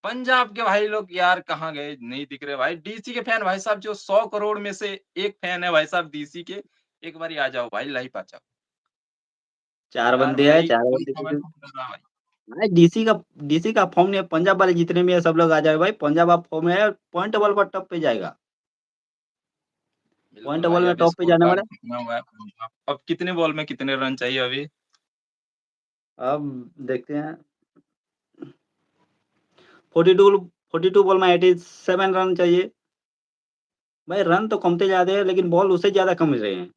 पंजाब के भाई लोग यार कहाँ गए? नहीं दिख रहे भाई। डीसी के फैन भाई साहब जो 100 करोड़ में से 1 फैन है भाई साहब डीसी के, एक बारी आ जाओ भाई लाइव आ जाओ। 4 यार बंदे हैं, भाई 4 कोई बंदे समझ की नहीं रहा भाई। भाई डीसी का फॉर्म नहीं है, पंजाब वाले जितने भी है सब लोग आ जाए भाई, पंजाब आप फॉर्म में है, पॉइंट टेबल पर टॉप पे जाएगा। पॉइंट बिल्कुल टेबल भाई, में अभी टॉप पे स्कोर जाने वाला कार्ड है। कितना हुआ है पंजाब अब कितने बॉल में कितने रन चाहिए अभी? अब देखते हैं 42 42 बॉल में 87 रन चाहिए। भाई रन तो कमते जा रहे हैं लेकिन बॉल उससे ज़्यादा कम रहे हैं।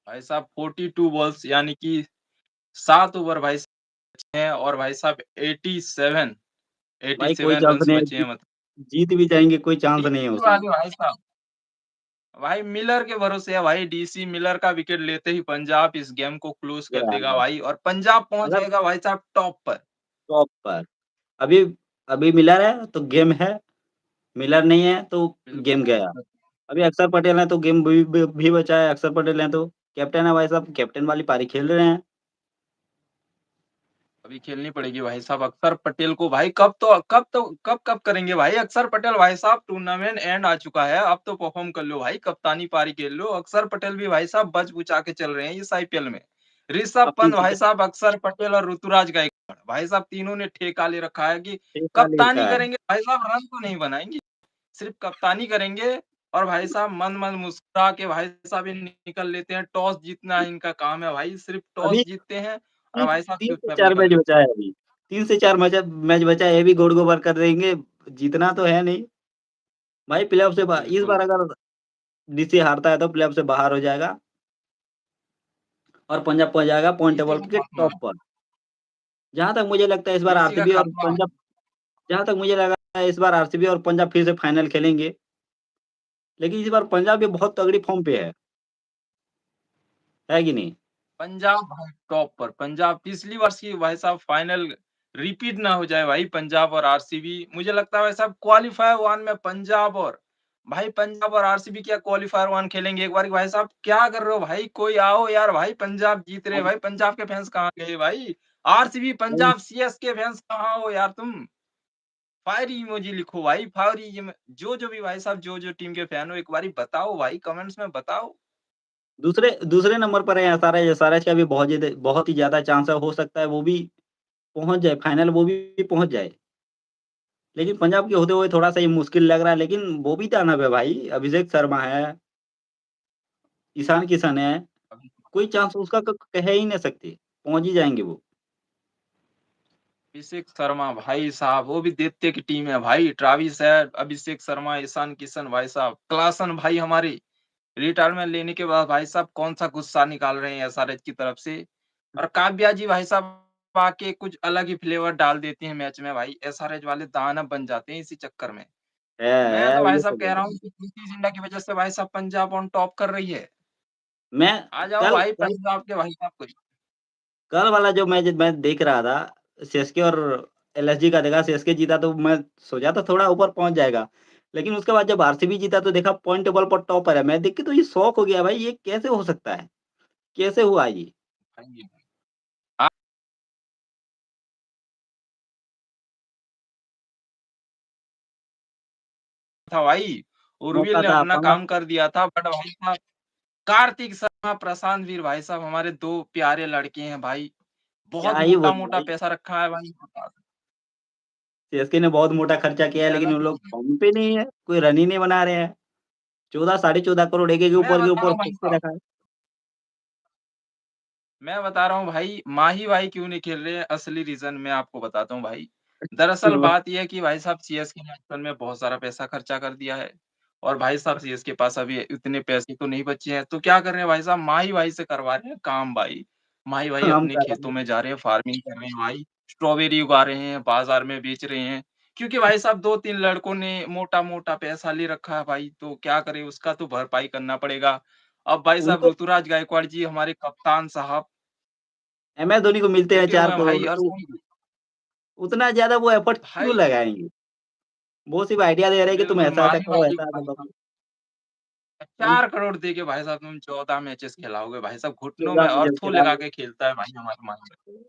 भाई साहब 42 बॉल्स यानी कि 7 ओवर भाई हैं और भाई साहब 87 भाई कोई 87 चांस रन्स नहीं है, बचे हैं मतलब। जीत भी जाएँगे, कोई चांस नहीं है डीसी उसमें। वाले भाई साहब भाई मिलर के भरोसे है भाई डीसी मिलर का विकेट लेते ही पंजाब इस गेम को क्लोज कर देगा भाई और पंजाब पहुंच अगर जाएगा भाई साहब टॉप पर। टॉप पर अभी अभी मिलर है तो गेम है, मिलर नहीं है तो बिल्कुल गेम भाई गया। साहब। अभी अक्षर पटेल हैं तो गेम भी बचा है, अक्षर पटेल हैं तो कैप्टन है भाई साहब, कैप्टन वाली पारी खेल रहे हैं। अभी खेलनी पड़ेगी भाई साहब अक्षर पटेल को भाई कब करेंगे भाई अक्षर पटेल भाई साहब टूर्नामेंट एंड आ चुका है अब तो परफॉर्म कर लो भाई कप्तानी पारी खेल लो अक्षर पटेल भी भाई साहब बच बुचा के चल रहे हैं इस आईपीएल में। ऋषभ अब पंत तीन से भाई चार साहब अक्षर पटेल और ऋतुराज गायकवाड़ भाई साहब तीनों ने ठेका ले रखा है कि ठेका ले कप्तानी रखा है। करेंगे भाई साहब रन तो नहीं बनाएंगे सिर्फ कप्तानी करेंगे और भाई साहब मन-मन मुस्कुरा के भाई साहब ये निकल लेते हैं, टॉस जीतना इनका काम है भाई, सिर्फ अभी टॉस जीतते हैं और 3 भाई साहब 3 चुप से चाप 4 निकल मैच लेते बचा है अभी। 3 से 4 मैच बचा है, ये भी गोड़-गोबर कर देंगे, जीतना तो है नहीं। भाई प्लेऑफ से हैं। इस बिल्कुल, बार अगर डीसी हारता है तो प्लेऑफ से बाहर हो जाएगा और पंजाब पहुँच जाएगा पॉइंट डीसी टेबल का के खात्मा टॉप पर। जहाँ तक मुझे लगता है इस बार डीसी का आरसीबी और खात्मा पंजाब जहाँ तक मुझे लगा है इस बार आरसीबी और पंजाब फिर से फाइनल खेलेंगे, लेकिन इस बार पंजाब भी बहुत तगड़ी फ़ॉर्म पे है कि नहीं? पंजाब भाई टॉप पर, पंजाब पिछली वर्ष की भाई साहब फाइनल रिपीट ना हो जाए भाई पंजाब और आरसीबी, मुझे लगता है भाई साहब क्वालीफायर 1 में पंजाब और आरसीबी क्या क्वालीफायर 1 खेलेंगे एक बार भाई साहब क्या कर रहे हो भाई? कोई आओ यार भाई पंजाब जीत रहे हैं अब भाई, पंजाब के फैन्स कहाँ गए भाई? आरसीबी भाई पंजाब सीएसके फैन्स कहाँ हो यार तुम? फायर इमोजी लिखो भाई, फायर जो भी भाई साहब जो टीम के फैन हो एक बारी बताओ भाई कमेंट्स में बताओ। दूसरे दूसरे नंबर पर है एसआरएच, एसआरएच का भी बहुत ही ज़्यादा चांस है, हो सकता है वो भी पहुँच जाए फाइनल वो भी पहुँच जाए। लेकिन पंजाब के होते हुए थोड़ा-सा ये मुश्किल लग रहा है, लेकिन वो भी दानव है भाई, अभिषेक शर्मा है, ईशान किशन है, कोई चांस उसका कह ही नहीं सकते, पहुँच ही जाएँगे वो। अभिषेक शर्मा भाई साहब वो भी दैत्य की टीम है भाई ट्रेविस है अभिषेक शर्मा ईशान किशन भाई साहब क्लासन भाई हमारे रिटायरमेंट लेने के बाद भाई साहब कौन सा गुस्सा निकाल रहे हैं एसआरएच की तरफ से और काव्या जी भाई साहब आके कुछ अलग ही फ्लेवर डाल देती हैं मैच में भाई एसआरएच वाले दानव बन जाते हैं इसी चक्कर में। मैं तो भाई ये साहब तो कह है। रहा हूँ कि प्रीति जिंटा की वजह से भाई साहब पंजाब ऑन टॉप कर रही है। मैं आ जाओ कल भाई कल पंजाब के भाई साहब कुछ कल वाला जो मैच मैं देख रहा था, सीएसके और एलएसजी का देखा, सीएसके जीता तो मैं सोचा था थोड़ा ऊपर पहुँच जाएगा। लेकिन उसके बाद जब आरसीबी जीता तो देखा पॉइंट टेबल पर टॉप पर है। मैं देख के तो ये शॉक हो गया भाई, ये कैसे हो सकता है? कैसे हुआ ये? भाई था भाई उर्विल मौका ने था अपना पंगा काम कर दिया था बट भाई साहब कार्तिक शर्मा, प्रशांत वीर भाई साहब हमारे 2 प्यारे लड़के हैं भाई। बहुत क्या ही बोले मोटा-मोटा भाई। पैसा रखा है भाई। सीएसके ने बहुत मोटा खर्चा किया है ये लेकिन अलग वो ही लोग चीज़ है। फॉर्म पे नहीं है, कोई रन ही नहीं बना रहे हैं। 14 साढ़े 14 करोड़ एक मैं के बता रहा ऊपर हूँ भाई फेंक के साहब रखा है। मैं बता रहा हूँ भाई, माही भाई क्यों नहीं खेल रहे हैं, असली रीज़न मैं आपको बताता हूँ भाई। दरअसल वो बात ये है कि भाई साहब सीएसके ने एक्शन में बहुत सारा पैसा खर्चा कर दिया है और भाई साहब सीएसके के पास अभी इतने पैसे तो नहीं बचे हैं, तो क्या कर रहे हैं भाई साहब, माही भाई से करवा रहे हैं काम भाई। माही भाई हम अपने कर रहे खेतों हैं। में जा रहे हैं, फार्मिंग कर रहे हैं भाई, स्ट्रॉबेरी उगा रहे हैं, बाज़ार में बेच रहे हैं। क्योंकि भाई साहब 2-3 लड़कों ने मोटा-मोटा पैसा ले रखा है भाई, तो क्या करें उसका तो भरपाई करना पड़ेगा। अब भाई साहब उनको ऋतुराज गायकवाड़ जी हमारे कप्तान साहब एमएस धोनी को मिलते हैं जुटे 4 हुए हैं करोड़ भाई और तो उतना ज़्यादा वो एफर्ट क्यों भाई लगाएँगे? वो सिर्फ़ आइडिया दे रहे हैं कि तुम बिल्कुल ऐसा-ऐसा माही करो, भाई ऐसा-ऐसा भाई करो। साहब उन 4 करोड़ देके भाई साहब तुम 14 मैचेस खिलाओगे भाई साहब घुटनों 14 में में जब अर्थो खिला लगा के खेलता है भाई हमारा माही।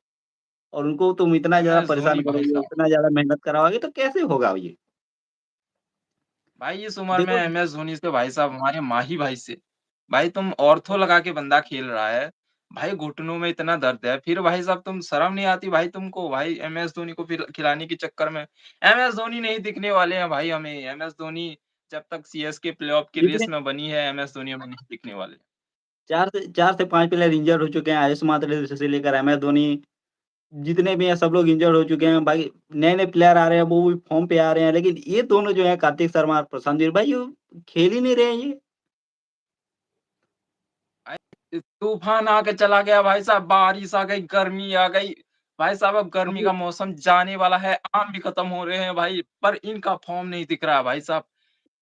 और उनको तुम इतना ज़्यादा एमएस परेशान धोनी भाई करोगे, साहब। इतना ज़्यादा मेहनत कराओगे तो कैसे होगा ये? भाई इस उम्र में देखो एमएस धोनी से भाई साहब हमारे माही भाई से, भाई तुम ऑर्थो लगा के बंदा खेल रहा है, भाई घुटनों में इतना दर्द है, फिर भाई साहब तुम शर्म नहीं आती भाई तुमको भाई एमएस धोनी को फिर खिलाने के चक्कर में। एमएस धोनी नहीं दिखने वाले हैं भाई हमें, एमएस धोनी जब तक सीएसके प्लेऑफ की जितने रेस में बनी है, एमएस धोनी हमें नहीं दिखने वाले। 4 से 5 प्लेयर इंजर्ड हो चुके हैं, आयुष मात्रे से लेकर एमएस धोनी, जितने भी हैं सब लोग इंजर्ड हो चुके हैं। बाकी नए-नए प्लेयर आ रहे हैं, वो भी फ़ॉर्म पे आ रहे हैं, लेकिन ये दोनों जो हैं कार्तिक शर्मा और प्रशांत भाई ये खेल ही नहीं रहे हैं ये। तूफान आके चला गया भाई साहब, बारिश आ गई, गर्मी आ गई। भाई साहब अब गर्मी अभी का मौसम जाने वाला है, आम भी खत्म हो रहे हैं भाई, पर इनका फ़ॉर्म नहीं दिख रहा है भाई साहब।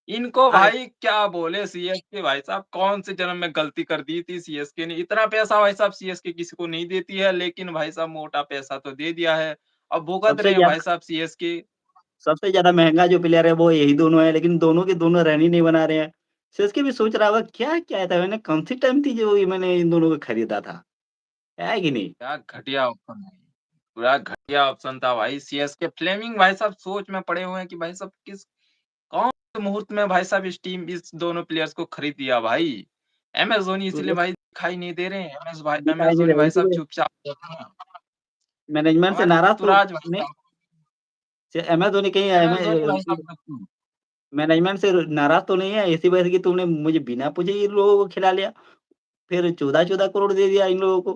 इनको आ भाई क्या बोले सीएसके भाई साहब कौन से जन्म में गलती कर दी थी सीएसके ने। इतना पैसा भाई साहब सीएसके किसी को नहीं देती है, लेकिन भाई साहब मोटा पैसा तो दे दिया है। अब भुगत सबसे रहे हैं भाई ज़्यादा साहब सीएसके। सबसे ज़्यादा महँगा जो प्लेयर है वो यही दोनों है, लेकिन दोनों के दोनों रन ही नहीं बना रहे हैं। सीएसके भी सोच रहा होगा क्या-क्या था मैंने कौन सी टाइम थी जो ये मैंने इन दोनों को खरीदा था, है कि नहीं? क्या घटिया ऑप्शन है। पूरा घटिया ऑप्शन था भाई सीएसके फ्लेमिंग भाई साहब सोच में पड़े हुए हैं कि भाई साहब किस कौन से मुहूर्त में भाई साहब इस दोनों प्लेयर्स को खरीद लिया भाई। एमएस धोनी तो इसलिए वो भाई दिखाई नहीं दे रहे हैं। दिखाई एमएस नहीं धोनी रहा भाई साहब इसीलिए चुपचाप बैठे हैं। मैनेजमेंट से हमारे नाराज़ तो ऋतुराज भाई नहीं साहब एमएस धोनी कहीं एमएस धोनी भाई साहब देखो मैनेजमेंट से नाराज़ तो नहीं है इसी वजह से कि तुमने मुझे बिना पूछे इन लोगों को खिला लिया, फिर 14-14 करोड़ दे दिया इन लोगों को।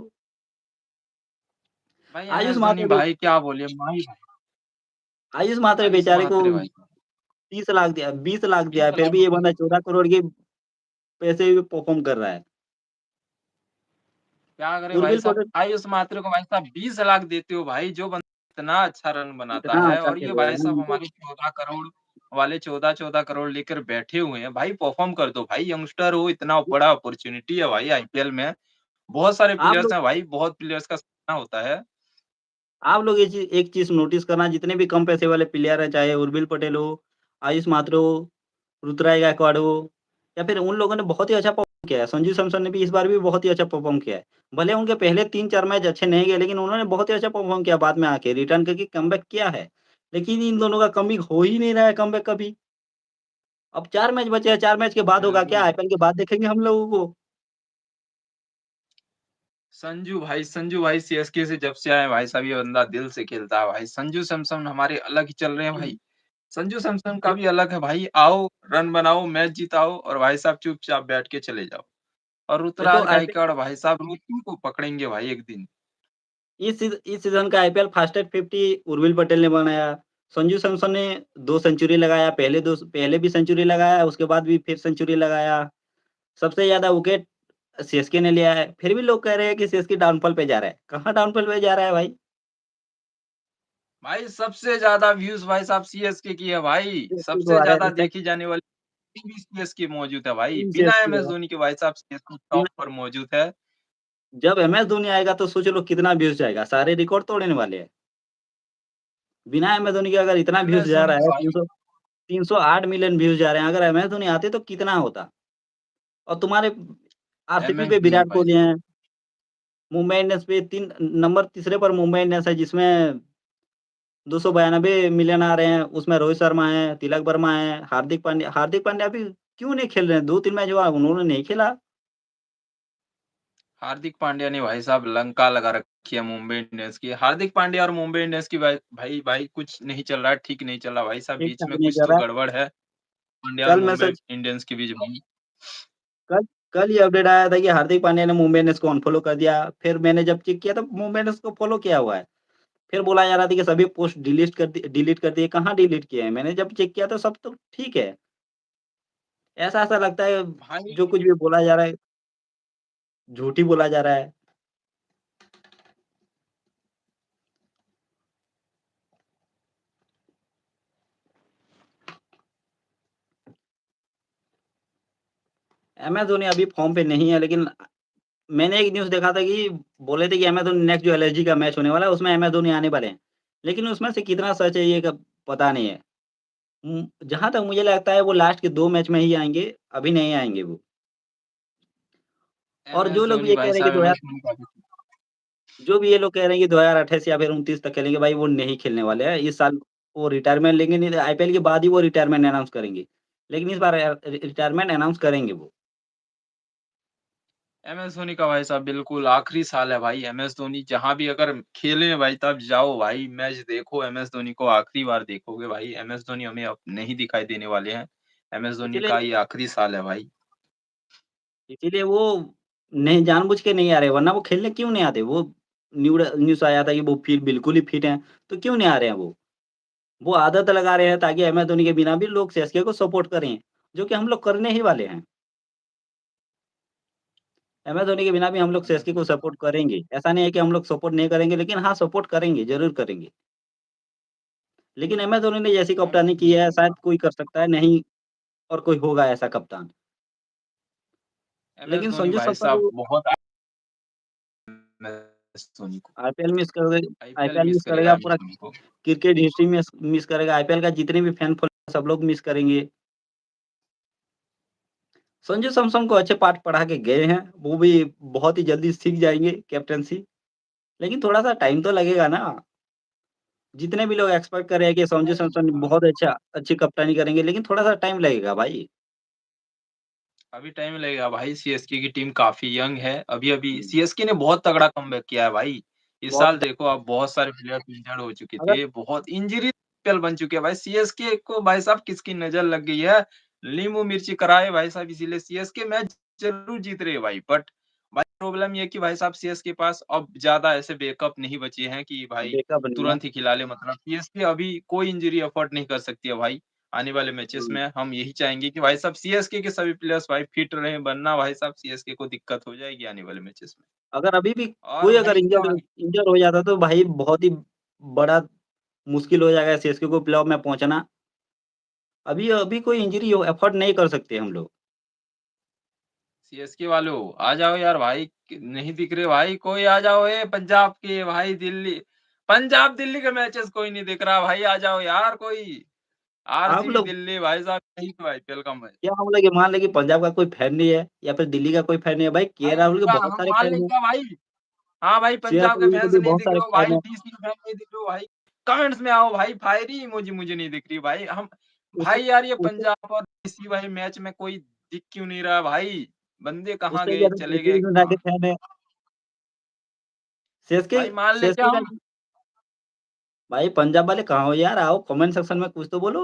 भाई आयुष एमएस धोनी मात्रा बे भाई क्या बोले माही आयुष मात्रा आयुष बेचारे को महात्रे भाई। 30 लाख दिया 20 लाख 20 दिया, फिर लाख भी ये रुपए बंदा 14 करोड़ के पैसे भी परफ़ॉर्म कर रहा है। क्या करे भाई उर्विल साहब पटेल आयुष मात्रे को भाई साहब 20 लाख देते हो भाई जो बंदा इतना अच्छा रन बनाता इतना है अच्छा और खेल ये रहा भाई है ना साहब उनको हमारे 14 करोड़ वाले 14-14 करोड़ लेकर बैठे हुए हैं। भाई परफॉर्म कर दो भाई यंगस्टर हो इतना बड़ा अपॉर्च्युनिटी है भाई आईपीएल में। बहुत सारे आप प्लेयर्स लोग हैं भाई, बहुत प्लेयर्स का सपना होता है। आप लोग ये चीज़ एक चीज़ नोटिस करना जितने भी कम पैसे वाले प्लेयर हैं, चाहे उर्विल पटेल हो, आयुष मात्रा हो, ऋतुराज गायकवाड़ हो या फिर उन लोगों ने बहुत ही अच्छा परफ़ॉर्म किया है। संजू सैमसन ने भी इस बार भी बहुत ही अच्छा परफ़ॉर्म किया है। भले उनके पहले 3-4 मैच अच्छे नहीं गए, लेकिन उन्होंने बहुत ही अच्छा परफ़ॉर्म किया बाद में आके रिटर्न करके कमबैक किया है। लेकिन इन दोनों का कमिंग हो ही नहीं रहा है कमबैक कभी। अब 4 मैच बचे हैं, 4 मैच के बाद होगा क्या? बिल्कुल। आईपीएल के बाद देखेंगे हम लोगों को। संजू भाई सीएसके से जब से आए हैं भाई साहब ये बंदा दिल से खेलता है भाई। संजू सैमसन हमारे अलग ही चल रहे हैं भाई। संजू सैमसन का जो भी अलग है भाई, आओ, रन बनाओ, मैच जिताओ और भाई साहब चुपचाप बैठ के चले जाओ। और देखो ऋतुराज आईपीएल गायकवाड़ भाई साहब ऋतु को पकड़ेंगे भाई एक दिन। इस सीज़न का आईपीएल फास्टेस्ट 50 उर्विल पटेल ने बनाया। संजू सैमसन ने 2 सेंचुरी लगाया, पहले भी सेंचुरी लगाया, उसके बाद भी फिर सेंचुरी लगाया। सबसे ज़्यादा विकेट सीएसके ने लिया है। फिर भी लोग कह रहे हैं कि सीएसके डाउनफॉल पे जा रहा है। कहाँ डाउनफॉल पे जा रहा है भाई? भाई सबसे ज़्यादा व्यूज़ भाई साहब सीएसके की है भाई। सीएसके को सबसे आ रहा ज़्यादा है देखी जाने वाली टीम भी सीएसके मौजूद है भाई। टीम बिना सीएसके एमएस है। धोनी के भाई साहब सीएसके इन टॉप पर मौजूद है। जब एमएस धोनी आएगा तो सोच लो कितना व्यूज़ जाएगा, सारे रिकॉर्ड तोड़ने वाले हैं। बिना एमएस धोनी के अगर इतना व्यूज़ एमएस जा धोनी रहा तो है भाई 308 मिलियन व्यूज़ जा रहे हैं, अगर एमएस धोनी आते तो कितना होता? और तुम्हारे आरसीबी एमएस पे धोनी विराट भाई कोहली हैं, मुंबई इंडियंस पे 3 नंबर तीसरे पर मुंबई इंडियंस है जिसमें 292 मिलियन आ रहे हैं, उसमें रोहित शर्मा है, तिलक वर्मा है, हार्दिक पांड्या अभी क्यों नहीं खेल रहे हैं? 2-3 मैच हुआ उन्होंने नहीं खेला। हार्दिक पांड्या ने भाई साहब लंका लगा रखी है मुंबई इंडियंस की। हार्दिक पांड्या और मुंबई इंडियंस की भाई कुछ नहीं चल रहा है, ठीक नहीं चल रहा भाई साहब बीच ठीक-ठाक में नहीं कुछ कर तो रहा है। गड़बड़ है। पांड्या और कल मुंबई मैसेज इंडियंस के बीच भाई। कल कल ये अपडेट आया था कि हार्दिक पांड्या ने मुंबई इंडियंस को अनफ़ॉलो कर दिया। फिर मैंने जब चेक किया तो मुंबई इंडियंस को फ़ॉलो किया हुआ है। फिर बोला जा रहा था कि सभी पोस्ट डिलीट कर दिए, कहाँ डिलीट किए हैं? मैंने जब चेक किया तो सब तो ठीक है। ऐसा-ऐसा लगता है भाई जो कुछ भी बोला जा रहा है, झूठ ही बोला जा रहा है। एमएस धोनी अभी फ़ॉर्म पे नहीं है लेकिन मैंने एक न्यूज़ देखा था कि बोले थे कि एमएस धोनी नेक्स्ट जो एलएसजी का मैच होने वाला है उसमें एमएस धोनी आने वाले हैं। लेकिन उसमें से कितना सच है ये क पता नहीं है। जहाँ तक मुझे लगता है वो लास्ट के 2 मैच में ही आएँगे, अभी नहीं आएँगे वो। और एमएस जो लोग धोनी ये कह भाई रहे हैं कि साहब 2000 एमएस धोनी का जो भी ये लोग कह रहे हैं कि 2028 या फिर 29 तक खेलेंगे, भाई वो नहीं खेलने वाले हैं। इस साल वो रिटायरमेंट लेंगे नहीं तो आईपीएल के बाद ही वो रिटायरमेंट अनाउंस करेंगे। लेकिन इस बार रिटायरमेंट अनाउंस करेंगे वो। एमएस धोनी का भाई साहब बिल्कुल आखिरी साल है भाई। एमएस धोनी जहाँ भी अगर खेले भाई तब जाओ भाई मैच देखो एमएस धोनी को आखिरी बार देखोगे भाई। एमएस धोनी हमें अब नहीं दिखाई देने वाले हैं। एमएस धोनी इसीलिए का ये आखिरी साल है भाई। इसीलिए वो नहीं जानबूझ के नहीं आ रहे, वरना वो खेलने क्यों नहीं आते? वो न्यूज़ आया था कि वो फिर बिल्कुल ही फिट हैं, तो क्यों नहीं आ रहे हैं वो? वो आदत लगा रहे हैं ताकि एमएस धोनी के बिना भी लोग सीएसके को सपोर्ट करें, जो कि हम लोग करने ही वाले हैं। एमएस धोनी के बिना भी हम लोग एमएस सीएसके को धोनी सपोर्ट करेंगे। ऐसा नहीं है कि हम लोग सपोर्ट नहीं करेंगे, लेकिन हाँ, सपोर्ट करेंगे, ज़रूर करेंगे। लेकिन एमएस धोनी ने जैसी कप्तानी की है, शायद कोई कर सकता है, नहीं और कोई होगा ऐसा कप्तान। एमएस लेकिन धोनी संजू भाई सैमसन साहब को बहुत एमएस धोनी को आईपीएल मिस कर दे आईपीएल आईपीएल मिस मिस करेगा करेगा, एमएस पूरा धोनी को। क्रिकेट हिस्ट्री में मिस करेगा। आईपीएल का जितने भी फैन फॉलोअर सब लोग मिस करेंगे। संजू सैमसन को अच्छे पाठ पढ़ा के गए हैं, वो भी बहुत ही जल्दी सीख जाएँगे कैप्टेंसी, लेकिन थोड़ा-सा टाइम तो लगेगा ना। जितने भी लोग एक्सपेक्ट कर रहे हैं कि संजू भाई सैमसन बहुत अच्छी कप्तानी करेंगे, लेकिन थोड़ा-सा टाइम लगेगा भाई। अभी टाइम लगेगा भाई। सीएसके की टीम काफ़ी यंग है। अभी-अभी हुँ, सीएसके ने बहुत तगड़ा कमबैक किया है भाई। इस बहुत साल देखो आप बहुत सारे प्लेयर्स इंजर्ड हो चुके अगर थे। बहुत इंजरी स्पेल बन चुके हैं भाई। सीएसके को भाई साहब किसकी नज़र लग गई है, नींबू मिर्ची कराए भाई साहब इसीलिए सीएसके मैच ज़रूर जीत रही है भाई। बट भाई प्रॉब्लम ये है कि भाई साहब सीएसके के पास अब ज़्यादा ऐसे बैकअप नहीं बचे हैं कि भाई बैकअप नहीं है। तुरंत ही खिला ले मतलब सीएसके अभी कोई इंजरी अफोर्ड नहीं कर सकती है भाई। आने वाले मैचेस हुँ, में हम यही चाहेंगे कि भाई साहब सीएसके के सभी प्लेयर्स भाई फिट रहें, वरना भाई साहब सीएसके को दिक्कत हो जाएगी आने वाले मैचेस में। अगर अभी भी और कोई अगर भाई क्या भाई इंजर्ड हो जाता तो भाई बहुत ही बड़ा मुश्किल हो जाएगा सीएसके को प्लेऑफ में पहुँचना। अभी अभी कोई इंजरी हो अफोर्ड नहीं कर सकते हम लोग। सीएसके वालों आ जाओ यार भाई नहीं दिख रहे भाई कोई आ जाओ पंजाब के भाई दिल्ली पंजाब दिल्ली के मैचेस कोई नहीं दिख रहा भाई आ जाओ यार कोई आप आरसीबी लोग दिल्ली भाई साहब यही तो आईपीएल का मैच क्या हम लोग ये मान लें कि पंजाब का कोई फैन नहीं है या फिर दिल्ली का कोई फैन नहीं है, भाई केएल भाई राहुल के क्या बहुत हम सारे मान लें फैन हैं। क्या भाई हाँ भाई श्रेयस पंजाब के अय्यर के फैन्स भी नहीं बहुत दिख सारे रहे हो फैन भाई, हैं। डीसी के फैन नहीं दिख रहे हो भाई, कमेंट्स में आओ भाई, फायरी इमोजी मुझे नहीं दिख रही भाई। हम उससे भाई यार ये उससे पंजाब और डीसी भाई मैच में कोई दिख क्यों नहीं रहा भाई? बंदे कहाँ उससे गए? ज़्यादा चले सीएसके गए कहाँ? यूनाइटेड फैन है। सीएसके भाई मान ले क्या सीएसके का हम? भाई पंजाब वाले कहाँ हो यार? आओ कमेंट सेक्शन में कुछ तो बोलो।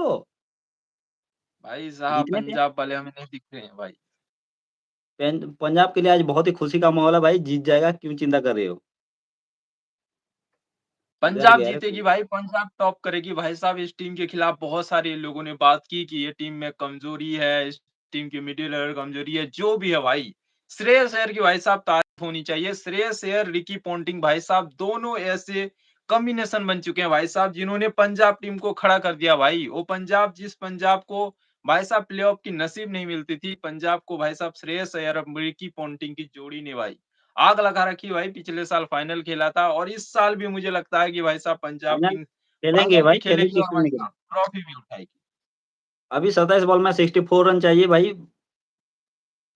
भाई साहब जीतने पे पंजाब वाले हमें नहीं दिख रहे हैं भाई। पंजाब के लिए आज बहुत ही खुशी का माहौल है भाई, जीत जाएगा, क्यों चिंता कर रहे हो? किधर पंजाब गया रे जीतेगी तू? भाई, पंजाब टॉप करेगी भाई साहब। इस टीम के खिलाफ बहुत सारे लोगों ने बात की कि ये टीम में कमजोरी है, इस टीम की मिडिल ऑर्डर कमजोरी है, जो भी है भाई। श्रेयस अय्यर की भाई साहब तारीफ होनी चाहिए। श्रेयस अय्यर, रिकी पोंटिंग भाई साहब दोनों ऐसे कॉम्बिनेशन बन चुके हैं भाई साहब जिन्होंने पंजाब टीम को खड़ा कर दिया भाई। वो पंजाब जिस पंजाब को भाई साहब प्लेऑफ की नसीब नहीं मिलती थी, पंजाब को भाई साहब श्रेयस अय्यर और रिकी पोंटिंग की जोड़ी ने भाई आग लगा रखी भाई। पिछले साल फाइनल खेला था और इस साल भी मुझे लगता है कि भाई साहब पंजाब फाइनल किंग्स खेलेंगे फाइनल भी भाई, खेलेगी खेलेंगे और क्यों भाई नहीं साहब खेलेंगे? ट्रॉफी भी उठाएगी। अभी 27 बॉल में 64 रन चाहिए भाई,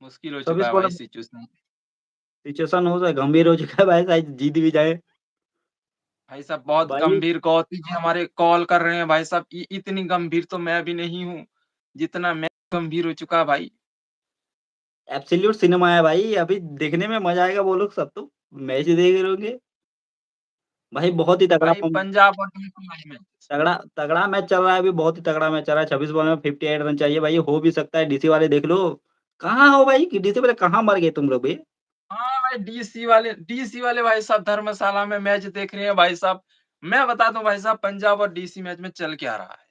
मुश्किल हो चुका 26 है बॉल भाई सिचुएशन। सिचुएशन हो जाए गंभीर हो चुका है भाई, शायद जीत भी जाए। भाई साहब बहुत भाई गंभीर गौती जी हमारे कॉल कर रहे हैं भाई साहब। इतनी गंभीर तो मैं भी नहीं हूँ जितना मैं गंभीर हो चुका भाई। एब्सोल्यूट सिनेमा है भाई, अभी देखने में मज़ा आएगा, वो लोग सब तो मैच देख रहे होंगे। भाई बहुत ही भाई पंजाब और टीम में तगड़ा तगड़ा मैच चल रहा है अभी, बहुत ही तगड़ा मैच चल रहा है। 26 बॉल में 58 रन चाहिए भाई, हो भी सकता है। डीसी वाले देख लो, कहाँ हो भाई? कि डीसी वाले कहाँ मर गए तुम लोग बे? हाँ भाई डीसी वाले भाई साहब धर्मशाला में मैच देख रहे हैं भाई साहब। मैं बता दूं भाई साहब पंजाब और डीसी मैच में चल क्या रहा है।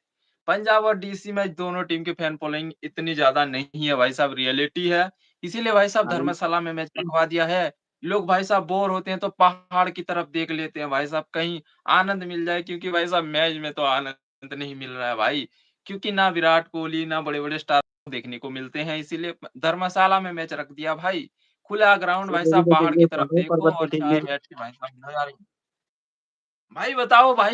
पंजाब और डीसी मैच दोनों टीम के फैन फॉलोइंग इतनी ज्यादा नहीं है भाई साहब, रियलिटी है। इसीलिए भाई साहब अरे धर्मशाला में मैच लगवा दिया है। लोग भाई साहब बोर होते हैं तो पहाड़ की तरफ देख लेते हैं भाई साहब, कहीं आनंद मिल जाए, क्योंकि भाई साहब मैच में तो आनंद नहीं मिल रहा है भाई। क्योंकि ना विराट कोहली ना बड़े बड़े स्टार देखने को मिलते हैं, इसीलिए धर्मशाला में मैच रख दिया भाई। खुला ग्राउंड भाई श्रीदेवी साहब को पहाड़ चाहिए की तरफ पहाड़ देखो पर्वत को और चाहिए। चाय बैठ के भाई साहब नज़ारे भाई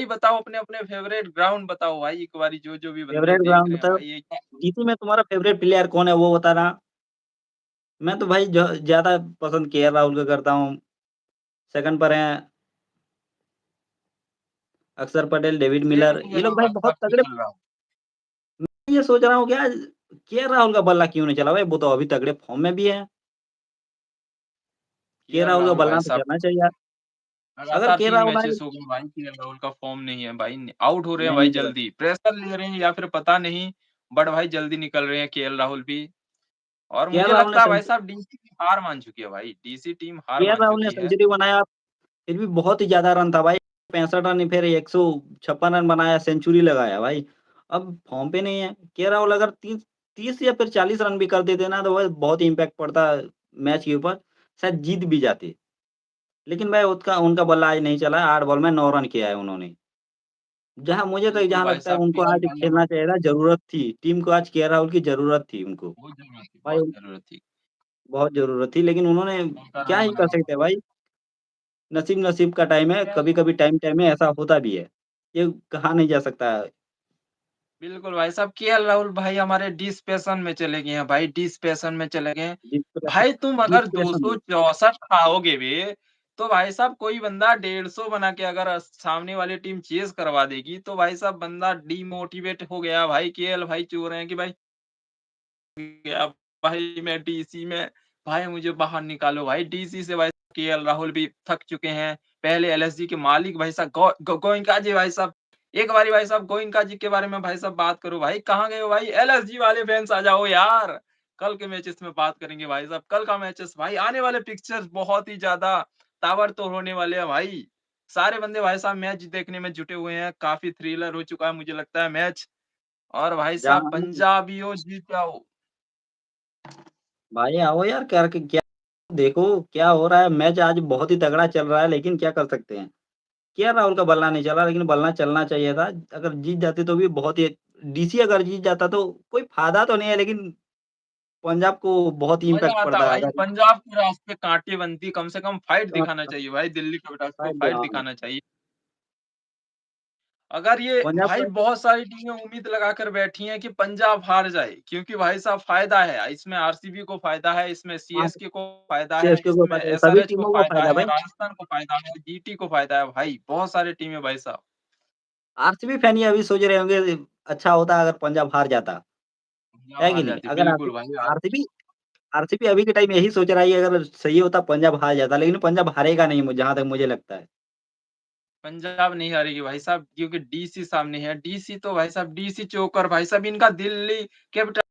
बताओ अपने-अपने फ़ेवरेट ग्राउंड बताओ भाई एक बारी जो भी बंदे फेवरेट देख ग्राउंड रहे हैं बताओ, भाई ये क्या डीसी में तुम्हारा फेवरेट प्लेयर कौन है वो बताना? मैं तो भाई ज़्यादा पसंद केएल राहुल का करता हूँ। सेकंड पर हैं अक्षर पटेल, डेविड देख मिलर, लीजिए ये ना लोग भाई भाई बहुत साहब क्या तगड़े। चल रहा है। मैं ये सोच रहा हूँ क्या केएल राहुल का बल्ला क्यों नहीं चला भाई? वो तो अभी तगड़े फ़ॉर्म में भी है। केएल केएल राहुल का राहुल बल्ला भाई तो साहब चलना चाहिए यार। अगर लगातार केएल 3 राहुल आए मैचेस हो गए भाई, केएल राहुल का फॉर्म नहीं है भाई, आउट हो रहे हैं भाई नहीं है भाई। जल्दी, प्रेशर ले रहे हैं या फिर पता नहीं, बट भाई जल्दी निकल रहे हैं केएल राहुल भी। और केएल मुझे राहुल ने लगता है भाई सेंचु साहब डीसी हार मान चुकी है भाई, डीसी टीम हार केएल मान राहुल ने चुकी है। सेंचुरी बनाया, फिर भी बहुत ही ज़्यादा रन था भाई। 65 रन फिर 156 रन बनाया, सेंचुरी लगाया भाई। अब फ़ॉर्म पे नहीं है। केएल राहुल अगर 30 या फिर 40 रन भी कर देते ना तो भाई बहुत ही इम्पैक्ट पड़ता मैच के ऊपर, शायद जीत भी जाते। लेकिन भाई उसका उनका बल्ला आज नहीं चला, 8 बॉल में 9 रन किया है उन्होंने। बिल्कुल जहाँ भाई लगता है साहब उनको केएल आज राहुल खेलना चाहिए था, ज़रूरत थी। टीम को आज केएल राहुल की ज़रूरत थी उनको। बहुत ज़रूरत थी, भाई बहुत ज़रूरत थी। बहुत ज़रूरत थी लेकिन उन्होंने उनका क्या रन ही कर बनाना सकते हैं भाई। नसीब का टाइम है, केएल कभी-कभी टाइम में ऐसा होता भी है। ये कहा नहीं जा सकता। बिल्कुल भाई साहब, केएल राहुल भाई हमारे डिस्पेंसन में चले गए हैं भाई, डिस्पेंसन में चले गए हैं। डिस्प्रेशन भाई तुम अगर डिस्प्रेशन में 264 खाओगे बे, तो भाई साहब कोई बंदा 150 बना के अगर सामने वाली टीम चेज़ करवा देगी, तो भाई साहब बंदा डिमोटिवेट हो गया भाई, केएल भाई चाह रहे हैं कि भाई गया भाई मैं डीसी में, भाई मुझे बाहर निकालो भाई डीसी से भाई। केएल राहुल भी थक चुके हैं। पहले एलएसजी के मालिक भाई साहब गोइंका जी भाई साहब, एक बारी भाई साहब गोइंका जी के बारे में भाई साहब बात करो भाई, कहाँ गए हो भाई? एलएसजी वाले फैन्स आ जाओ यार। कल के मैचेस में बात करेंगे भाई साहब, कल का मैचेस भाई आने वाले पिक्चर्स बहुत ही ज़्यादा ताबड़तोड़ होने वाले हैं भाई। सारे बंदे भाई साहब मैच देखने में जुटे हुए हैं, काफ़ी थ्रिलर हो चुका है मुझे लगता है मैच। और भाई साहब जहाँ पंजाबियों जीत जाओ। भाई आओ यार करके क्या देखो क्या हो रहा है। मैच आज बहुत ही तगड़ा चल रहा है लेकिन क्या कर सकते हैं। केएल राहुल का बल्ला नहीं चला लेकिन बल्ला चलना चाहिए था। अगर जीत जाते तो भी बहुत ही डीसी अगर जीत जाता तो कोई फ़ायदा तो नहीं है लेकिन पंजाब को बहुत ही मज़ा इम्पैक्ट आता पड़ता भाई, अगर पंजाब की रास्ते काँटे बनती, कम से कम फाइट दिखाना चाहिए भाई, दिल्ली कैपिटल्स को फाइट हाँ, दिखाना चाहिए। अगर ये पंजाब भाई का बहुत सारी टीमें उम्मीद लगाकर बैठी हैं कि पंजाब हार जाए, क्योंकि भाई साहब फ़ायदा है, इसमें आरसीबी को फ़ायदा है, इसमें हाँ, सीएसके को फ़ायदा है, सीएसके को इसमें पता है सभी एसआरएच को टीमों को फ़ायदा फ़ायदा है है, भाई। राजस्थान को फ़ायदा है, जीटी को फ़ायदा है भाई, बहुत सारी टीमें भाई साहब। आरसीबी फैन ये अभी सोच रहे होंगे अच्छा होता अगर पंजाब हार जाता, पंजाब है कि हार नहीं? जाती, अगर बिल्कुल भाई यार। आरसीबी आरसीबी अभी के टाइम यही सोच रहा है कि अगर सही होता पंजाब हार जाता, लेकिन पंजाब हारेगा नहीं जहाँ तक मुझे लगता है। पंजाब नहीं हारेगी भाई साहब, क्योंकि डीसी सामने है, डीसी तो भाई साहब डीसी चोकर भाई साहब इनका दिल्ली कैपिटल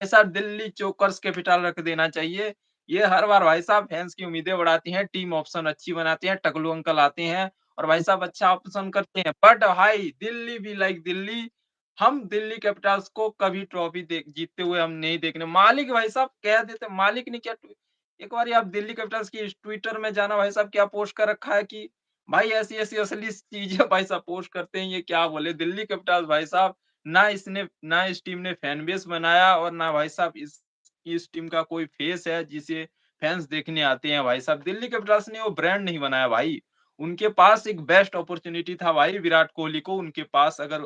ऐसा दिल्ली चोकर्स कैपिटल रख देना चाहिए। ये हर बार भाई साहब फैन्स की उम्मीदें बढ़ाती हैं, टीम ऑप्शन अच्छी बनाते हैं, टकलू अंकल आते हैं और भाई साहब अच्छा ऑप्शन करते हैं। बट भाई दिल्ली भी लाइक दिल्ली, हम दिल्ली कैपिटल्स को कभी ट्रॉफी जीतते हुए हम नहीं देखने। मालिक भाई साहब कह देते मालिक ने क्या एक बारी आप दिल्ली कैपिटल्स की ट्विटर में जाना भाई साहब क्या पोस्ट कर रखा है कि भाई ऐसी-ऐसी असली चीज़ें भाई साहब पोस्ट करते हैं, ये क्या बोले दिल्ली कैपिटल्स भाई साहब ना इस टीम ने फैन बेस बनाया और ना भाई साहब इस टीम का कोई फेस है जिसे फैन्स देखने आते हैं भाई साहब। दिल्ली कैपिटल्स ने वो ब्रांड नहीं बनाया भाई। उनके पास एक बेस्ट अपॉर्च्युनिटी था भाई विराट कोहली को उनके पास अगर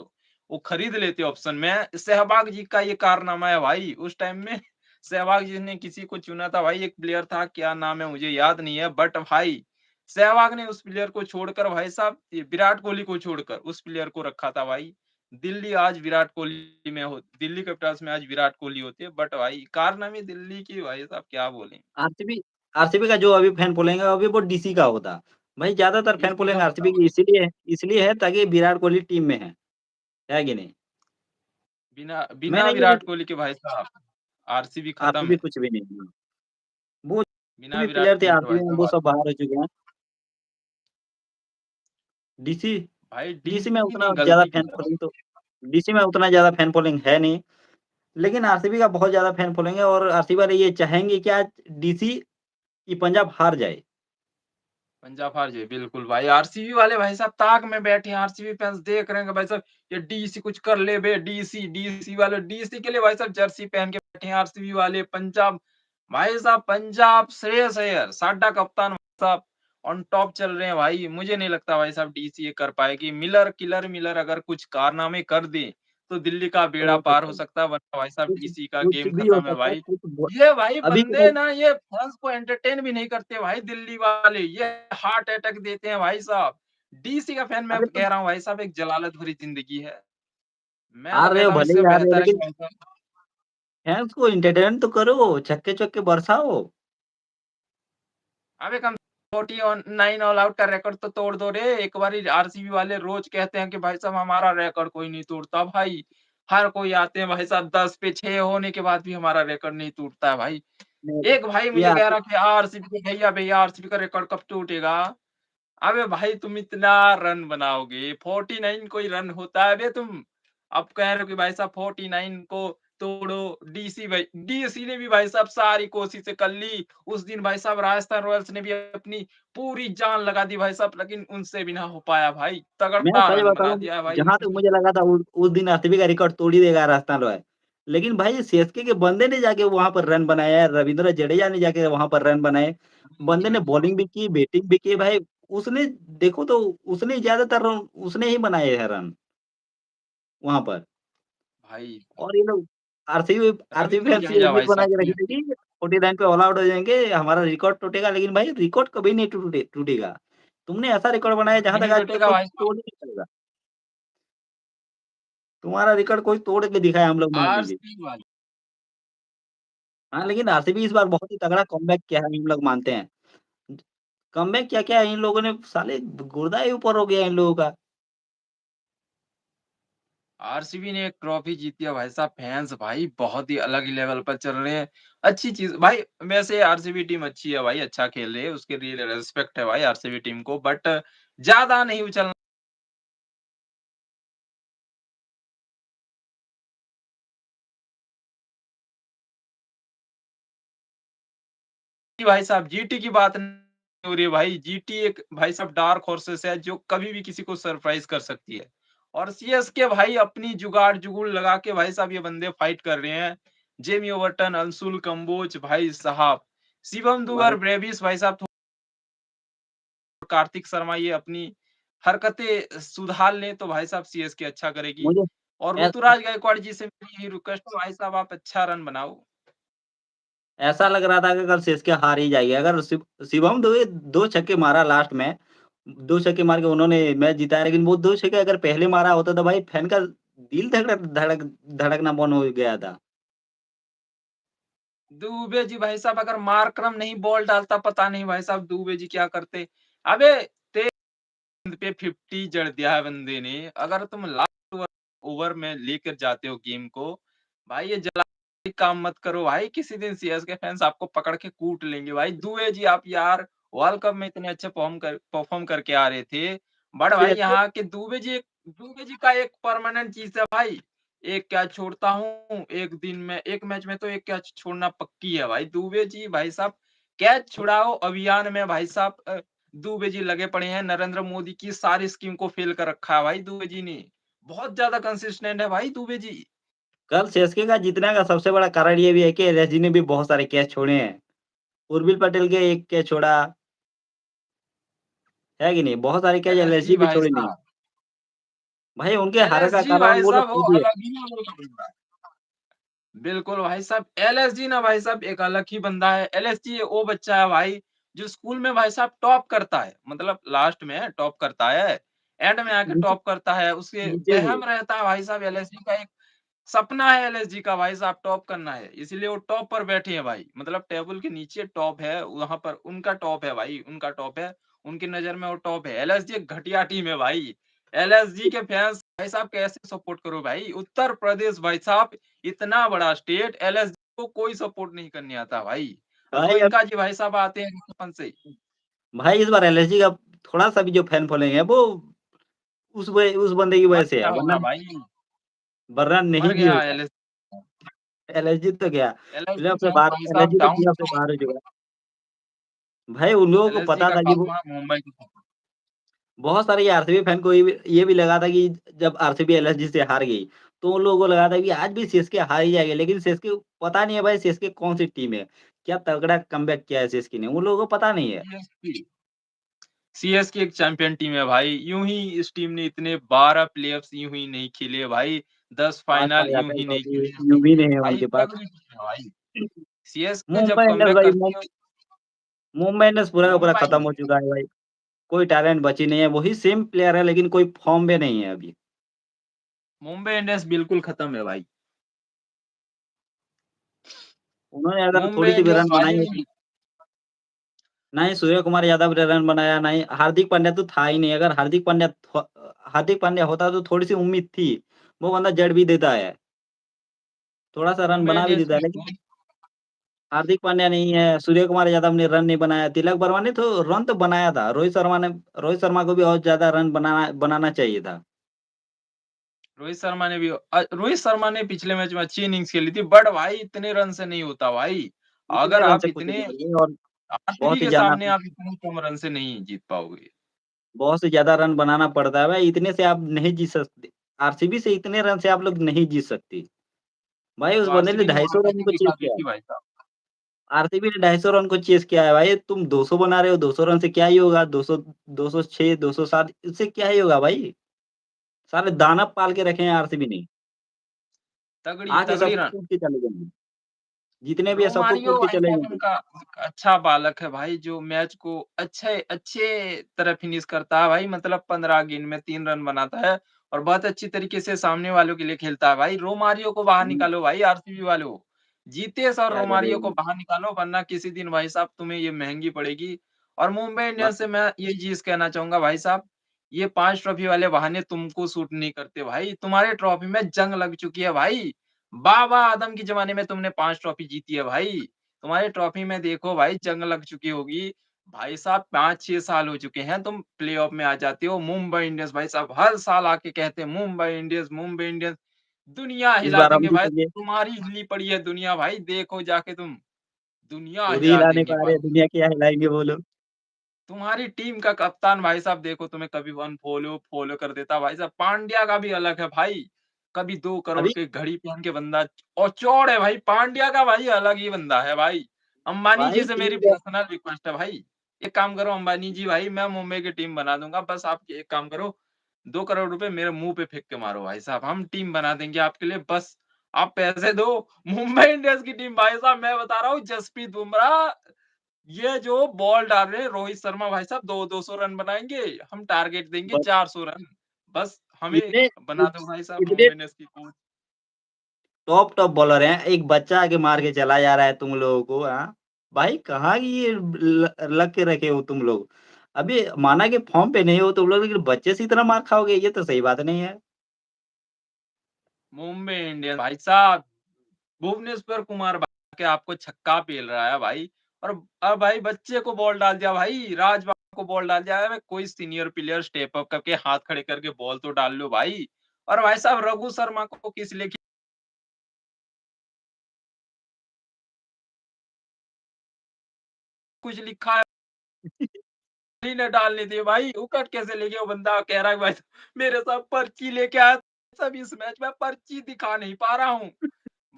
वो खरीद लेते ऑप्शन में। सहवाग जी का ये कारनामा है भाई। उस टाइम में सहवाग जी ने किसी को चुना था भाई, एक प्लेयर था क्या नाम है मुझे याद नहीं है, बट भाई सहवाग ने उस प्लेयर को छोड़कर भाई साहब ये विराट कोहली को छोड़कर उस प्लेयर को रखा था भाई। दिल्ली आज विराट कोहली में हो दिल्ली कैपिटल्स में आज विराट कोहली होते हैं, बट भाई कारनामे दिल्ली की भाई साहब क्या बोलें। आरसीबी आरसीबी का जो अभी फैन फॉलोइंग है अभी वो डीसी का होता। भाई ज़्यादातर फैन डीसी का फॉलोइंग होता आरसीबी भाई। की इसीलिए है ताकि विराट कोहली टीम में है कि नहीं? बिना बिना मैंने ये विराट कोहली के भाई साहब आरसीबी खत्म आरसीबी है। कुछ भी नहीं है। वो जो बिना भी विराट प्लेयर थे कोहली के भाई आरसीबी में साहब वो सब बाहर हो चुके हैं। डीसी भाई डीसी में डीसी उतना ने ज़्यादा गलती की फैन है भाई। फॉलोइंग तो डीसी में उतना ज़्यादा फैन फॉलोइंग है नहीं। लेकिन आरसीबी का बहुत ज़्यादा फैन फॉलोइंग है और आरसीबी वाले ये चाहेंगे कि आज डीसी कि पंजाब हार जाए। पंजाब हार जाए, बिल्कुल भाई। आरसीबी वाले भाई साहब ताक में बैठे हैं, आरसीबी फैन्स देख रहे हैं कि भाई साहब ये डीसी कुछ कर ले बे, डीसी वाले डीसी के लिए भाई साहब जर्सी पहन के बैठे हैं आरसीबी वाले। पंजाब भाई साहब पंजाब श्रेयस अय्यर साडा कप्तान भाई साहब ऑन टॉप चल रहे हैं भाई। मुझे नहीं लगता भाई साहब डीसी ये कर पाएगी। मिलर अगर कुछ कारनामे कर दे, तो दिल्ली का तो बेड़ा हो पार सकता हो है। सकता है, वरना भाई साहब कुछ डीसी का कुछ गेम भी हो खत्म है सकता है, भाई। कुछ ब ये भाई अभी के बंदे टाइम ना ये फैन्स को एंटरटेन भी नहीं करते भाई दिल्ली वाले, ये हार्ट अटैक देते हैं भाई साहब। डीसी का फैन मैं अरे तुम कह रहा हूँ भाई साहब एक जलालत भरी ज़िंदगी है। मैं तो हार रहे हो कहता हूँ भले ही इससे हार रहे हो बेहतर है कि लेकिन भाई साहब फैन्स को एंटरटेन तो करो, छक्के-चौके बरसाओ। अबे कम 40 और 9 ऑल आउट का रिकॉर्ड तो तोड़ दो रे। एक बारी आरसीबी वाले रोज़ कहते हैं कि भाई साहब हमारा रिकॉर्ड कोई नहीं तोड़ता भाई। हर कोई आते हैं भाई साहब 10 पे 6 होने के बाद भी हमारा रिकॉर्ड नहीं टूटता है भाई। नहीं, एक भाई ये मुझे कह आरसी रहा कि आरसीबी के भैया भैया आरसीबी का रिकॉर्ड कब टूटेगा? अबे भाई तुम इतना रन बनाओगे, 49 कोई रन होता है बे तुम? अब कह रहे हो कि भाई साहब 49 को तोड़ो, डीसी ने भी भाई साहब सारी कोशिशें कर ली। उस दिन भाई साहब राजस्थान रॉयल्स ने भी अपनी पूरी जान लगा दी भाई साहब, लेकिन उनसे भी ना हो पाया भाई। मैं तगड़ा सच रन बना बताऊँ, दिया है भाई जहाँ तक उन्होंने। मुझे लगा था उस दिन आरसीबी का रिकॉर्ड तोड़ ही देगा राजस्थान रॉयल। लेकिन भाई सीएसके के बंदे ने जाके वहाँ पर रन बनाया है, रवींद्र जडेजा ने जाके वहाँ पर रन बनाए। बंदे ने बॉलिंग भी की, बैटिंग भी की भाई। उसने देखो तो उसने ज़्यादातर रन उसने ही बनाए हैं रन वहाँ पर। भाई और ये लोग आरसीबी आरसीबी रवींद्र फैन्स ये जडेजा उम्मीद भाई बना साहब के रखे की थे कि 49 पे ऑल आउट हो जाएँगे, हमारा रिकॉर्ड टूटेगा, लेकिन भाई रिकॉर्ड कभी नहीं टूटेगा। तुमने ऐसा रिकॉर्ड बनाया जहाँ तक नहीं आज तक टूटेगा कोई भाई साहब। तोड़ ही नहीं पाएगा। तुम्हारा रिकॉर्ड कोई तोड़ के दिखाए हम लोग मान लीजिए। आरसीबी वाले हाँ, लेकिन आरसीबी इस बार बहुत ही तगड़ा कमबैक किया है, हम लोग मानते हैं। कमबैक क्या-क्या इन लोगों ने साले गुर्दा ही ऊपर हो गया इन लोगों का। आरसीबी ने एक ट्रॉफी जीती है भाई साहब, फैन्स भाई बहुत ही अलग ही लेवल पर चल रहे हैं। अच्छी चीज़ भाई वैसे आरसीबी टीम अच्छी है भाई, अच्छा खेल रही है, उसके लिए रिस्पेक्ट है भाई आरसीबी टीम को बट ज़्यादा नहीं उछलना चाहिए भाई साहब, जीटी की बात नहीं हो रही है भाई, जीटी एक भाई साहब डार्क हॉर्सेस है जो कभी भी किसी को सरप्राइज़ कर सकती है। और सीएसके भाई अपनी जुगाड़-जुगुड़ लगा के भाई साहब ये बंदे फाइट कर रहे हैं। जेमी ओवर्टन, अंशुल कंबोज भाई साहब, शिवम भाई दुगर, ब्रेविस भाई साहब कार्तिक शर्मा ये अपनी हरकतें सुधार लें तो भाई साहब सीएसके अच्छा करेगी। मुझे और ऐ ऋतुराज गायकवाड़ जी से मेरी यही रिक्वेस्ट है भाई साहब आप अच्छा रन बनाओ। ऐसा लग रहा था कि कल सीएसके हार ही जाएगी। अगर शिवम दुबे 2 छक्के मारा लास्ट में, 2 छक्के मार के उन्होंने मैच जिताया, लेकिन वो 2 छक्के अगर पहले मारा होता तो भाई फैन का दिल धड़कना बंद हो गया था। दुबे जी भाई साहब अगर मार्करम नहीं बॉल डालता पता नहीं भाई साहब दुबे जी क्या करते। अबे पे 50 जड़ दिया है बंदे ने। अगर तुम लास्ट ओवर में लेकर जाते हो गेम को, भाई ये जल्दबाज़ी काम मत करो भाई। किसी दिन सीएसके फैन्स आपको पकड़ के कूट लेंगे भाई। दुबे जी आप यार वर्ल्ड कप में इतने अच्छे परफॉर्म करके आ रहे थे। बट भाई सीएसके यहाँ के दुबे जी का एक परमानेंट चीज़ है भाई। एक कैच छोड़ता हूँ, एक दिन में एक मैच में तो एक कैच छोड़ना पक्की है भाई। दुबे जी भाई साहब कैच छुड़ाओ अभियान में भाई साहब दुबे जी लगे पड़े हैं, नरेंद्र मोदी की सारी स्कीम को फेल कर रखा है भाई दुबे जी ने। बहुत ज़्यादा कंसिस्टेंट है भाई दुबे जी। कल सीएसके का जीतने का सबसे बड़ा कारण ये भी है कि एलएसजी ने भी बहुत सारे कैच छोड़े हैं। उर्विल पटेल के 1 कैच छोड़ा, है कि नहीं? बहुत सारे कैच एलएसजी एलएसजी भी भाई छोड़े नहीं। साहब भाई उनके हारने का एलएसजी कारण भाई वो लोग साहब वो खुद ही है। अलग ही लेवल का बंदा है। बिल्कुल भाई साहब एलएसजी ना भाई साहब एक अलग ही बंदा है। एलएसजी वो बच्चा है भाई जो स्कूल में भाई साहब टॉप करता है। मतलब लास्ट में टॉप करता है, एंड में आके नीचे टॉप करता है। उसके नीचे से एहम रहता है भाई साहब एलएसजी का एक सपना है एलएसजी का भाई साहब टॉप करना है, इसीलिए वो टॉप पर बैठे हैं भाई। मतलब टेबल के नीचे टॉप है, वहाँ पर उनका टॉप है भाई, उनका टॉप है। उनकी नज़र में वो टॉप है। एलएसजी एक घटिया टीम है भाई। एलएसजी के फैन्स भाई साहब कैसे सपोर्ट करो भाई? उत्तर प्रदेश भाई साहब इतना बड़ा स्टेट एलएसजी को कोई सपोर्ट नहीं करने आता भाई। भाई अब गोयनका जी भाई साहब आते हैं बचपन से। भाई इस बार एलएसजी का थोड़ा-सा भी जो फैन फॉलोइंग है वो उस बंदे की मर वजह से है, गया होगा भाई, वरना मर नहीं भी गया होता। एलएसजी। एलएसजी तो क्या एलएसजी प्लेऑफ से फैंस बाहर भाई साहब एलएसजी तो डाउन प्लेऑफ से बाहर हो चुका है। भाई उन लोगों को एलएसजी पता का था कि वो खात्मा मुंबई की बहुत सारे आरसीबी फैन को ये भी लगा था कि जब आरसीबी एलएसजी से हार गई, तो उन लोगों को लगा था कि आज भी सीएसके हार ही जाएगी, लेकिन सीएसके पता नहीं है भाई सीएसके कौन-सी टीम है। क्या तगड़ा कमबैक किया है सीएसके ने, उन लोगों को पता नहीं है। सीएसके सीएसके एक चैंपियन टीम है भाई। यूं ही इस टीम ने इतने 12 प्लेऑफ्स यूं ही नहीं खेले भाई। 10 5 फाइनल साल यूं जाता है ही नहीं ट्रॉफी खेली इस यूँ टीम भी ने। नहीं है भाई उनके पास। तगड़ी टीम है भाई। सीएसके जब मुंबई इंडियंस कमबैक भाई करती है मुंबई इंडियंस पूरा का पूरा मुंबई खत्म हो चुका है भाई। कोई टैलेंट बची नहीं है, वही सेम प्लेयर है लेकिन कोई फ़ॉर्म में नहीं है अभी। मुंबई इंडियंस बिल्कुल खत्म है भाई। उन्होंने अगर मुंबई थोड़ी-सी भी इंडियंस रन बनाई भाई होती, ना ही सूर्य कुमार यादव ने रन बनाया, ना ही हार्दिक पांड्या तो था ही नहीं। अगर हार्दिक पांड्या होता तो थोड़ी-सी उम्मीद थी। वो बंदा जड़ भी देता है, थोड़ा-सा रन मुंबई बना भी इंडियंस देता है, में लेकिन हार्दिक पांड्या नहीं है, सूर्य कुमार यादव ने रन नहीं बनाया, तिलक वर्मा ने तो रन तो बनाया था। रोहित शर्मा को भी और ज़्यादा रन बनाना बनाना चाहिए था। रोहित शर्मा ने पिछले मैच में अच्छी इनिंग्स खेली थी, बट भाई इतने रन से नहीं होता भाई। इतने अगर रन आप से कुछ इतने नहीं होंगे और आरसीबी बहुत ही के ज़्यादा सामने आप इतने कम रन से नहीं जीत पाओगे। बहुत से ज़्यादा रन बनाना पड़ता है भाई, इतने से आप नहीं जीत सकते। आरसीबी से इतने रन से आप लोग नहीं जीत सकती। भाई उस वो बंदे ने आरसीबी ने 250 रन मार्केटिंग को चेज़ दिखा दी किया है। थी भाई साहब। आरसीबी ने 250 रन को चेज़ किया है भाई, तुम 200 बना रहे हो, 200 रन से क्या ही होगा? 200 206, 207 इससे क्या ही होगा भाई? साले दानव पाल के रखे हैं आरसीबी ने। तगड़ी आके तगड़ी सबको रन। कूट के चले जाएँगे। जितने भी है सबको रोमारियो कूट के चले आइटैक जाएँगे। उनका अच्छा बालक है भाई, जो मैच को अच्छे अच्छे तरह फिनिश करता है भाई, मतलब 15 गेंद में 3 रन बनाता है और बहुत अच्छी तरीके से सामने वालों के लिए खेलता है भाई। रोमारियो को बाहर हुँ, निकालो भाई आरसीबी वालों। जीतेश और क्या रोमारियो को करें? बाहर निकालो, वरना किसी दिन भाई साहब तुम्हें ये महँगी पड़ेगी। और मुंबई इंडियंस से बाकी मैं ये चीज़ कहना चाहूँगा भाई साहब, ये 5 ट्रॉफी वाले बहाने तुमको सूट नहीं करते भाई। तुम्हारे ट्रॉफी में जंग लग चुकी है भाई। बाबा आदम के ज़माने में तुमने 5 ट्रॉफी जीती है भाई। तुम्हारी ट्रॉफी में देखो भाई जंग लग चुकी होगी। भाई साहब 5-6 साल हो चुके हैं, तुम प्लेऑफ में आ जाते हो। मुंबई इंडियंस भाई साहब हर साल आके कहते हैं मुंबई इंडियंस दुनिया इस हिला बार हम देंगे भी भाई। चलिए, तुम्हारी हिली पड़ी है दुनिया भाई, देखो जाके तुम। दुनिया खुद ही हिला हिला नहीं देंगे पा रहे, भाई। दुनिया क्या हिलाएँगे वो लोग। तुम्हारी टीम का कप्तान भाई साहब देखो तुम्हें कभी फॉलो कर देता भाई साहब। पांड्या का भी अलग है भाई। कभी 2 करोड़ अभी की घड़ी पहन के बंदा और चौड़ है भाई। पांड्या का भाई अलग ही बंदा है भाई। अंबानी जी भाई से मेरी टीम का पर्सनल रिक्वेस्ट है भाई। एक काम करो अंबानी जी भाई, मैं मुंबई की टीम बना दूँगा। बस आप एक काम करो, 2 करोड़ रुपए मेरे मुँह पे फेंक के मारो भाई साहब। हम टीम बना देंगे आपके लिए, बस आप पैसे दो। मुंबई इंडियंस की टीम भाई साहब मैं बता रहा हूँ, जसप्रीत बुमराह ये जो बॉल डाल रहे हैं रोहित शर्मा भाई साहब 2-200 रन बनाएँगे, हम टारगेट देंगे बस 400 रन। बस हमें इतने बना इत दो भाई साहब इतने मुंबई इंडियंस की कोच। टॉप बॉलर हैं, एक बच्चा आके मार के चला जा रहा है तुम लोगों को, हाँ? भाई कहाँ की ये लग के रखे हो तुम लोग? अभी माना कि फ़ॉर्म पे नहीं हो तुम लोग, लेकिन बच्चे से इतना मार खाओगे, ये तो सही बात नहीं है। मुंबई इंडियंस भाई साहब भुवनेश्वर कुमार के आपको छक्का पेल रहा है भाई। और अब भाई बच्चे को बॉल डाल दिया भाई, को बॉल डाल दिया है। कोई सीनियर प्लेयर स्टेप अप करके हाथ खड़े करके बॉल तो डाल लो भाई। और भाई साहब रघु शर्मा को किस लिए कुछ लिखा है ही ना डालने दिए भाई, विकेट कैसे ले गया वो बंदा कह रहा है भाई मेरे साथ पर्ची लेके आया सब इस मैच में पर्ची दिखा नहीं पा रहा हूँ।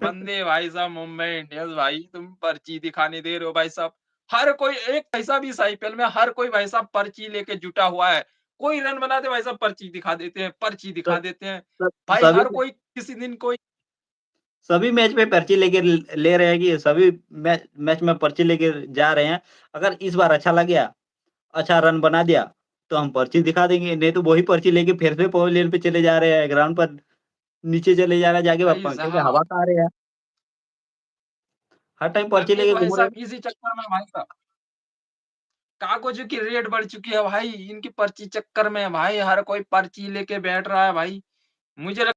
बंदे भाई साहब मुंबई इंडियंस भाई तुम पर्ची दिखाने दे रहे हो भाई साहब। हर कोई एक पैसा भी इस आईपीएल में हर कोई भाई साहब पर्ची लेके जुटा हुआ है। कोई रन बनाते भाई साहब पर्ची दिखा देते हैं, पर्ची दिखा सब देते हैं। सब भाई सभी हर कोई किसी दिन कोई सभी मैच में पर्ची लेके ले रहे हैं कि सभी मैच में पर्ची लेके जा रहे हैं। अगर इस बार अच्छा लग गया, अच्छा रन बना दिया, तो हम पर्ची दिखा देंगे, नहीं तो वही पर्ची लेके फिर से पवेलियन पे चले जा रहे हैं, ग्राउंड पर नीचे चले जा रहे हैं, जाके भाई पंखे में साहब हवा खा रहे हैं। हर टाइम पर्ची लगे लेके भाई घूम रहे हैं। साहब इसी चक्कर में भाई साहब कागज़ों की रेट बढ़ चुकी है भाई, इनकी पर्ची चक्कर में भाई हर कोई पर्ची लेके बैठ रहा है भाई। मुझे लग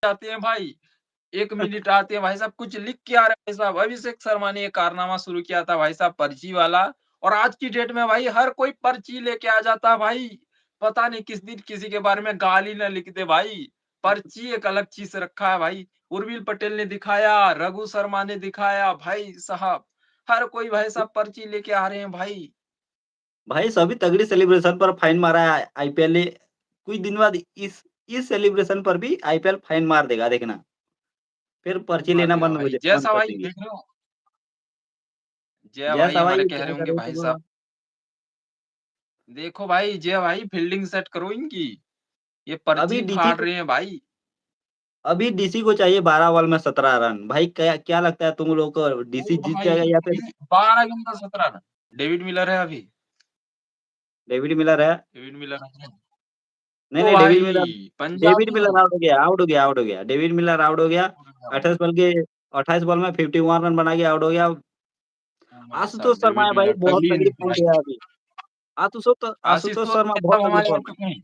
जाते हैं भाई, 1 मिनट आते हैं भाई साहब कुछ लिख के आ रहे हैं भाई साहब। अभिषेक शर्मा ने ये कारनामा शुरू किया था भाई साहब पर्ची वाला और आज की डेट में भाई हर कोई पर्ची लेके आ जाता है भाई। पता नहीं किस दिन किसी के बारे में गाली ना लिख दे भाई। पर्ची एक अलग चीज़ से रखा है भाई। उर्विल पटेल ने दिखाया, रघु शर्मा ने दिखाया भाई साहब, हर कोई भाई साहब पर्ची लेके आ रहे हैं भाई। भाई सभी तगड़ी सेलिब्रेशन पर फाइन मारा है आईपीएल ने। कुछ दिन बाद इस सेलिब्रेशन पर भी आईपीएल फाइन मार देगा देखना। फिर पर्ची मार लेना देगा भाई, बंद जैसा कर भाई देंगे। देख रहे हो जय भाई जैसा भाई हमारे कह क्या रहे होंगे करे भाई चलो साहब, देखो भाई जय भाई फील्डिंग सेट करो इनकी, ये अभी पर्ची डीसी फाड़ को रहे हैं भाई। अभी डीसी को चाहिए 12 बॉल में 17 रन। भाई क्या क्या लगता है तुम लोग को डीसी ओ जीत भाई जाएगा या फिर 12 गेंद का 17 रन। डेविड मिलर है अभी? डेविड मिलर है। डेविड मिलर है। नहीं, ओ नहीं भाई डेविड पंजाबियों मिलर आउट हो गया। डेविड मिलर आउट हो गया। 28 बॉल में 51 रन बना के आउट हो गया। ओ माय आशुतोष साहब शर्मा है डेविड भाई, मिलर बहुत तगड़ी तगड़ी इनिंग्स फॉर्म पे भाई। है अभी। आशुतोष आशीष शर्मा तो बहुत तगड़ी मतलब फॉर्म हमारे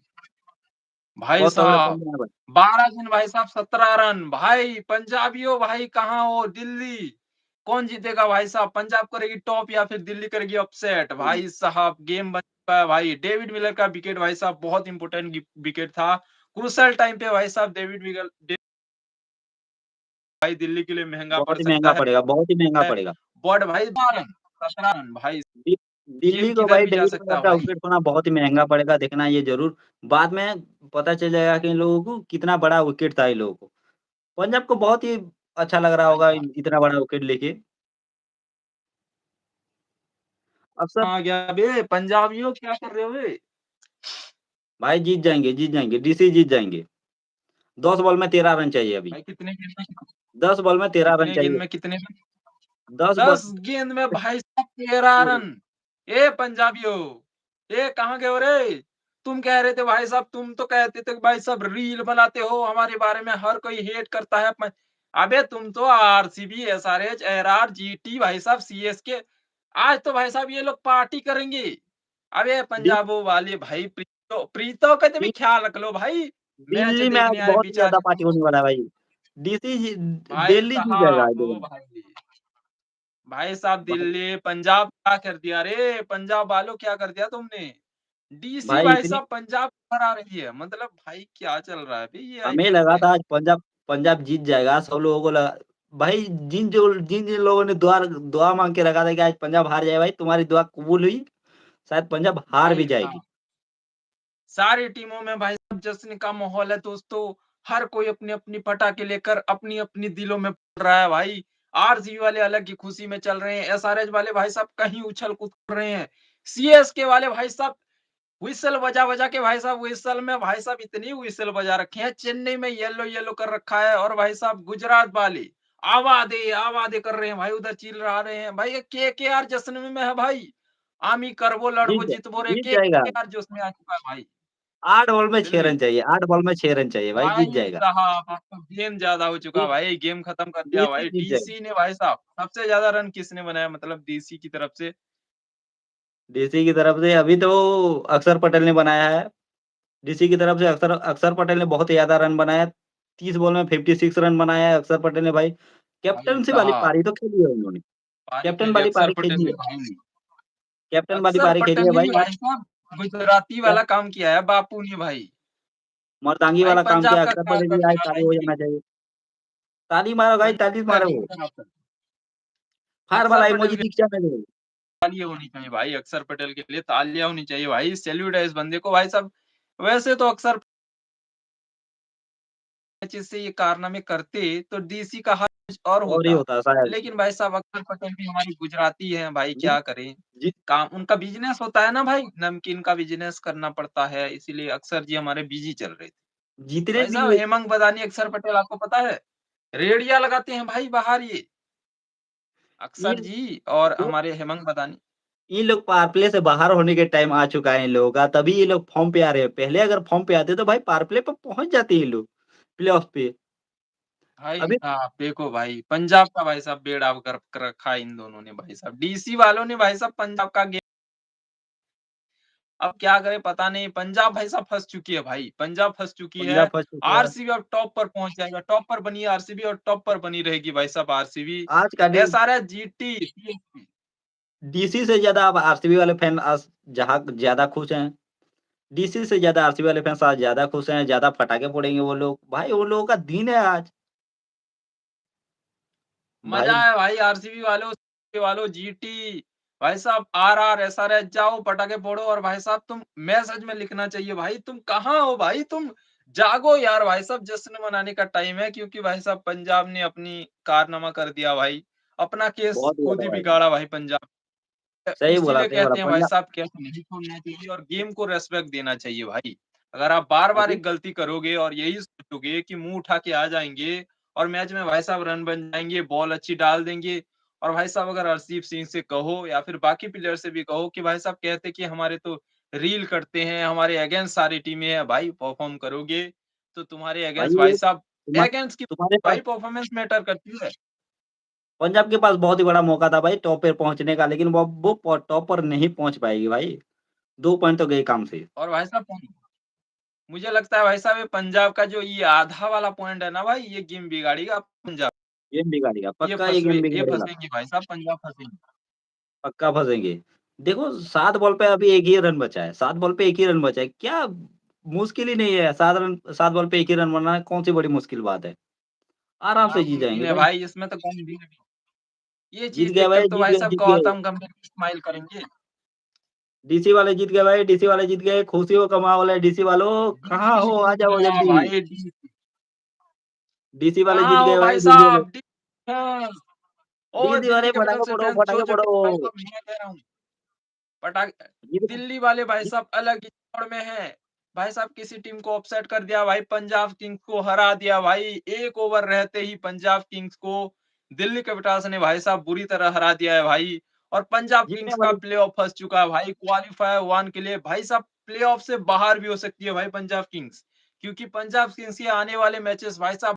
भाई बहुत तगड़े साहब फॉर्म में है भाई। 12 दिन भाई साहब 17 रन भाई पंजाबियों भाई कहाँ हो दिल्ली कौन जीतेगा भाई साहब पंजाब करेगी टॉप या फिर दिल्ली करेगी अपसेट भाई साहब गेम बन चुका है भाई डेविड मिलर का विकेट भाई साहब बहुत इंपॉर्टेंट विकेट था क्रूशल टाइम पे भाई साहब भाई दिल्ली के लिए महंगा पड़ बहुत ही महँगा सकता पड़ेगा, बहुत ही महँगा है पड़ेगा। बट भाई 12 रन 17 रन भाई दि गेम दिल्ली को किधर भाई भी जा डेविड सकता मिलर है का भाई विकेट खोना बहुत ही महँगा पड़ेगा, देखना ये ज़रूर। बाद में पता चल जाएगा कि इन लोगों को कितना बड़ा विकेट था इन लोगों को। पंजाब को बहुत ही अच्छा लग रहा भाई होगा साहब इतना बड़ा विकेट लेके। अब सब आ गया बे पंजाबियों क्या कर रहे हो बे भाई जीत जाएँगे, डीसी जीत जाएँगे। 10 बॉल में 13 रन चाहिए अभी। भाई कितने गेंद में 10 बॉल में 13 रन कितने गेंद चाहिए। में कितने 10 बॉल 10 गेंद में भाई साहब 13 रन ए पंजाबियों ये कहाँ गए हो रे तुम कह रहे थे भाई साहब तुम तो कहते थे भाई साहब रील बनाते हो हमारे बारे में हर कोई हेट करता है अबे तुम तो आरसीबी एसआरएच एआरआर जीटी भाई साहब सीएसके आज तो भाई साहब ये लोग पार्टी करेंगे अबे दि पंजाबो वाले भाई प्रीतो का तो भी दि ख्याल रख लो भाई मैच दिल्ली में आज देखने आए बहुत ही ज़्यादा बेचारे पार्टी होने वाला है भाई। डीसी जी भाई दिल्ली जीत जाएगा आज साहब ओ देखना। भाई भाई साहब भाई दिल्ली पंजाब क्या कर दिया रे पंजाब वालों क्या कर दिया तुमने डीसी भाई भाई इतनी साहब पंजाब को हरा रही है मतलब भाई क्या चल रहा है भाई ये हमें आईपीएल लगा में था आज पंजाब जीत जाएगा, सब लोगों को लगा भाई जिन लोगों ने दुआ माँग के रखा था कि आज पंजाब हार जाए भाई तुम्हारी दुआ कबूल हुई, शायद पंजाब हार भी भाई जाएगी। सारी टीमों में भाई साहब जश्न का माहौल है दोस्तों हर कोई अपनी अपनी पटाखे लेकर अपनी अपनी दिलों में पड़ रहा है भाई आरसीबी वाले अलग ही खुशी में चल रहे हैं एसआरएच वाले भाई साहब कहीं उछल कूद कर रहे हैं सीएसके वाले भाई साहब व्हिसल बजा-बजा के भाई साहब व्हिसल में भाई साहब इतनी व्हिसल बजा रखे हैं, चेन्नई में येलो येलो कर रखा है और भाई साहब गुजरात वाले आवा दे कर रहे हैं भाई उधर चिल रहा रहे हैं। भाई ये केकेआर जश्न में है भाई। आमी करबो लड़बो जितबो रे जीत जाएगा। केकेआर जोश में आ चुका है भाई 8 बॉल में 6 दिल्ली। रन चाहिए, 8 बॉल में 6 रन चाहिए भाई जीत भाई जाएगा। साहब अब तो गेम ज्यादा हो चुका डी भाई, गेम खत्म कर दिया डीसी भाई। जीत जाएगा। डीसी ने भाई साहब सबसे ज्यादा रन किसने बनाया मतलब डीसी की तरफ से? डीसी की तरफ से अभी तो अक्षर पटेल ने बनाया है। डीसी की तरफ से अक्षर अक्षर पटेल ने बहुत ही ज़्यादा रन बनाया है। 30 बॉल में 56 रन बनाया है अक्षर पटेल ने भाई। भाई कैप्टेंसी वाली साहब पारी तो खेली है उन्होंने। पारी कैप्टन खेली वाली अक्षर पारी पटेल खेली ने है। भाई। कैप्टन वाली अक्षर पारी खेली पटेल है ने भाई भी आज भाई साहब गुजराती क्या वाला काम किया है बापू ने भाई। मर्दांगी भाई वाला काम किया पंजाब है। का अक्षर क्या पटेल कर जी आज दिया ताली भाई हो ये? जाना चाहिए। ताली मारो भाई, पंजाब ताली का मारो। नहीं करा था। फायर अक्षर वाला पटेल इमोजी के दिख जाना चाहिए। तालियां होनी चाहिए भाई, अक्षर पटेल के लिए तालियां होनी चाहिए भाई, सैल्यूट है इस बंदे को भाई साहब। वैसे तो अक्षर चीज़ से ये कारनामे करते तो डीसी का हाल कुछ और और ही होता। होता है शायद। लेकिन भाई साहब अक्षर पटेल भी हमारी गुजराती हैं भाई जी क्या करें? जी काम उनका बिज़नेस होता है ना भाई, नमकीन का बिज़नेस करना पड़ता है इसीलिए अक्षर जी हमारे बिज़ी चल रहे थे। जितने भाई भी साहब हेमंत बदानी, अक्षर पटेल आपको पता है? रेड़िया लगाते हैं भाई बाहर ये, अक्षर इन जी और ये हमारे हेमंत बदानी। इन लोग पावर प्ले से बाहर होने के टाइम आ चुका है इन लोगों का, तभी ये लोग फॉर्म पे आ रहे हैं। पहले अगर फॉर्म पे आते तो भाई पावर प्ले पे पहुँच जाते ये लोग, प्लेऑफ पे। भाई अभी साहब देखो भाई, पंजाब का भाई साहब बेड़ा गर्क कर रखा है इन दोनों ने भाई साहब। डीसी वालों ने भाई साहब पंजाब का गे अब क्या करें पता नहीं, पंजाब भाई साहब फँस चुकी है भाई, पंजाब फँस चुकी है। पंजाब फँस चुका है। आरसीबी अब टॉप पर पहुँच जाएगा, टॉप पर बनी है आरसीबी और टॉप पर बनी रहेगी भाई साहब आरसीबी। आज का day SRH, GT, CSK DC से ज़्यादा अब आरसीबी वाले फैन आज जहाँ ज़्यादा खुश हैं। डीसी से ज़्यादा आरसीबी वाले फैन्स आज ज़्यादा खुश हैं, ज़्यादा पटाखे फोड़ेंगे वो लोग। भाई वो लोगों का दिन है आज। मज़ा भाई है भाई आरसीबी वालों, सीएसके वालों, जीटी भाई साहब आरआर, एसआरएच जाओ पटाखे फोड़ो और भाई साहब तुम मैसेज में लिखना चाहिए भाई तुम कहाँ हो भाई तुम जागो यार भाई साहब जश्न मनाने का टाइम है क्योंकि भाई साहब पंजाब ने अपनी कारनामा कर दिया भाई। अपना केस बहुत खुद ज़्यादा ही भाई। बिगाड़ा भाई पंजाब। इसीलिए सही बोला कहते हैं भाई पंजाब साहब क्या नहीं छोड़ना चाहिए और गेम को रिस्पेक्ट देना चाहिए भाई। अगर आप बार-बार अभी एक गलती करोगे और यही सोचोगे कि मुँह उठा के आ जाएँगे और मैच में भाई साहब रन बन जाएँगे, बॉल अच्छी डाल देंगे और भाई साहब अगर हरदीप सिंह से कहो या फिर बाकी प्लेयर से भी कहो कि भाई साहब कहते कि हमारे तो रील करते हैं, हमारे अगेंस्ट सारी टीमें हैं, भाई परफ़ॉर्म करोगे, तो तुम्हारे भाई अगेंस्ट भाई ये साहब तुम्हा अगेंस्ट की तुम्हारे पास भाई परफ़ॉर्मेंस मैटर करती है। पंजाब के पास बहुत ही बड़ा मौका था भाई टॉप पे पहुँचने का, लेकिन वो टॉप पर नहीं पहुँच पाएगी भाई। 2 पॉइंट तो गए काम से। और भाई साहब मुझे लगता है भाई साहब ये पंजाब का जो ये आधा वाला पॉइंट है ना भाई, ये गेम बिगाड़ेगा पंजाब। गेम बिगाड़ेगा, पक्का ये गेम ये बिगाड़ेगा, फँसेंगे भाई साहब पंजाब फँसेंगे। पक्का फँसेंगे। देखो 7 बॉल पे अभी 1 ही रन बचा है, 7 बॉल पे 1 ही रन बचा है, क्या मुश्किल ही नहीं है, 7 बॉल पे 1 ही रन बनाना कौन-सी बड़ी मुश्किल बात है। आराम से जीत जाएँगे नामुमकिन है भाई। भाई इसमें तो गंभीर ये जीत चीज़ गया देखकर भाई, तो जीत भाई गए साहब जीत गए। गौतम गंभीर भी स्माइल करेंगे। डीसी वाले जीत गए भाई, डीसी वाले जीत गए, खुशी हो कमाओ वाले डीसी वालों, कहाँ डीसी हो? आ जीत जाओ गया जल्दी। भाई डीसी डीसी वाले जीत कहाँ हो गए भाई, भाई डीसी वाले साहब डिफेंस और डीसी दिल्ली वाले कैपिटल्स पटाखे से फोड़ो, फैन्स जो पटाखे फोड़ो। जगह भाई साहब मैं कह रहा हूँ पटाख जीत दिल्ली वाले भाई जीत साहब अलग ही दौड़ में हैं। भाई साहब किसी टीम को अपसेट कर दिया भाई पंजाब किंग्स को हरा दिया भाई। 1 ओवर रहते ही पंजाब किंग्स को दिल्ली कैपिटल्स ने भाई साहब बुरी तरह हरा दिया है भाई। और पंजाब जीतने किंग्स का वाले प्लेऑफ फँस चुका है भाई क्वालीफायर 1 के लिए। भाई साहब प्लेऑफ से बाहर भी हो सकती है भाई पंजाब किंग्स। क्योंकि पंजाब किंग्स के आने वाले मैचेस भाई साहब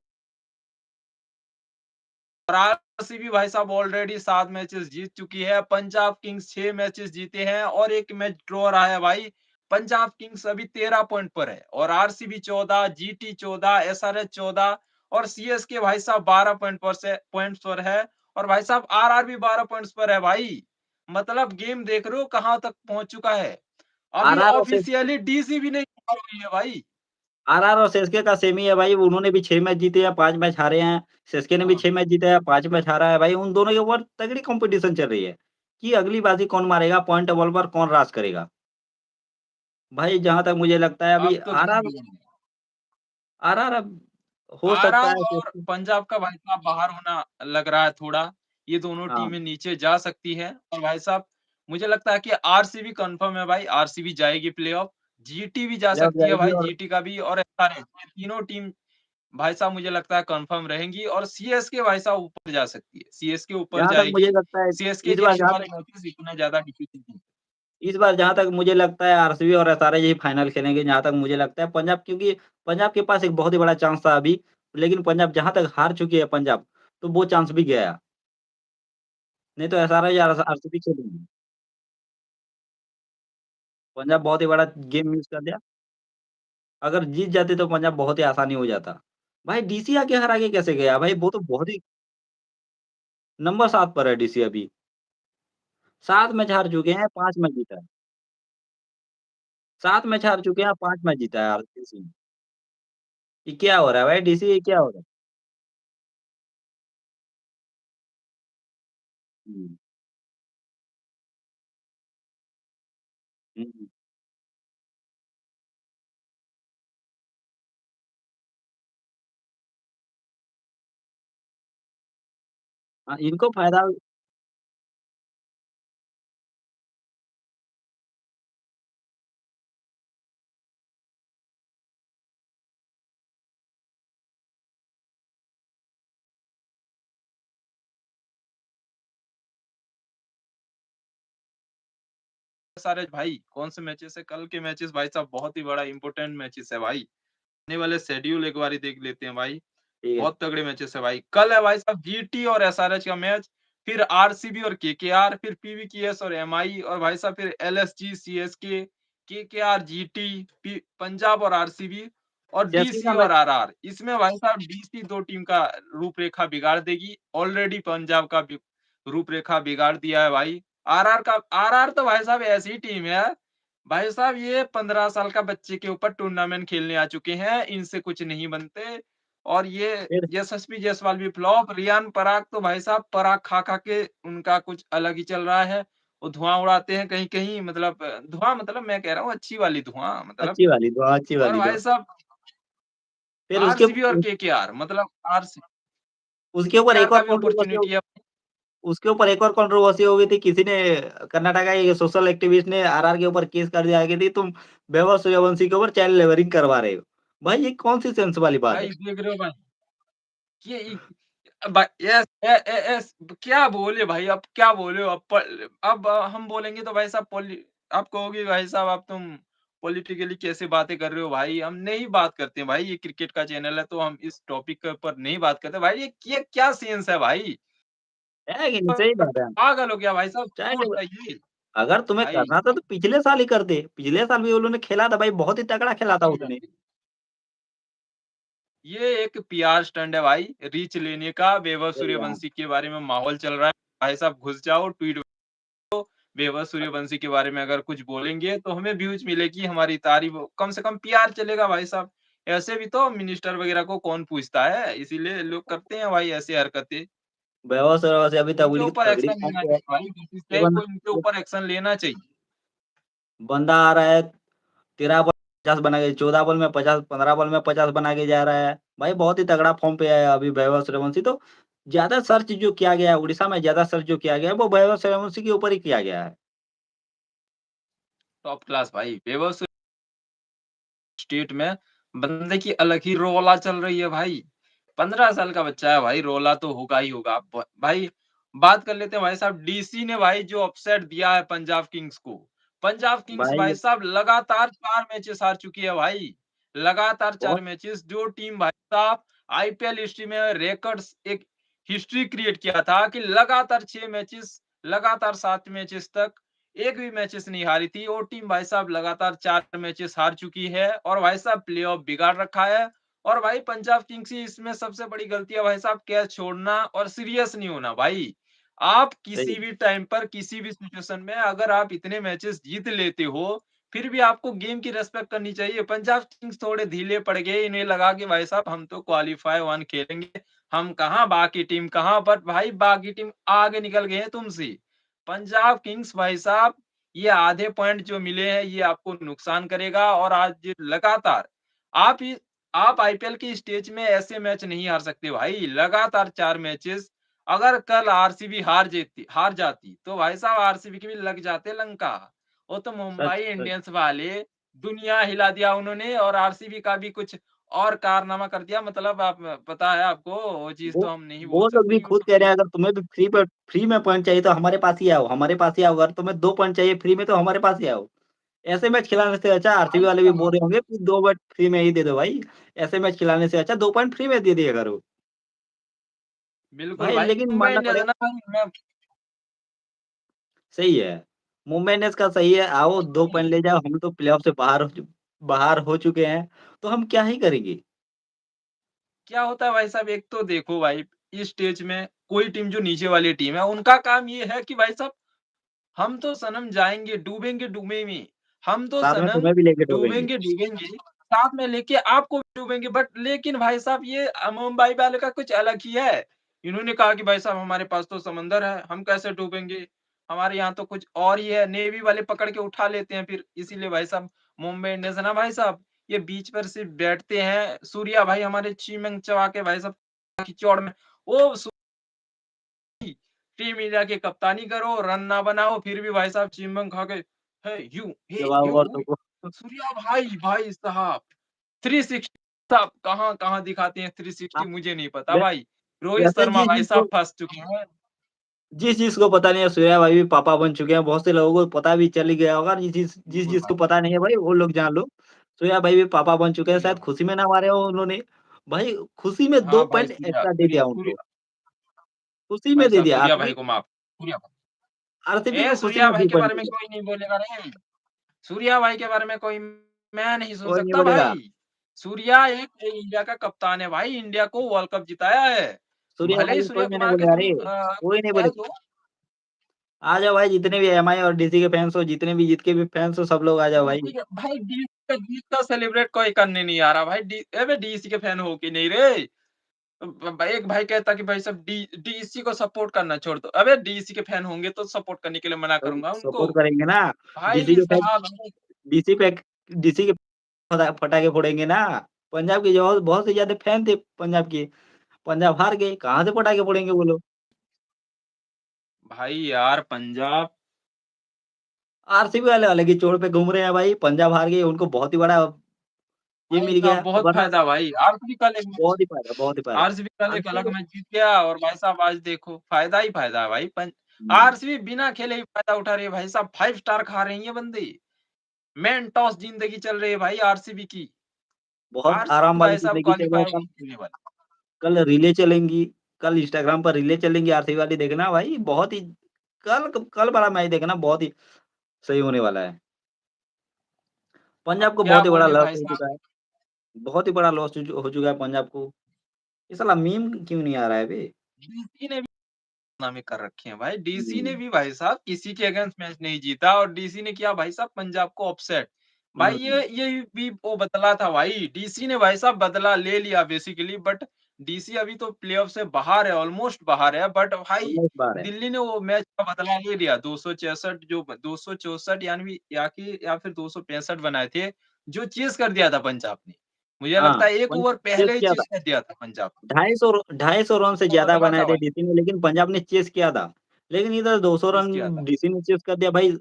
और आरसीबी भाई साहब ऑलरेडी 7 मैचेस जीत चुकी है। पंजाब किंग्स 6 मैचेस जीते हैं और 1 मैच ड्रॉ रहा है भाई। पंजाब किंग्स अभी 13 पॉइंट पर है और आरसीबी 14, जीटी 14, एसआरएच 14 और सीएसके भाई साहब 12 पॉइंट्स पर है और भाई साहब आरआर भी 12 पॉइंट्स पर है भाई। मतलब गेम देख रहे हो कहाँ तक पहुँच चुका है। अभी आरआर और से ऑफिशियली डीसी भी नहीं हार हुई है भाई। आरआर और सीएसके का सेम ही है भाई, उन्होंने भी 6 मैच जीते हैं, 5 मैच हारे हैं। सीएसके ने भी हाँ, 6 मैच जीता है, 5 मैच हारा है भाई, उन दोनों के ऊपर तगड़ी कॉम्पिटिशन चल रही है, कि अगली बाजी कौन मारेगा, पॉइंट टेबल पर कौन राज करेगा। भाई जहाँ तक मुझे लगता है अभी अब तो धुन आरआर बिगड़ गई। आरआर अब हो सकता आरआर है और सीएसके पंजाब का भाई साहब बाहर होना लग रहा है थोड़ा। ये दोनों हाँ, टीमें नीचे जा सकती हैं और भाई साहब मुझे लगता है कि आरसीबी कन्फर्म है भाई, आरसीबी जाएगी प्लेऑफ। जीटी भी जा प्लेऑफ सकती है जाएगी भाई, और जीटी का भी और एसआरएच ये तीनों टीम भाई साहब मुझे लगता है कन्फर्म रहेंगी और सीएसके भाई साहब ऊपर जा सकती है। सीएसके ऊपर जहाँ तक मुझे जाएगी। लगता है सीएसके इस के बार आने जहाँ वाले तक मैचेस इतने ज़्यादा डिफिकल्ट नहीं। इस बार जहाँ तक मुझे लगता है आरसीबी और एसआरएच ही फाइनल खेलेंगे, जहाँ तक मुझे लगता है पंजाब क्योंकि पंजाब के पास एक बहुत ही बड़ा चांस था अभी, लेकिन पंजाब जहाँ तक हार चुकी है पंजाब, तो वो चांस भी गया। नहीं तो एसआरएच या आरसीबी खेलेंगी। पंजाब बहुत ही बड़ा गेम मिस कर दिया। अगर जीत जाते तो पंजाब बहुत ही आसानी हो जाता। भाई डीसी आके हरा के कैसे गया भाई? वो तो बहुत ही नंबर 7 पर है डीसी अभी। 7 मैच हार चुके हैं, 5 मैच जीता है। 7 मैच हार चुके हैं, 5 मैच जीता है डीसी। ये क्या हो रहा है भाई डीसी ये क्या हो रहा है? हुँ, हुँ। हाँ, इनको फ़ायदा सारे भाई कौन से मैचेस है? कल के मैचेस भाई साहब बहुत ही बड़ा इम्पोर्टेंट मैचेस है भाई। आने वाले शेड्यूल एक बारी देख लेते हैं भाई। ठीक है। बहुत तगड़े मैचेस है भाई। कल है भाई साहब जीटी और एसआरएच का मैच, फिर आरसीबी और केकेआर, फिर पीवीकेएस और एमआई और भाई साहब फिर LSG, CSK, KKR, GT, Punjab और आरसीबी और सीएसके का डीसी मैच और आरआर। इसमें भाई साहब डीसी 2 टीम का रूपरेखा बिगाड़ देगी। ऑलरेडी पंजाब का भी रूपरेखा बिगाड़ दिया है भाई। आरआर तो भाई साहब ऐसी टीम है भाई साहब ये 15 साल का बच्चे के ऊपर टूर्नामेंट खेलने आ चुके हैं, इनसे कुछ नहीं बनते और ये फिर यशस्वी जायसवाल भी फ्लॉप, रियान पराग तो भाई साहब पराग खा-खा के उनका कुछ अलग ही चल रहा है। वो धुआँ उड़ाते हैं कहीं-कहीं मतलब धुआँ मतलब मैं कह रहा हूँ अच्छी वाली धुआँ मतलब अच्छी और वाली भाई दुआ। साहब फिर आरसीबी और केकेआर मतलब आरसी उसके ऊपर केकेआर एक और का भी कंट्रोवर्सी हो अपॉर्च्युनिटी है। उसके ऊपर एक और कंट्रोवर्सी हो गई थी, किसी ने कर्नाटक का एक सोशल एक्टिविस्ट ने आरआर के ऊपर केस कर दिया कि तुम वैभव सूर्यवंशी के ऊपर चाइल्ड लेबरिंग करवा रहे हो। भाई ये कौन-सी सेंस वाली बात है? भाई देख रहे हो भाई ये ब यस एस क्या बोले भाई, अब क्या बोले अब अब हम बोलेंगे तो भाई साहब आप कहोगे भाई साहब आप तुम पॉलिटिकली कैसे बातें कर रहे हो भाई? हम नहीं बात करते हैं भाई, ये क्रिकेट का चैनल है तो हम इस टॉपिक के ऊपर नहीं बात करते। भाई ये क्या सेंस है भाई? है कि नहीं? सही बात है। पागल हो गया भाई साहब, चाहे छूट जब चाहिए। अगर तुम्हें भाई करना था तो पिछले साल ही करते। पिछले साल भी वो लोगों ने खेला था भाई, बहुत ही तगड़ा खेला था उसने। ये एक पीआर स्टंट है भाई, रीच लेने का। वैभव सही है। सूर्यवंशी के बारे में माहौल चल रहा है। भाई साहब घुस जाओ, ट्वीट वैभव सूर्यवंशी के बारे में अगर कुछ बोलेंगे तो हमें व्यूज़ मिलेगी, हमारी तारीफ कम से कम पीआर चलेगा भाई साहब। ऐसे भी तो मिनिस्टर वगैरह को कौन पूछता है, इसीलिए लोग करते हैं भाई ऐसी हरकतें। वैभव सूर्यवंशी अभी तक उनके उनकी ऊपर तगड़ी एक्शन फॉर्म लेना पे है। चाहिए भाई, ये बीसीसीआई को इनके बंदा ऊपर एक्शन लेना चाहिए। बंदा आ रहा है 13 बॉल 50 बना के 14 बॉल में 50 15 बॉल में 50 बना के जा रहा है। भाई बहुत ही तगड़ा फॉर्म पे है अभी वैभव सूर्यवंशी तो ज़्यादा सर्च जो किया गया है, उड़ीसा में ज़्यादा सर्च जो किया गया है, वो वैभव सूर्यवंशी के ऊपर ही किया गया है। टॉप क्लास भाई, वैभव स्टेट में बंदे की अलग ही रौला चल रही है भाई। 15 साल का बच्चा है भाई, रौला तो होगा ही होगा। भाई बात कर लेते हैं भाई साहब, डीसी ने भाई जो अपसेट दिया है पंजाब किंग्स को। पंजाब किंग्स भाई भाई साहब लगातार 4 मैचेस हार चुकी है भाई। लगातार 4 बहुत मैचेस, जो टीम भाई साहब आईपीएल हिस्ट्री में रिकॉर्ड्स एक हिस्ट्री क्रिएट किया था कि लगातार 6 मैचेस, लगातार 7 मैचेस तक एक भी मैचेस नहीं हारी थी। वो टीम भाई साहब लगातार 4 मैचेस हार चुकी है और भाई साहब प्लेऑफ बिगाड़ रखा है। और भाई पंजाब किंग्स की इसमें सबसे बड़ी गलती है भाई साहब कैच छोड़ना और सीरियस नहीं होना भाई। आप सही किसी भी टाइम पर किसी भी सिचुएशन में अगर आप इतने मैचेस जीत लेते हो, फिर भी आपको गेम की रिस्पेक्ट करनी चाहिए। पंजाब किंग्स थोड़े ढीले पड़ गए, इन्हें लगा कि भाई साहब हम तो क्वालीफाई 1 खेलेंगे, हम कहाँ बाकी टीम कहाँ, बट भाई बाकी टीम आगे निकल गए हैं तुमसे। पंजाब किंग्स भाई साहब ये आधे पॉइंट जो मिले हैं ये आपको नुकसान करेगा और आज लगातार आप ही आप आईपीएल की स्टेज में ऐसे मैच नहीं हार सकते भाई। लगातार 4 मैचेस, अगर कल आरसीबी हार जाती तो भाई साहब आरसीबी के भी लग जाते लंका। वो तो मुंबई सच सच इंडियंस वाले दुनिया हिला दिया उन्होंने और आरसीबी का भी कुछ और कारनामा कर दिया, मतलब आप पता है आपको, वो चीज़ वो तो हम नहीं बोल वो लोग सकते भी खुद कह यूट्यूब रहे पे। हैं अगर तुम्हें भी फ्री में पॉइंट चाहिए तो हमारे पास ही आओ, हमारे पास ही आओ। अगर तुम्हें 2 पॉइंट चाहिए फ्री में तो हमारे पास ही आओ। ऐसे मैच खिलाने से अच्छा आरसीबी भाई वाले भी बोल साहब रहे होंगे कि 2 पॉइंट फ्री में ही दे दो भाई। ऐसे मैच खिलाने से अच्छा 2 पॉइंट फ्री में दे दिया करो। बिल्कुल भाई भाई, लेकिन मुंबई मानना इंडियंस पड़ेगा ना भाई मैं सही है। मुंबई इंडियंस का सही है, आओ 2 पॉइंट ले जाओ, हम तो प्लेऑफ से बाहर हो चुके हैं, तो हम क्या ही करेंगे? क्या होता है भाई साहब, एक तो देखो भाई इस स्टेज में कोई टीम जो नीचे वाली टीम है उनका काम ये है कि भाई साहब हम तो सनम जाएँगे, डूबेंगे डूबेंगे। हम तो साथ में सनम तुम्हें भी लेके डूबेंगे। डूबेंगे डूबेंगे, साथ में लेके आपको भी डूबेंगे, बट लेकिन भाई साहब ये मुंबई वाले का कुछ अलग ही है। इन्होंने कहा कि भाई साहब हमारे पास तो समंदर है, हम कैसे डूबेंगे? हमारे यहाँ तो कुछ और ही है, नेवी वाले पकड़ के उठा लेते हैं फिर। इसीलिए भाई साहब मुंबई इंडियंस है ना भाई साहब, ये बीच पर सिर्फ बैठते हैं। सूर्या भाई हमारे चीमंग चबा के भाई साहब खिचौड़ में वो टीम इंडिया की कप्तानी करो, रन ना बनाओ, फिर भी भाई साहब च्युइंगम खा के हे जब आओ यू औरतों को सूर्या भाई, भाई साहब 360 साहब कहाँ-कहाँ दिखाते हैं हाँ, 360 मुझे नहीं पता वै भाई। रोहित वैसे शर्मा भाई साहब फँस चुके हैं। जिस जिसको पता नहीं है सूर्या भाई भी पापा बन चुके हैं, बहुत से लोगों को पता भी चल ही गया होगा, बिल्कुल जिसको भाई। पता नहीं है भाई वो लोग जान लो। सूर्या भाई भी पापा बन चुके हैं, सूर्या शायद भाई। खुशी में ना मारे हो उन्होंने। भाई खुशी में 2 हाँ भाई पॉइंट सूर्या एक्स्ट्रा दे सूर्या दिया उनको, सूर्या खुशी में भाई दे साहब दिया। सूर्या भाई को माफ सूर्या आरसीबी ए को खुशी सूर्या में भाई 2 के पॉइंट बारे में दिया। कोई नहीं बोलेगा रे। सूर्या भाई के बारे में कोई मैं नहीं सुन कोई नहीं सकता बोलेगा, भाई। सूर्या एक इंडिया का कप्तान है भाई, इंडिया को वर्ल्ड कप जिताया है। सूर्या भले ही भाई कोई सूर्य नहीं कुमार के बोलेगा तुम रे, कोई नहीं फैन बोलेगा। हो, आ जाओ भाई जितने भी एमआई और डीसी के फैन्स हो, जितने भी जीत के भी फैन्स हो, सब लोग आ जाओ भाई। डीसी के भाई डीसी का जीत का सेलिब्रेट कोई करने नहीं आ रहा भाई। अबे डीसी के फैन हो कि नहीं रे? एक भाई कहता कि भाई सब डीसी को सपोर्ट करना छोड़ दो। अबे डीसी के फैन होंगे तो सपोर्ट करने के लिए मना तो करूँगा उनको। सपोर्ट करेंगे ना, डीसी भाई के फैन साहब डीसी पे डीसी के पटाखे फोड़ेंगे ना। पंजाब के जो बहुत से ज़्यादा फैन थे पंजाब के, पंजाब हार गए, कहाँ से पटाखे फोड़ेंगे वो लोग? भाई यार पंजाब आरसीबी वाले अलग ही छोड़ पे घूम रहे हैं भाई, पंजाब हार गई, उनको बहुत ही बड़ा ये भाई मिल साहब गया, बहुत वरना फ़ायदा भाई, आरसीबी कल एक मैच बहुत ही फ़ायदा। आरसीबी कल एक अलग आरसीबी मैच जीत गया और भाई साहब आज देखो फ़ायदा ही फ़ायदा है भाई। हुँ, आरसीबी बिना खेले ही फ़ायदा उठा रही है भाई साहब, 5 स्टार खा रही है बंदे। मेन टॉस ज़िंदगी चल रही है भाई आरसीबी की। बहुत आराम आरसीबी वाली भाई साहब ज़िंदगी चल रहा है। क्वालीफायर 1 कल खेलने वाली। कल रीलें चलेंगी, कल इंस्टाग्राम पर रीलें चलेंगी आरसीबी वाली देखना भाई बहुत ही कल वाला मैच देखना बहुत ही सही होने वाला है। अब पंजाब को क्या बहुत ही बड़ा बोले लॉस भाई हो साहब, चुका है, बहुत ही बड़ा लॉस हो चुका है पंजाब को। ये साला मीम क्यों नहीं आ रहा है बे? डीसी ने नामे कर रखे हैं भाई। डीसी ने हुँ, भी भाई साहब किसी के अगेंस्ट मैच नहीं जीता और डीसी ने किया भाई साहब पंजाब को अपसेट। भाई हुँ, ये भी वो बदला था भाई। डीसी ने भाई साहब बदला ले लिया बेसिकली बट डीसी अभी तो प्लेऑफ से बाहर है, ऑलमोस्ट बाहर है बट भाई ऑलमोस्ट बाहर है। दिल्ली ने वो मैच का बदला ले लिया। 266 जो 264 यानी या फिर 265 बनाए थे, जो चेज़ कर दिया था पंजाब ने। मुझे हाँ, लगता है 1 पं ओवर चेस पहले ही किया था। चेज़ कर दिया था पंजाब। 250 रन से वो ज़्यादा बदला बनाए था थे भाई, डीसी ने लेकिन पंजाब ने चेस किया था। लेकिन इधर 200 चेज़ रन किया था। डीसी ने चेस कर दिया भाई,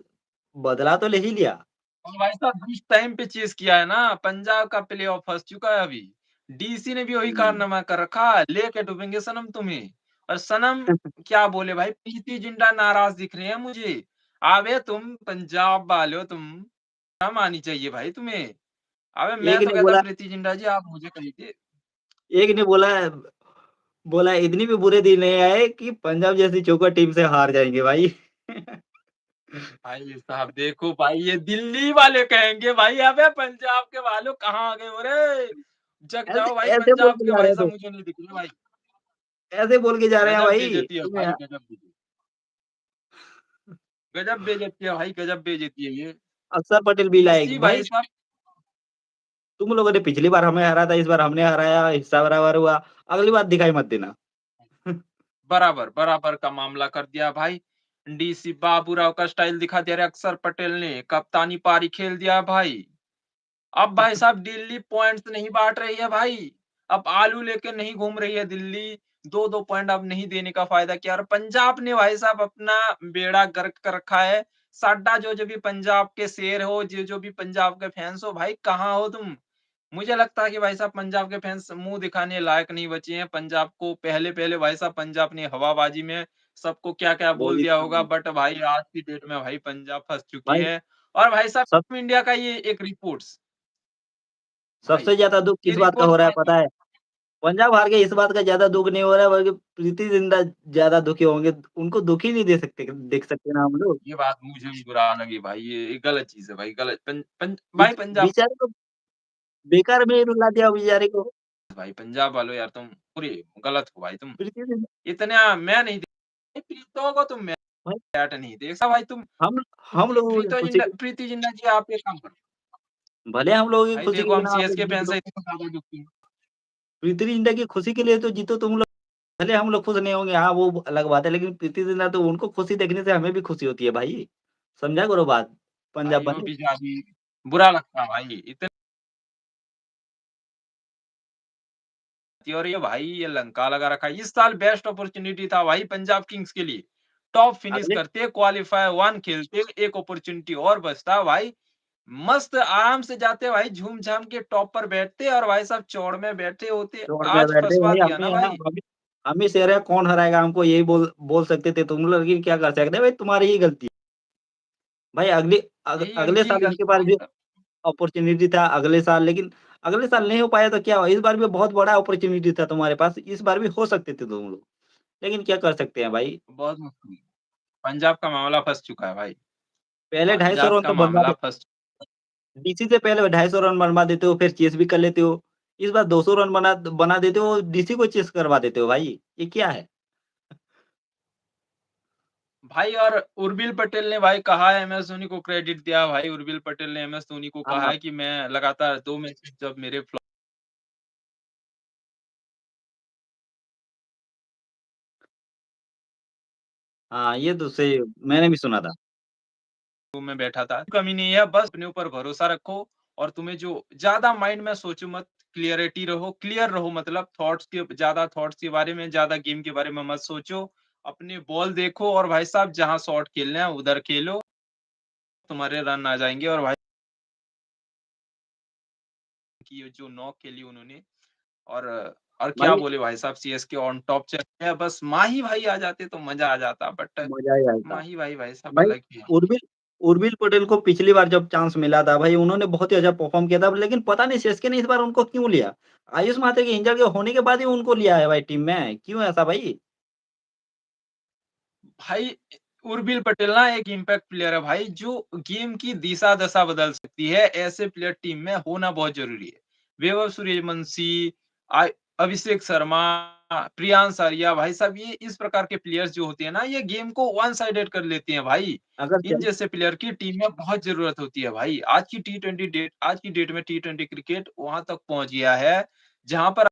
बदला तो ले ही लिया। और भाई साहब जिस टाइम पे चेज़ किया है ना, पंजाब का प्लेऑफ फँस चुका है अभी। डीसी ने भी वही हुँ। कारनामा कर रखा है, लेके डूबेंगे सनम तुम्हें। और सनम क्या बोले भाई प्रीति जिंटा नाराज़ दिख रहे हैं मुझे। अबे तुम पंजाब वाले हो तुम, शर्म आनी चाहिए भाई तुम्हें। अबे एक मैं तो ने कहता बोला प्रीति जिंटा जी आप मुझे कहिए। एक ने बोला इतनी भी बुरे दिन नहीं आए कि पंजाब जैसी चोकर टीम से हार जाएँगे भाई। भाई साहब देखो भाई ये दिल्ली वाले कहेंगे भाई अबे पंजाब के वालों कहाँ आ गए हो रे? जग ऐसे जाओ भाई ऐसे बोल पंजाब के के जा रहे भाई हैं साहब तो मुझे नहीं दिख रहे भाई। ऐसे बोल के जा रहे हैं गजब भाई बेइज्जती है तुम्हें भाई गजब बेइज्जती है भाई गजब बेइज्जती है ये। अक्षर पटेल भी लाए डीसी भाई भाई साहब तुम लोगों ने पिछली बार हमें हराया था, इस बार हमने हराया, हिस्सा बराबर हुआ, अगली बार दिखाई मत देना। बराबर का मामला कर दिया भाई। डीसी बाबूराव का स्टाइल दिखा दिया रे अक्षर पटेल ने, कप्तानी पारी खेल दिया भाई। अब भाई साहब दिल्ली पॉइंट्स नहीं बाँट रही है भाई। अब आलू लेके नहीं घूम रही है दिल्ली। 2-2 पॉइंट अब नहीं देने का फ़ायदा क्या और पंजाब ने भाई साहब अपना बेड़ा गर्क कर रखा है। साड्डा जो भी पंजाब के शेर हो, जो भी पंजाब के फैन्स हो, भाई कहाँ हो तुम? मुझे लगता है कि भाई साहब पंजाब के फैन्स मुँह दिखाने लायक नहीं बचे हैं। पंजाब को पहले-पहले भाई साहब पंजाब ने हवाबाजी में सबको क्या-क्या बोल बोल दिया होगा दिया बट भाई आज की डेट में भाई पंजाब फँस चुकी भाई है। और भाई साहब सब टीम इंडिया का ये एक रिपोर्ट्स भाई, सबसे ज़्यादा दुःख ये किस बात का रिपोर्ट्स हो रहा है भाई पता साहब है? पंजाब हार गई इस बात का ज़्यादा दुःख नहीं हो रहा है बल्कि प्रीति जिंटा ज़्यादा दुखी होंगे। उनको दुखी नहीं देख सकते ना हम लोग। ये बात मुझे भी बुरा लगी भाई, ये गलत चीज़ है भाई, गलत भाई पंजाब बेचारे को बेकार में रुला दिया बेचारे को। भाई पंजाब वालों यार तुम पूरे गलत हो भाई तुम। प्रीति जिंटा इतना मैं नहीं प्रीतो को तुम भाई मैच नहीं देखा भाई तुम हम हम लोगों की खुशी के प्रीति जिंटा जी आप एक काम करो। भले हम लोगों की भाई खुशी के देखो लिए हम ना आप लोग सीएसके जीत फैन्स लो। हैं इसमें ज़्यादा दुखी हैं। प्रीति जिंटा की खुशी के लिए तो जीतो तुम लोग। भले हम लोग खुश नहीं होंगे, हाँ, वो अलग बात है लेकिन प्रीति जिंटा तो उनको खुशी देखने से हमें भी खुशी होती है भाई। समझा करो बात, पंजाब भाई वो वाले। बेचारी बुरा लगता है भाई, इतनी और ये भाई ये लंका लगा रखा है। इस साल बेस्ट अपॉर्च्युनिटी था भाई पंजाब किंग्स के लिए। टॉप फिनिश अगले करते, क्वालीफायर 1 खेलते, एक अपॉर्च्युनिटी और बचता भाई। मस्त आराम से जाते भाई झूम-झाम के टॉप पर बैठते और भाई साहब चौड़ में बैठे होते। छोड़ पे आज बैठे फँसवा भाई दिया हम ही ना हैं ना, भाई। हम ही शेर है, कौन हराएगा हमको यही बोल सकते थे तुम लोग लेकिन क्या कर सकते हैं भाई तुम्हारी ही गलती है। भाई यही अगले इनकी साल इनके गलती पास भाई भी साहब। अपॉर्च्युनिटी था अगले साल लेकिन अगले साल नहीं हो पाया तो क्या हुआ? इस बार भी बहुत बड़ा अपॉर्च्युनिटी था तुम्हारे पास, इस बार भी हो सकते थे तुम लोग। लेकिन क्या कर सकते हैं भाई? बहुत मुश्किल पंजाब का मामला फँस चुका है भाई। पहले 250 पंजाब रन का तो बनवा मामला दे फँस डीसी से पहले 250 रन बनवा देते हो, फिर चेस भी कर लेते हो। इस बार 200 रन बना देते हो, डीसी को चेस करवा देते हो भाई। ये क्या है? भाई और उर्बिल पटेल ने भाई कहा है एमएस धोनी को क्रेडिट दिया भाई उर्बिल पटेल ने एमएस धोनी को कहा हाँ, है कि मैं लगातार 2 मैच जब मेरे हाँ, ये तो सही मैंने भी सुना था। में बैठा था। कमी नहीं है बस अपने ऊपर भरोसा रखो और तुम्हें जो ज़्यादा माइंड में सोचो मत, क्लियर रहो मतलब ज़्यादा थॉट्स के बारे में, ज़्यादा गेम के बारे में मत सोचो। अपने बॉल देखो और भाई साहब जहाँ शॉट खेलना है उधर खेलो, तुम्हारे रन आ जाएँगे और भाई की ये जो नॉक खेली उन्होंने और और क्या भाई बोले भाई साहब सीएसके ऑन टॉप चल रहे हैं, बस माही भाई आ जाते तो मज़ा आ जाता बट मज़ा ही आता। माही भाई साहब भाई अलग ही हैं। उर्बिल उर्बिल पटेल को पिछली बार जब चांस मिला था भाई उन्होंने बहुत ही अच्छा परफ़ॉर्म किया था, लेकिन पता नहीं सीएसके ने इस बार उनको क्यों लिया? आयुष माथुर के इंजर्ड के होने के बाद ही उनको लिया है भाई टीम में, क्यों ऐसा भाई? भाई उर्बिल पटेल ना एक इम्पैक्ट प्लेयर है भाई, जो गेम की दिशा-दशा बदल सकती है, ऐसे प्लेयर टीम में होना बहुत ज़रूरी है। वैभव सूर्यवंशी, आ अभिषेक शर्मा, प्रियांश आर्या भाई साहब ये इस प्रकार के प्लेयर्स जो होते हैं ना, ये गेम को वन साइडेड कर लेते हैं भाई। अगर इन चल जैसे प्लेयर की टीम में बहुत ज़रूरत होती है भाई। आज की डेट में टी20 क्रिकेट वहाँ तक पहुँच गया है, जहाँ पर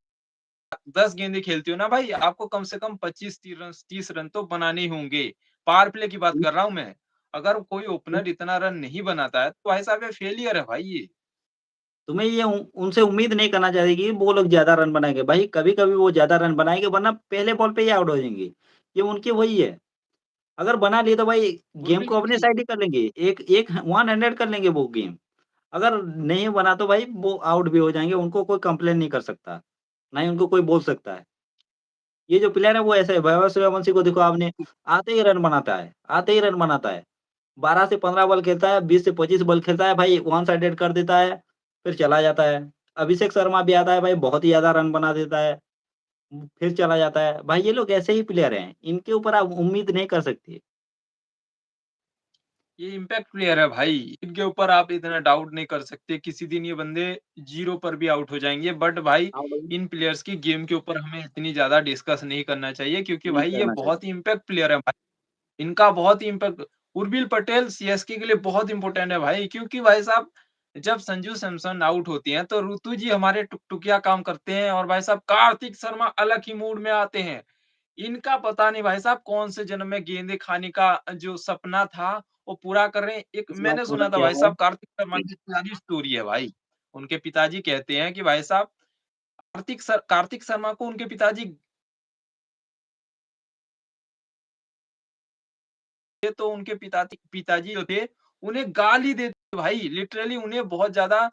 10 गेंदें खेलते हो ना भाई, आपको कम से कम 25 रन तो बनाने ही होंगे। पावर प्ले की बात तुम कर रहा हूँ मैं। अगर कोई तुम ओपनर इतना रन नहीं बनाता है, तो भाई साहब ये फेलियर है भाई ये। तुम्हें ये उनसे उम्मीद नहीं करना चाहिए कि वो लोग ज़्यादा रन बनाएँगे। भाई कभी-कभी वो ज़्यादा रन बनाएँगे वरना पहले बॉल पे ही आउट हो जाएँगे। ये उनकी वही है। अगर बना लिए तो भाई गेम उर्मिल को अपने पटेल साइड ही कर लेंगे। एक एक 100 कर लेंगे वो गेम। अगर नहीं बना तो भाई वो आउट भी हो जाएँगे, उनको कोई कंप्लेन नहीं कर सकता। ना ही उनको कोई बोल सकता है। ये जो प्लेयर है वो ऐसे है, वैभव सूर्यवंशी को देखो आपने, आते ही रन बनाता है, आते ही रन बनाता है। 12 से 15 बॉल खेलता है, 20 से 25 बॉल खेलता है भाई, वन साइडेड कर देता है, फिर चला जाता है। अभिषेक शर्मा भी आता है भाई, बहुत ही ज़्यादा रन बना देता है, फिर चला जाता है। भाई ये लोग ऐसे ही प्लेयर हैं, इनके ऊपर आप उम्मीद नहीं कर सकते। ये इम्पैक्ट प्लेयर है भाई। इनके ऊपर आप इतना डाउट नहीं कर सकते। किसी दिन ये बंदे 0 पर भी आउट हो जाएँगे। बट भाई हाँ भाई, इन प्लेयर्स की गेम के ऊपर हमें इतनी ज़्यादा डिस्कस नहीं करना चाहिए क्योंकि नहीं भाई ये करना चाहिए। बहुत ही इम्पैक्ट प्लेयर है भाई। इनका बहुत ही इम्पैक्ट उर्बिल पटेल सीएसके के लिए बहुत इम्पोर्टेंट है भाई क्योंकि भाई साहब जब संजू सैमसन आउट होती हैं तो ऋतु जी हमारे टुकटुकिया काम करते हैं और भाई साहब कार्तिक शर्मा अलग ही मूड में आते हैं। इनका पता नहीं भाई साहब कौन से जन्म में गेंदें खाने का जो सपना था वो पूरा कर रहे हैं। एक इस बार मैंने पूरा सुना था किया भाई है। साहब कार्तिक शर्मा की प्यारी स्टोरी है भाई। उनके पिताजी कहते हैं कि भाई साहब कार्तिक शर्मा को उनके पिताजी ये तो उनके पिताजी जो थे, उन्हें गाली देते भाई, लिटरली उन्हें बहुत ज़्यादा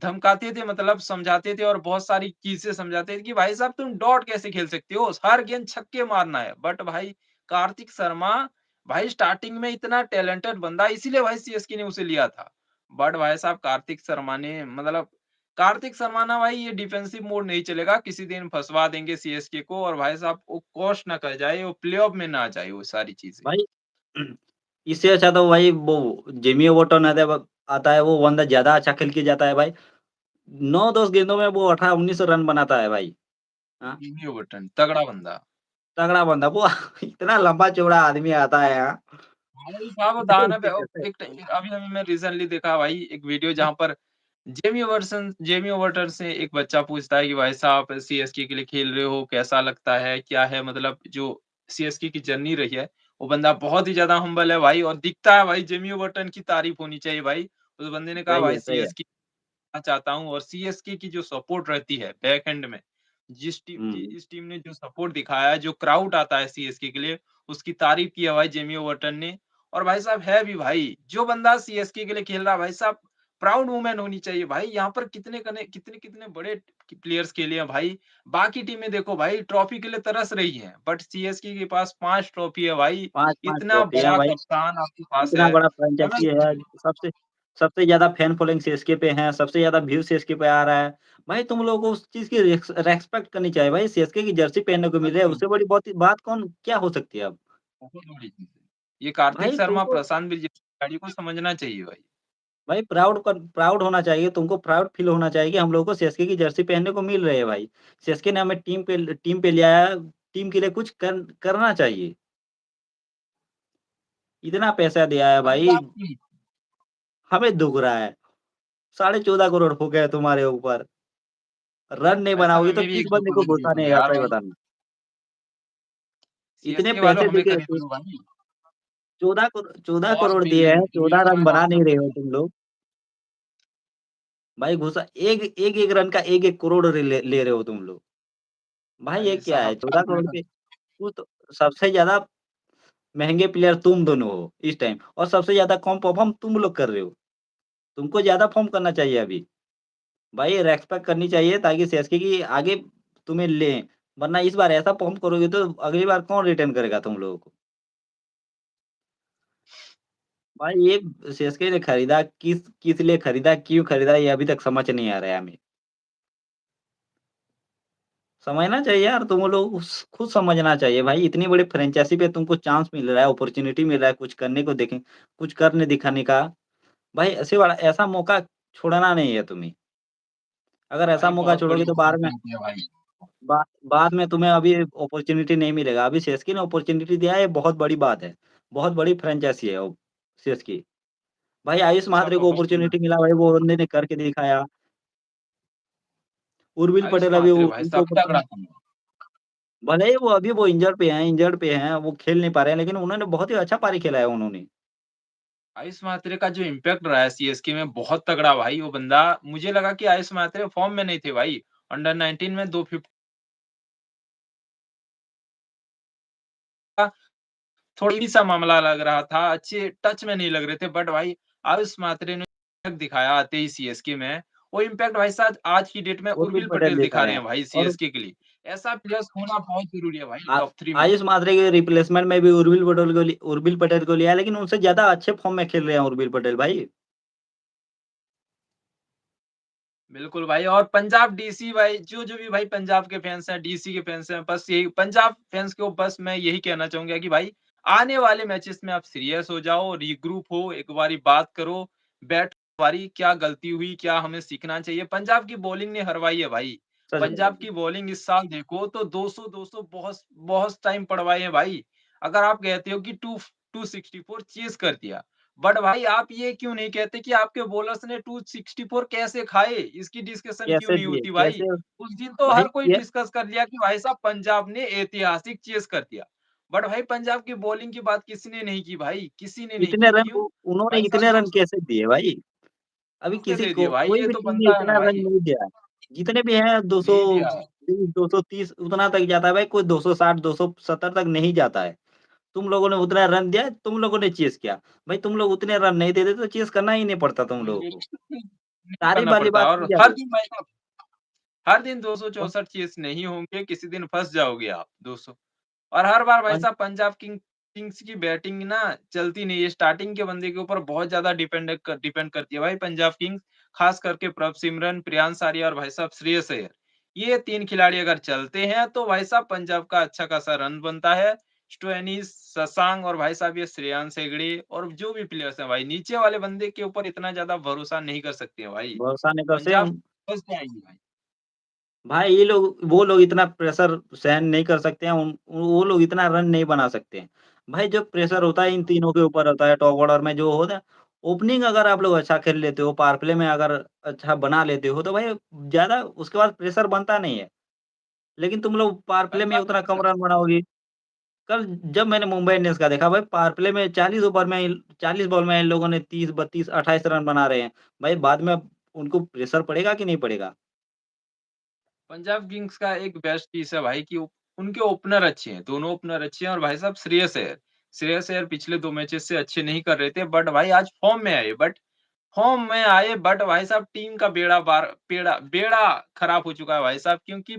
धमकाते थे मतलब समझाते थे और बहुत सारी चीज़ें समझाते थे कि भाई साहब तुम डॉट कैसे खेल सकते हो? हर गेंद छक्के मारना है। बट भाई कार्तिक शर्मा भाई स्टार्टिंग में इतना टैलेंटेड बंदा इसीलिए भाई सीएसके ने उसे लिया था। बट भाई साहब कार्तिक शर्मा ने मतलब कार्तिक शर्मा ना भाई ये डिफेंसिव मोड नहीं चलेगा, किसी दिन फँसवा देंगे सीएसके को और भाई साहब वो कोस्ट ना कर जाए, वो प्लेऑफ में ना जाए वो सारी चीज़ें। भाई इससे अच्छा तो भाई वो जेमी ओवर्टन आता है, वो बंदा ज़्यादा अच्छा खेल के जाता है भाई। 9-10 गेंदों में वो 18-19 रन बनाता है भाई। हाँ, टीमी ओवरटन, तगड़ा बंदा। तगड़ा बंदा वो इतना लंबा-चौड़ा आदमी आता है यहाँ, भाई साहब वो दानव उससे है कैसे एक अभी-अभी मैं रिसेंटली देखा भाई एक वीडियो जहाँ पर जेमी ओवर्टन से एक बच्चा पूछता है कि भाई साहब सीएसके के लिए खेल रहे हो, कैसा लगता है? क्या है मतलब जो सीएसके की जर्नी रही है, वो बंदा बहुत ही ज़्यादा हम्बल है भाई और दिखता है भाई जेमी ओवर्टन की तारीफ होनी चाहिए भाई। उस बंदे ने कहा सही भाई है, सही है। सीएसके चाहता हूँ और सीएसके की जो सपोर्ट रहती है बैक एंड में, हुँ, इस टीम ने जो सपोर्ट दिखाया है, जो क्राउड आता है सीएसके के लिए, उसकी तारीफ की है भाई जेमी ओवर्टन ने। और भाई साहब है भी भाई, जो बंदा सीएसके के लिए खेल रहा है भाई साहब प्राउड वूमेन होनी चाहिए भाई। यहाँ पर कितने बड़े प्लेयर्स खेले हैं भाई। बाकी टीमें देखो भाई ट्रॉफी के लिए तरस रही हैं, बट सीएसके के पास 5 ट्रॉफी है भाई। 5-5 इतना ट्रॉफी है बड़ा भाई, कप्तान आपके पास इतना है। बड़ा हमें फ्रैंचाइज़ी है, सबसे सबसे ज़्यादा फैन फॉलोइंग सीएसके पे है, सबसे ज़्यादा व्यू सीएसके पे आ रहा है। भाई तुम लोगों को उस चीज़ की रिस्पेक्ट करनी चाहिए भाई, सीएसके की जर्सी पहनने को मिल रहा है, उससे बड़ी बात कौन क्या हो सकती है अब? बहुत बड़ी चीज़ है। ये कार्तिक भाई शर्मा, तुमको प्रशांत बिरज खिलाड़ी को समझना चाहिए भाई। भाई प्राउड होना चाहिए, तुमको प्राउड फील होना चाहिए कि हम लोगों को सीएसके की जर्सी पहनने को मिल रही है भाई। सीएसके ने हमें टीम पे लिया है, टीम के लिए कुछ करना चाहिए। इतना पैसा दिया है अभी भाई, आप हमें दुःख रहा है। 14.5 करोड़ हो गए तुम्हारे ऊपर। रन नहीं भाई साहब बनाओगे तो हमें भी किस 1-2 बंदे को करोड़ दे गुस्सा दो नहीं आएगा यार सही भाई। बताना। इतने सीएसके वालों पैसे हमें देके खरीद लो भाई। 14 10 करोड़ दिए हैं, बिलियन 14 क्रिएट रन में बना बात नहीं रहे करते हो हैं। तुम लोग। भाई घुसा एक एक रन का 1-1 करोड़ ले रहे हो तुम लोग। भाई ये भाई क्या है साहब 14 करोड़ पे वो तो सबसे ज़्यादा महँगे प्लेयर तुम दोनों हो इस टाइम और सबसे ज़्यादा कम परफ़ॉर्म तुम लोग कर रहे हो। तुमको ज़्यादा फ़ॉर्म करना चाहिए अभी। भाई रिस्पेक्ट करनी चाहिए ताकि सीएसके की आगे तुम्हें लें, वरना इस बार ऐसा परफ़ॉर्म करोगे तो अगली बार कौन रिटेन करेगा तुम लोगों को? भाई ये सीएसके ने खरीदा किस किस लिए खरीदा, क्यों खरीदा ये अभी तक समझ नहीं आ रहा है हमें। समझना चाहिए यार तुम लोग खुद समझना चाहिए भाई इतनी बड़ी फ्रैंचाइज़ी पे तुमको चांस मिल रहा है, अपॉर्च्युनिटी मिल रहा है कुछ करने को देखें कुछ करने दिखाने का। भाई ऐसे वाला ऐसा मौका छोड़ना नहीं है तुम्हें। अगर ऐसा भाई मौका बहुत बड़ी छोड़ोगे तो अपॉर्च्युनिटी है भाई। बाद में तुम्हें अभी अपॉर्च्युनिटी नहीं मिलेगा। अभी सीएसके ने अपॉर्च्युनिटी दिया है, ये बहुत बड़ी बात है। बहुत बड़ी फ्रैंचाइज़ी है वो सीएसके। भाई आयुष अच्छा म्हात्रे को परफॉर्म अपॉर्च्युनिटी मिला भाई वो बंदे ने करके दिखाया। उर्विल आयुष पटेल अभी म्हात्रे वो भाई उनके साहब ऊपर तगड़ा तुम था। भले ही वो इंजर्ड पे हैं, वो खेल नहीं पा रहे हैं, लेकिन उन्होंने बहुत ही अच्छा पारी खेला है उन्होंने। आयुष म्हात्रे का जो इम्पैक्ट रहा है सीएसके में बहुत तगड़ा भाई वो बंदा मुझे लगा कि आयुष म्हात्रे फॉर्म में नहीं थे भाई। अंडर 19 में 250 का थोड़ी सा मामला लग रहा था, अच्छे टच में नहीं लग रहे थे बट भाई आयुष म्हात्रे ने इम्पैक्ट दिखाया आते ही सीएसके में। वो इम्पैक्ट भाई साहब आज की डेट में उर्विल उर्विल पटेल पटेल दिखा दिखाए रहे हैं हैं भाई और सीएसके के लिए। ऐसा प्लेयर्स होना बहुत ज़रूरी है भाई आ टॉप 3 में। आयुष म्हात्रे के रिप्लेसमेंट में भी उर्विल पटेल को लिया, लेकिन उनसे ज़्यादा अच्छे फॉर्म में खेल रहे हैं उर्विल पटेल भाई। बिल्कुल भाई और पंजाब डीसी भाई जो भी भाई पंजाब के फैन्स हैं, डीसी के फैन्स हैं, बस यही पंजाब फैन्स को बस मैं यही कहना चाहूँगा कि भाई आने वाले मैचेस में आप सीरियस हो जाओ, रीग्रुप हो, एक बारी बात करो, बैठ बारी क्या गलती हुई, क्या हमें सीखना चाहिए। पंजाब की बॉलिंग ने हरवाई है भाई। सच पंजाब बताइए। की बॉलिंग इस साल देखो तो 200-200 बहुत बहुत टाइम पड़वाए हैं भाई। अगर आप कहते हो कि 264 चेज़ कर दिया, बट भाई आप ये क्यों नहीं कहते कि आपके बॉलर्स ने 264 कैसे खाए? इसकी डिस्कशन क्यों कैसे नहीं दिए? होती भाई? कैसे उस दिन तो भाई हर कोई ये डिस्कस कर लिया कि भाई साहब पंजाब ने ऐतिहासिक चेज़ कर दिया। बट भाई पंजाब की बॉलिंग की बात किसी ने नहीं की भाई, किसी ने नहीं इतने की। रन क्यों? वो उन्होंने भाई साहब इतने जो रन कैसे दिए भाई? अभी कैसे किसी दे दिए को भाई? कोई ये भी तो टीम ने बनता है ना इतना रन भाई, नहीं दिया है। जितने भी हैं नहीं दिया। 220, 230 उतना तक जाता है भाई, कोई 260, 270 तक नहीं जाता है। तुम लोगों ने उतना रन दिया, तुम लोगों ने चेज़ किया। भाई तुम लोग उतने रन नहीं देते तो चेज़ करना ही नहीं पड़ता तुम लोगों को। नहीं तारीफ करना वाली पड़ता है बात और की हर जाए दिन भाई साहब हर दिन 264 चेज़ नहीं होंगे, किसी दिन फँस जाओगे आप 200 और हर बार भाई पं साहब पंजाब किंग्स की बैटिंग ना चलती नहीं है। स्टार्टिंग के बंदे के ऊपर बहुत ज़्यादा डिपेंड करती है भाई पंजाब किंग्स, खास करके प्रभ सिमरन, प्रियांश आर्या और भाई साहब श्रेयस अय्यर। ये 3 खिलाड़ी अगर चलते हैं तो भाई साहब पंजाब का अच्छा खासा रन बनता है। स्टोइनिस, शशांक और भाई साहब ये श्रेयांश हेगड़े और जो भी प्लेयर्स हैं भाई, नीचे वाले बंदे के ऊपर इतना ज़्यादा भरोसा नहीं कर सकते हैं भाई। भरोसा नहीं कर से पंजाब फँस जाएगी भाई। भाई ये लोग वो लोग इतना प्रेशर सहन नहीं कर सकते हैं, वो लोग इतना रन नहीं बना सकते हैं। भाई जब प्रेशर होता है इन तीनों के ऊपर होता है टॉप ऑर्डर में जो होता है, ओपनिंग अगर आप लोग अच्छा खेल लेते हो, पावर प्ले में अगर अच्छा बना लेते हो, तो भाई ज़्यादा उसके बाद प्रेशर बनता नहीं है। लेकिन तुम लोग पावर प्ले में बनता उतना नहीं कम सर। रन बनाओगे। कल जब मैंने मुंबई इंडियंस का देखा भाई पावर प्ले में 40 ओवर में 40 बॉल में इन लोगों ने 30, 32, 28 रन बना रहे हैं। भाई बाद में उनको प्रेशर पड़ेगा कि नहीं पड़ेगा? पंजाब किंग्स का एक बेस्ट पीस है भाई कि उनके ओपनर अच्छे हैं, दोनों ओपनर अच्छे हैं और भाई साहब श्रेयस अय्यर पिछले 2 मैचेस से अच्छे नहीं कर रहे थे बट भाई आज फॉर्म में आए बट भाई साहब टीम का बेड़ा खराब हो चुका है भाई साहब क्योंकि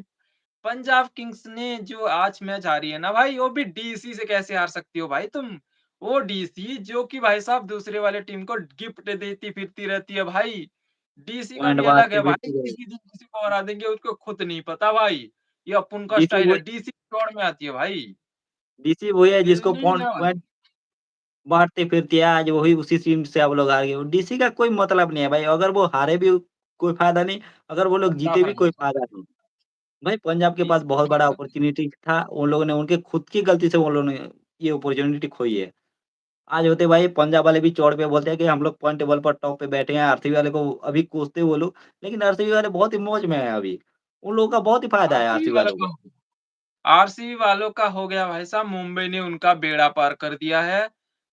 पंजाब किंग्स ने जो आज मैच हारी है ना भाई, वो भी डीसी से कैसे हार सकती हो भाई तुम? वो डीसी जो कि भाई साहब दूसरे वाले टीम को गिफ्ट देती फिरती रहती है भाई। डीसी का पॉइंट भी अलग है भाई, मारते-पीटते गए। किसी दिन किसी को हरा देंगे उसको खुद नहीं पता भाई। ये अपन का डीसी स्टाइल है, वही डीसी दौड़ में आती है भाई। डीसी वही है ये जिसको नहीं पॉइंट है भाई। पॉइंट बाँटते फिरती है, आज वही उसी टीम से आप लोग हार गए। डीसी का कोई मतलब नहीं है भाई, अगर वो हारे भी कोई फ़ायदा नहीं, अगर वो लोग क्या जीते भी फायदा कोई उसका? फ़ायदा नहीं। भाई पंजाब के पास डीसी बहुत बड़ा अपॉर्च्युनिटी था, उन लोगों ने उनके खुद की गलती से उन लोगों ने ये अपॉर्च्युनिटी खोई है। आज होते भाई पंजाब वाले भी चौड़ पे बोलते हैं कि हम लोग पॉइंट टेबल पर टॉप पे बैठे हैं, आरसीबी वाले को अभी कोसते वो लोग, लेकिन आरसीबी वाले बहुत ही मौज में हैं अभी। उन लोगों का बहुत ही फ़ायदा है आरसीबी आरसीबी वालों वालों का को। आरसीबी वालों का हो गया भाई साहब मुंबई ने उनका बेड़ा पार कर दिया है।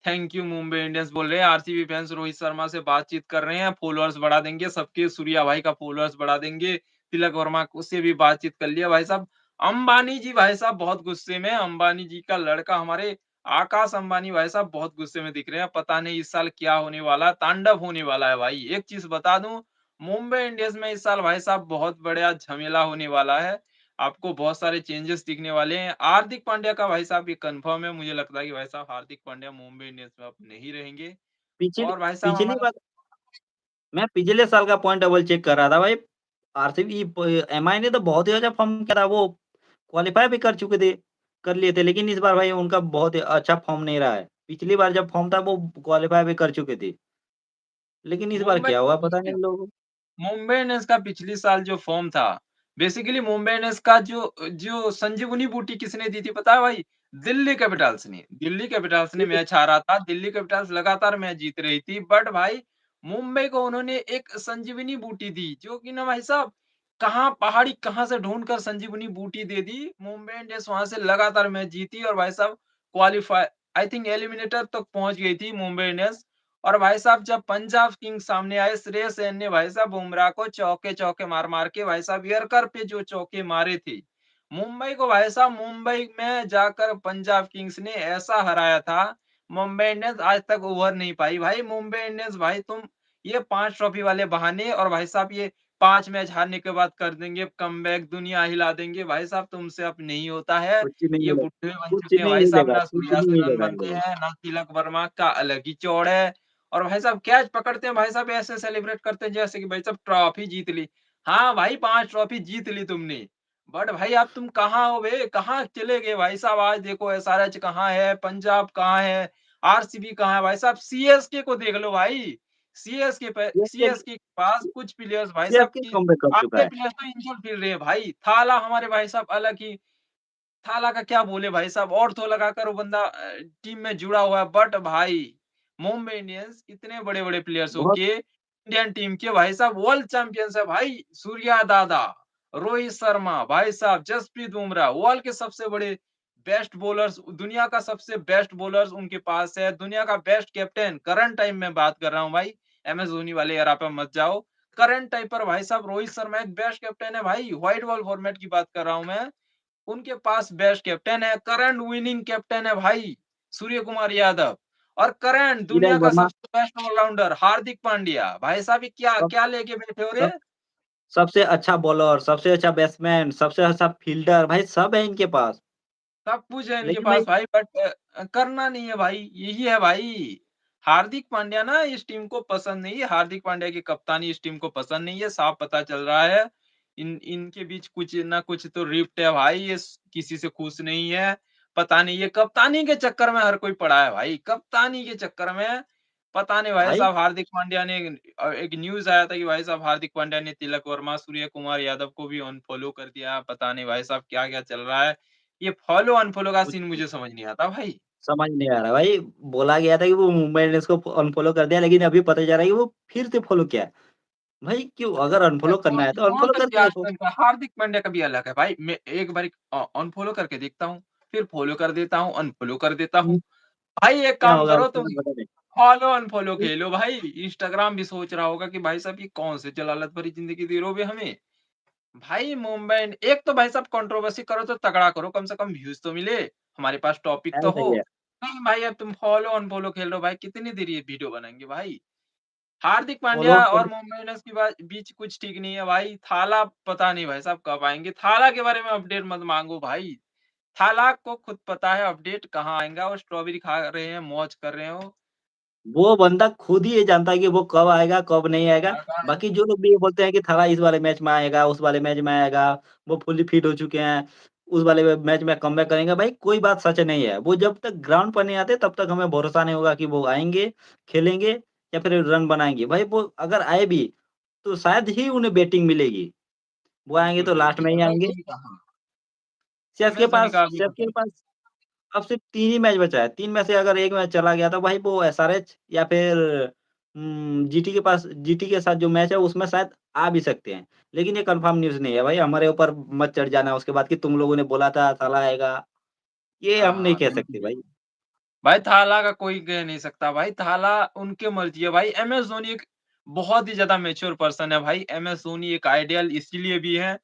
थैंक यू मुंबई इंडियंस बोल रहे हैं। आरसीबी फैंस रोहित शर्मा से बातचीत कर रहे हैं, फॉलोअर्स बढ़ा देंगे, सबके सूर्या भाई का फॉलोअर्स बढ़ा देंगे। तिलक वर्मा उससे भी बातचीत कर लिया भाई साहब। अंबानी जी भाई साहब बहुत गुस्से में, अंबानी जी का लड़का हमारे आकाश अंबानी भाई साहब बहुत गुस्से में दिख रहे हैं। पता नहीं इस साल क्या होने वाला है, तांडव होने वाला है भाई। एक चीज़ बता दूँ, मुंबई इंडियंस में इस साल भाई साहब बहुत बढ़िया झमेला होने वाला है। आपको बहुत सारे चेंजेस दिखने वाले हैं। हार्दिक पांड्या का भाई साहब ये कन्फर्म है, मुझे लगता है कि भाई साहब हार्दिक पांड्या मुंबई इंडियंस में अब नहीं रहेंगे। पिछली और भाई साहब पिछली हमारा बार मैं पिछले साल का पॉइंट डबल चेक कर रहा था भाई, आरसीबी प एमआई ने तो बहुत ही अच्छा फ़ॉर्म किया था, वो क्वालीफाई भी कर चुके थे, कर लिए थे, लेकिन इस बार भाई उनका बहुत ही अच्छा फ़ॉर्म नहीं रहा है। पिछली बार जब फ़ॉर्म था वो क्वालीफाई भी कर चुके थे, लेकिन इस बार मुंबई क्या हुआ पता नहीं इन लोगों को। मुंबई इंडियंस का पिछली साल जो फ़ॉर्म था, बेसिकली मुंबई इंडियंस का जो जो संजीवनी बूटी किसने दी थी पता है भाई? दिल्ली कैपिटल्स ने। दिल्ली कैपिटल्स ने मैच हारा था, दिल्ली कैपिटल्स लगातार मैच जीत रही थी, बट भाई मुंबई को उन्होंने एक संजीवनी बूटी दी, जो कि ना भाई साहब कहाँ पहाड़ी कहाँ से ढूँढ कर संजीवनी बूटी दे दी। मुंबई इंडियंस वहाँ से लगातार मैच जीती और भाई साहब क्वालीफाई आई थिंक एलिमिनेटर तक पहुँच गई थी मुंबई इंडियंस। और भाई साहब जब पंजाब किंग्स सामने आए, श्रेयस अय्यर ने भाई साहब बुमराह को चौके-चौके मार-मार के भाई साहब यॉर्कर पे जो चौके मारे थे, मुंबई को भाई साहब मुंबई में जाकर पंजाब किंग्स ने ऐसा हराया था, मुंबई इंडियंस आज तक उभर नहीं पाई। भाई मुंबई इंडियंस भाई तुम ये 5 ट्रॉफी वाले बहाने और भाई साहब ये 5 मैच हारने के बाद कर देंगे कमबैक, दुनिया हिला देंगे, भाई साहब तुमसे अब नहीं होता है। कुछ नहीं ये मिलेगा, बुड्ढे बन कुछ चुके हैं नहीं भाई साहब, मिलेगा, ना कुछ सूर्या नहीं से रन मिलेगा इन बनते लोगों को। हैं, ना तिलक वर्मा का अलग ही चौड़ है। और भाई साहब कैच पकड़ते हैं भाई साहब ऐसे सेलिब्रेट करते हैं जैसे कि भाई साहब ट्रॉफी जीत ली। हाँ भाई 5 ट्रॉफी जीत ली तुमने। बट भाई अब तुम कहाँ हो बे? कहाँ चले गए भाई साहब? आज देखो एसआरएच कहाँ है? पंजाब कहाँ है? आरसीबी कहाँ है भाई साहब? सीएसके को देख लो भाई। सीएसके सीएसके के पास कुछ प्लेयर्स भाई साहब सीएसके की कमबैक कर चुका आधे है। प्लेयर्स तो इंजर्ड फिर रहे हैं भाई। थाला हमारे भाई साहब अलग ही थाला का क्या बोले भाई साहब और तो लगाकर वो बंदा टीम में जुड़ा हुआ है बट भाई मुंबई इंडियंस इतने बड़े-बड़े प्लेयर्स हो बहुत के इंडियन टीम के भाई साहब वर्ल्ड चैंपियंस है भाई सूर्या दादा, रोहित शर्मा, भाई साहब जसप्रीत बुमराह वर्ल्ड के सबसे बड़े बेस्ट बॉलर्स दुनिया का सबसे बेस्ट बॉलर्स उनके पास है, दुनिया का बेस्ट कैप्टन करंट टाइम में बात कर रहा हूँ भाई, एमएस धोनी वाले एरा पे मत जाओ। करंट टाइम पर भाई साहब रोहित शर्मा एक बेस्ट कैप्टन है भाई, व्हाइट बॉल फॉर्मेट की बात कर रहा हूँ मैं। उनके पास बेस्ट कैप्टन है, करंट विनिंग कैप्टन है भाई, सूर्य कुमार यादव और करंट दुनिया तिलक का वर्मा सबसे बेस्ट ऑलराउंडर हार्दिक पांड्या। भाई साहब ये क्या सब क्या लेके बैठे हो रे? सब सबसे अच्छा बॉलर, सबसे अच्छा बैट्समैन, सबसे अच्छा फील्डर भाई सब है इनके पास। सब कुछ है इनके लेकिन भाई पास भाई बट करना नहीं है भाई, यही है भाई। हार्दिक पांड्या ना इस टीम को पसंद नहीं है, हार्दिक पांड्या की कप्तानी इस टीम को पसंद नहीं है, साफ पता चल रहा है। इनके बीच कुछ ना कुछ तो रिफ्ट है भाई, किसी से खुश नहीं है। पता नहीं ये कप्तानी के चक्कर में हर कोई पड़ा है भाई, कप्तानी के चक्कर में पता नहीं भाई भाई साहब हार्दिक पांड्या ने एक न्यूज़ आया था कि भाई साहब हार्दिक पांड्या ने तिलक वर्मा, सूर्य कुमार यादव को भी अनफ़ॉलो कर दिया। पता नहीं भाई साहब क्या-क्या चल रहा है। ये फॉलो अनफॉलो का कुछ सीन मुझे समझ नहीं आता भाई। समझ नहीं आ रहा भाई। बोला गया था कि वो मुंबई इंडियंस को अनफ़ॉलो कर दिया, लेकिन अभी पता चल रहा है कि वो फिर से फ़ॉलो किया है। भाई क्यों? अगर अनफ़ॉलो करना है तो कौन अनफ़ॉलो सा करके प्याज देखो। तक का हार्दिक पांड्या का भी अलग है भाई। मैं एक बारी अनफॉलो करके देखता हूँ, फिर फॉलो कर देता हूँ, अनफॉलो कर देता हूँ। हुँ, भाई एक क्या काम होगा करो उसके तुम बाद पता नहीं। फॉलो अनफॉलो खेलो भाई। इंस्टाग्राम भी सोच रहा होगा कि भाई साहब ये कौन से जलालत भरी ज़िंदगी दे रहे हो बे हमें। भाई मुंबई एक तो भाई साहब कंट्रोवर्सी करो तो तगड़ा करो, कम से कम व्यूज़ तो मिले, हमारे पास टॉपिक है तो हो। सही है। नहीं भाई अब तुम फॉलो अनफॉलो खेल रहे हो भाई, कितनी देर ये वीडियो बनाएँगे भाई। हार्दिक फ़ॉलो पांड्या और अनफ़ॉलो मुंबई इंडियंस के बीच कुछ ठीक नहीं है भाई। थाला पता नहीं भाई साहब कब आएँगे। थाला के बारे में अपडेट मत माँगो भाई। थाला को खुद पता है अपडेट कहाँ आएगा। वो स्ट्रॉबेरी खा रहे हैं, मौज कर रहे हो। वो बंदा खुद ही ये जानता है कि वो कब आएगा, कब नहीं आएगा। अगर बाकी जो लोग भी ये बोलते हैं कि थाला इस वाले मैच में आएगा, उस वाले मैच में आएगा, वो फुल्ली फिट हो चुके हैं, उस वाले मैच में कमबैक करेंगे, भाई कोई बात सच नहीं है। वो जब तक ग्राउंड पर नहीं आते तब तक हमें भरोसा नहीं होगा कि वो आएँगे, खेलेंगे या फिर रन बनाएँगे। भाई वो अगर आए भी, तो शायद ही उन्हें बैटिंग मिलेगी। वो आएँगे बिल्कुल, तो लास्ट बिल्कुल। में ही एमएस आएँगे। धोनी कहाँ? एमएस धोनी का अभी सीएसके के पास अब सिर्फ 3 ही मैच बचा है। 3 में से अगर 1 मैच चला गया तो भाई वो एसआरएच या फिर जीटी के साथ जो मैच है उसमें शायद आ भी सकते हैं। लेकिन ये कन्फर्म न्यूज़ नहीं है भाई, हमारे ऊपर मत चढ़ जाना उसके बाद कि तुम लोगों ने बोला था साला आएगा। ये हाँ, हम नहीं हाँ। कह बिल्कुल, सकते भाई। बिल्कुल। भाई थाला का कोई कह नहीं सकता भाई, थाला उनकी मर्ज़ी है भाई। एमएस धोनी एक बहुत ही ज़्यादा मैच्योर पर्सन है भाई। एमएस धोनी एक आइडियल इसीलिए भी है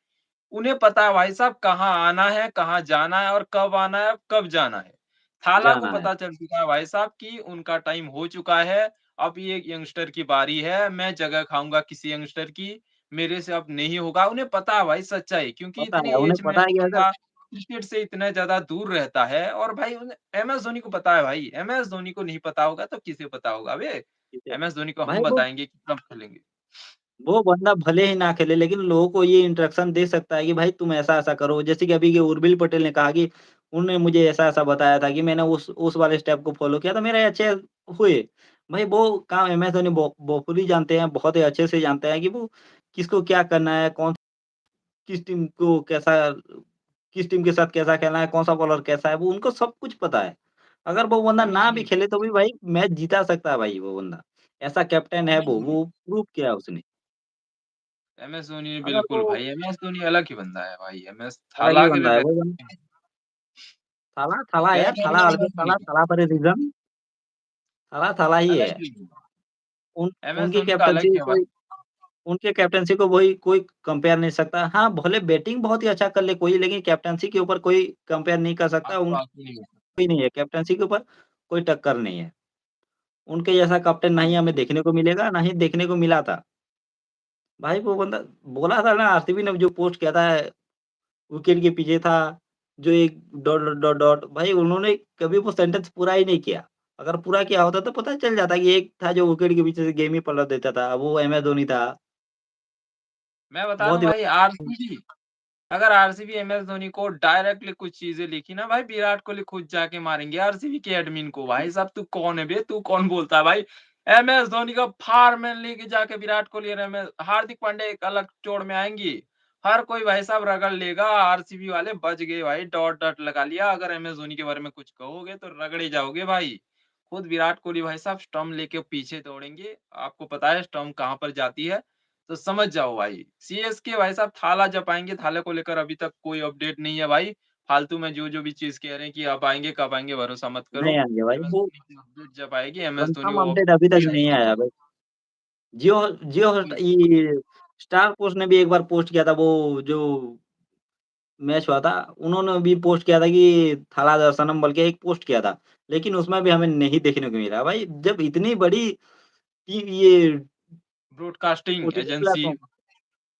उन्हें पता है भाई साहब कहाँ आना है, कहाँ जाना है और कब आना है, कब जाना है। थाला को जाना है। पता चल चुका है भाई साहब कि उनका टाइम हो चुका है अब ये यंगस्टर की बारी है, मैं जगह खाऊँगा किसी यंगस्टर की, मेरे से अब नहीं होगा। उन्हें पता है भाई सच्चाई क्योंकि पता इतनी है, उन्हें एज में पता है कि अगर बंदा क्रिकेट से इतना ज़्यादा दूर रहता है और भाई उन्हें एमएस धोनी को पता है भाई, एमएस धोनी को नहीं पता होगा तो किसे पता होगा बे? जैसे एमएस धोनी को भाई हम बताएँगे कि कब खेलेंगे। वो बंदा भले ही ना खेले लेकिन लोगों को ये इंस्ट्रक्शन दे सकता है कि भाई तुम ऐसा-ऐसा करो। जैसे कि अभी के उर्मिल पटेल ने कहा कि उन्होंने मुझे ऐसा-ऐसा बताया था कि मैंने उस वाले स्टेप को फ़ॉलो किया तो मेरे अच्छे हुए। भाई वो काम एमएस धोनी बखूबी जानते हैं, बहुत ही अच्छे से जानते हैं कि वो किसको क्या करना है, किस टीम को किस टीम के साथ कैसा खेलना है, कौन-सा बॉलर कैसा है, वो उनको सब कुछ पता है। अगर वो बंदा एमएस ना भी धोनी खेले तो भी भाई मैच जिता सकता है भाई वो बंदा। ऐसा कैप्टन है एमएस धोनी वो प्रूव किया है उसने। एमएस धोनी अगर वो बिल्कुल भाई, एमएस धोनी अलग ही बंदा है भाई, एमएस अलग ही थाला के बंदा है वो बंदा रहते हैं। थाला थाला है क्या यार, कह रहे थाला हैं अलग एमएस धोनी थाला को? थाला पर रीज़न थाला थाला ही अलग है। ही है। उन एमएस उनकी धोनी का अलग ही कैप्टेंसी है कोई भाई। उनके कैप्टेंसी को वही कोई कंपेयर नहीं सकता। हाँ, भले बैटिंग बहुत ही अच्छा कर ले कोई लेकिन कैप्टेंसी के ऊपर कोई कंपेयर नहीं कर सकता। बात तो उनकी आपकी नहीं है। कोई नहीं है, कैप्टेंसी के ऊपर कोई टक्कर नहीं है। उनके जैसा कैप्टन ना ही हाँ, हमें देखने को मिलेगा, ना ही देखने को मिला था। भाई वो बंदा बोला था ना आरसीबी ने जो पोस्ट किया था विकेट के पीछे था, जो एक डॉट, डॉट, डॉट, डॉट भाई उन्होंने कभी वो सेंटेंस पूरा ही नहीं किया। अगर पूरा किया होता तो पता चल जाता कि एक था जो विकेट के पीछे से गेम ही पलट देता था, वो एमएस धोनी था। मैं बता बहुत दूँ ही भाई आरसीबी अगर आरसीबी एमएस धोनी को डायरेक्टली कुछ चीजें लिखी ना भाई विराट कोहली खुद जाके मारेंगे आरसीबी के एडमिन को भाई साहब तू कौन है बे तू कौन बोलता है भाई एमएस धोनी का फारमैन लेके जाके विराट कोहली और एमएस हार्दिक पांड्या एक अलग जोड़ में आएंगी हर कोई भाई साहब रगड़ लेगा आरसीबी वाले बच गए भाई डॉट डॉट लगा लिया अगर एमएस धोनी के बारे में कुछ कहोगे तो रगड़े जाओगे भाई खुद विराट कोहली भाई साहब स्टंप लेके पीछे दौड़ेंगे आपको पता है स्टंप कहाँ पर जाती है तो समझ जाओ भाई सीएसके भाई साहब थाला जपाएंगे थाले को लेकर अभी तक कोई अपडेट नहीं है भाई फालतू में जो जो भी चीज कह रहे हैं कि अब आएंगे कब आएंगे भरोसा मत करो नहीं आएँगे भाई, एमएस वो धोनी की अपडेट जब आएगी एमएस धोनी कंफर्म वो अपडेट अभी तक नहीं आया भाई। जियो जियो हॉट ये स्टार पोस्ट ने भी एक बार पोस्ट किया था वो जो मैच हुआ था, उन्होंने भी पोस्ट किया था कि थाला दर्शनम बोल के एक पोस्ट किया था। लेकिन उसमें भी हमें नहीं देखने को मिला। भाई जब इतनी बड़ी ये ब्रॉडकास्टिंग ओटीटी एजेंसी प्लेटफ़ॉर्म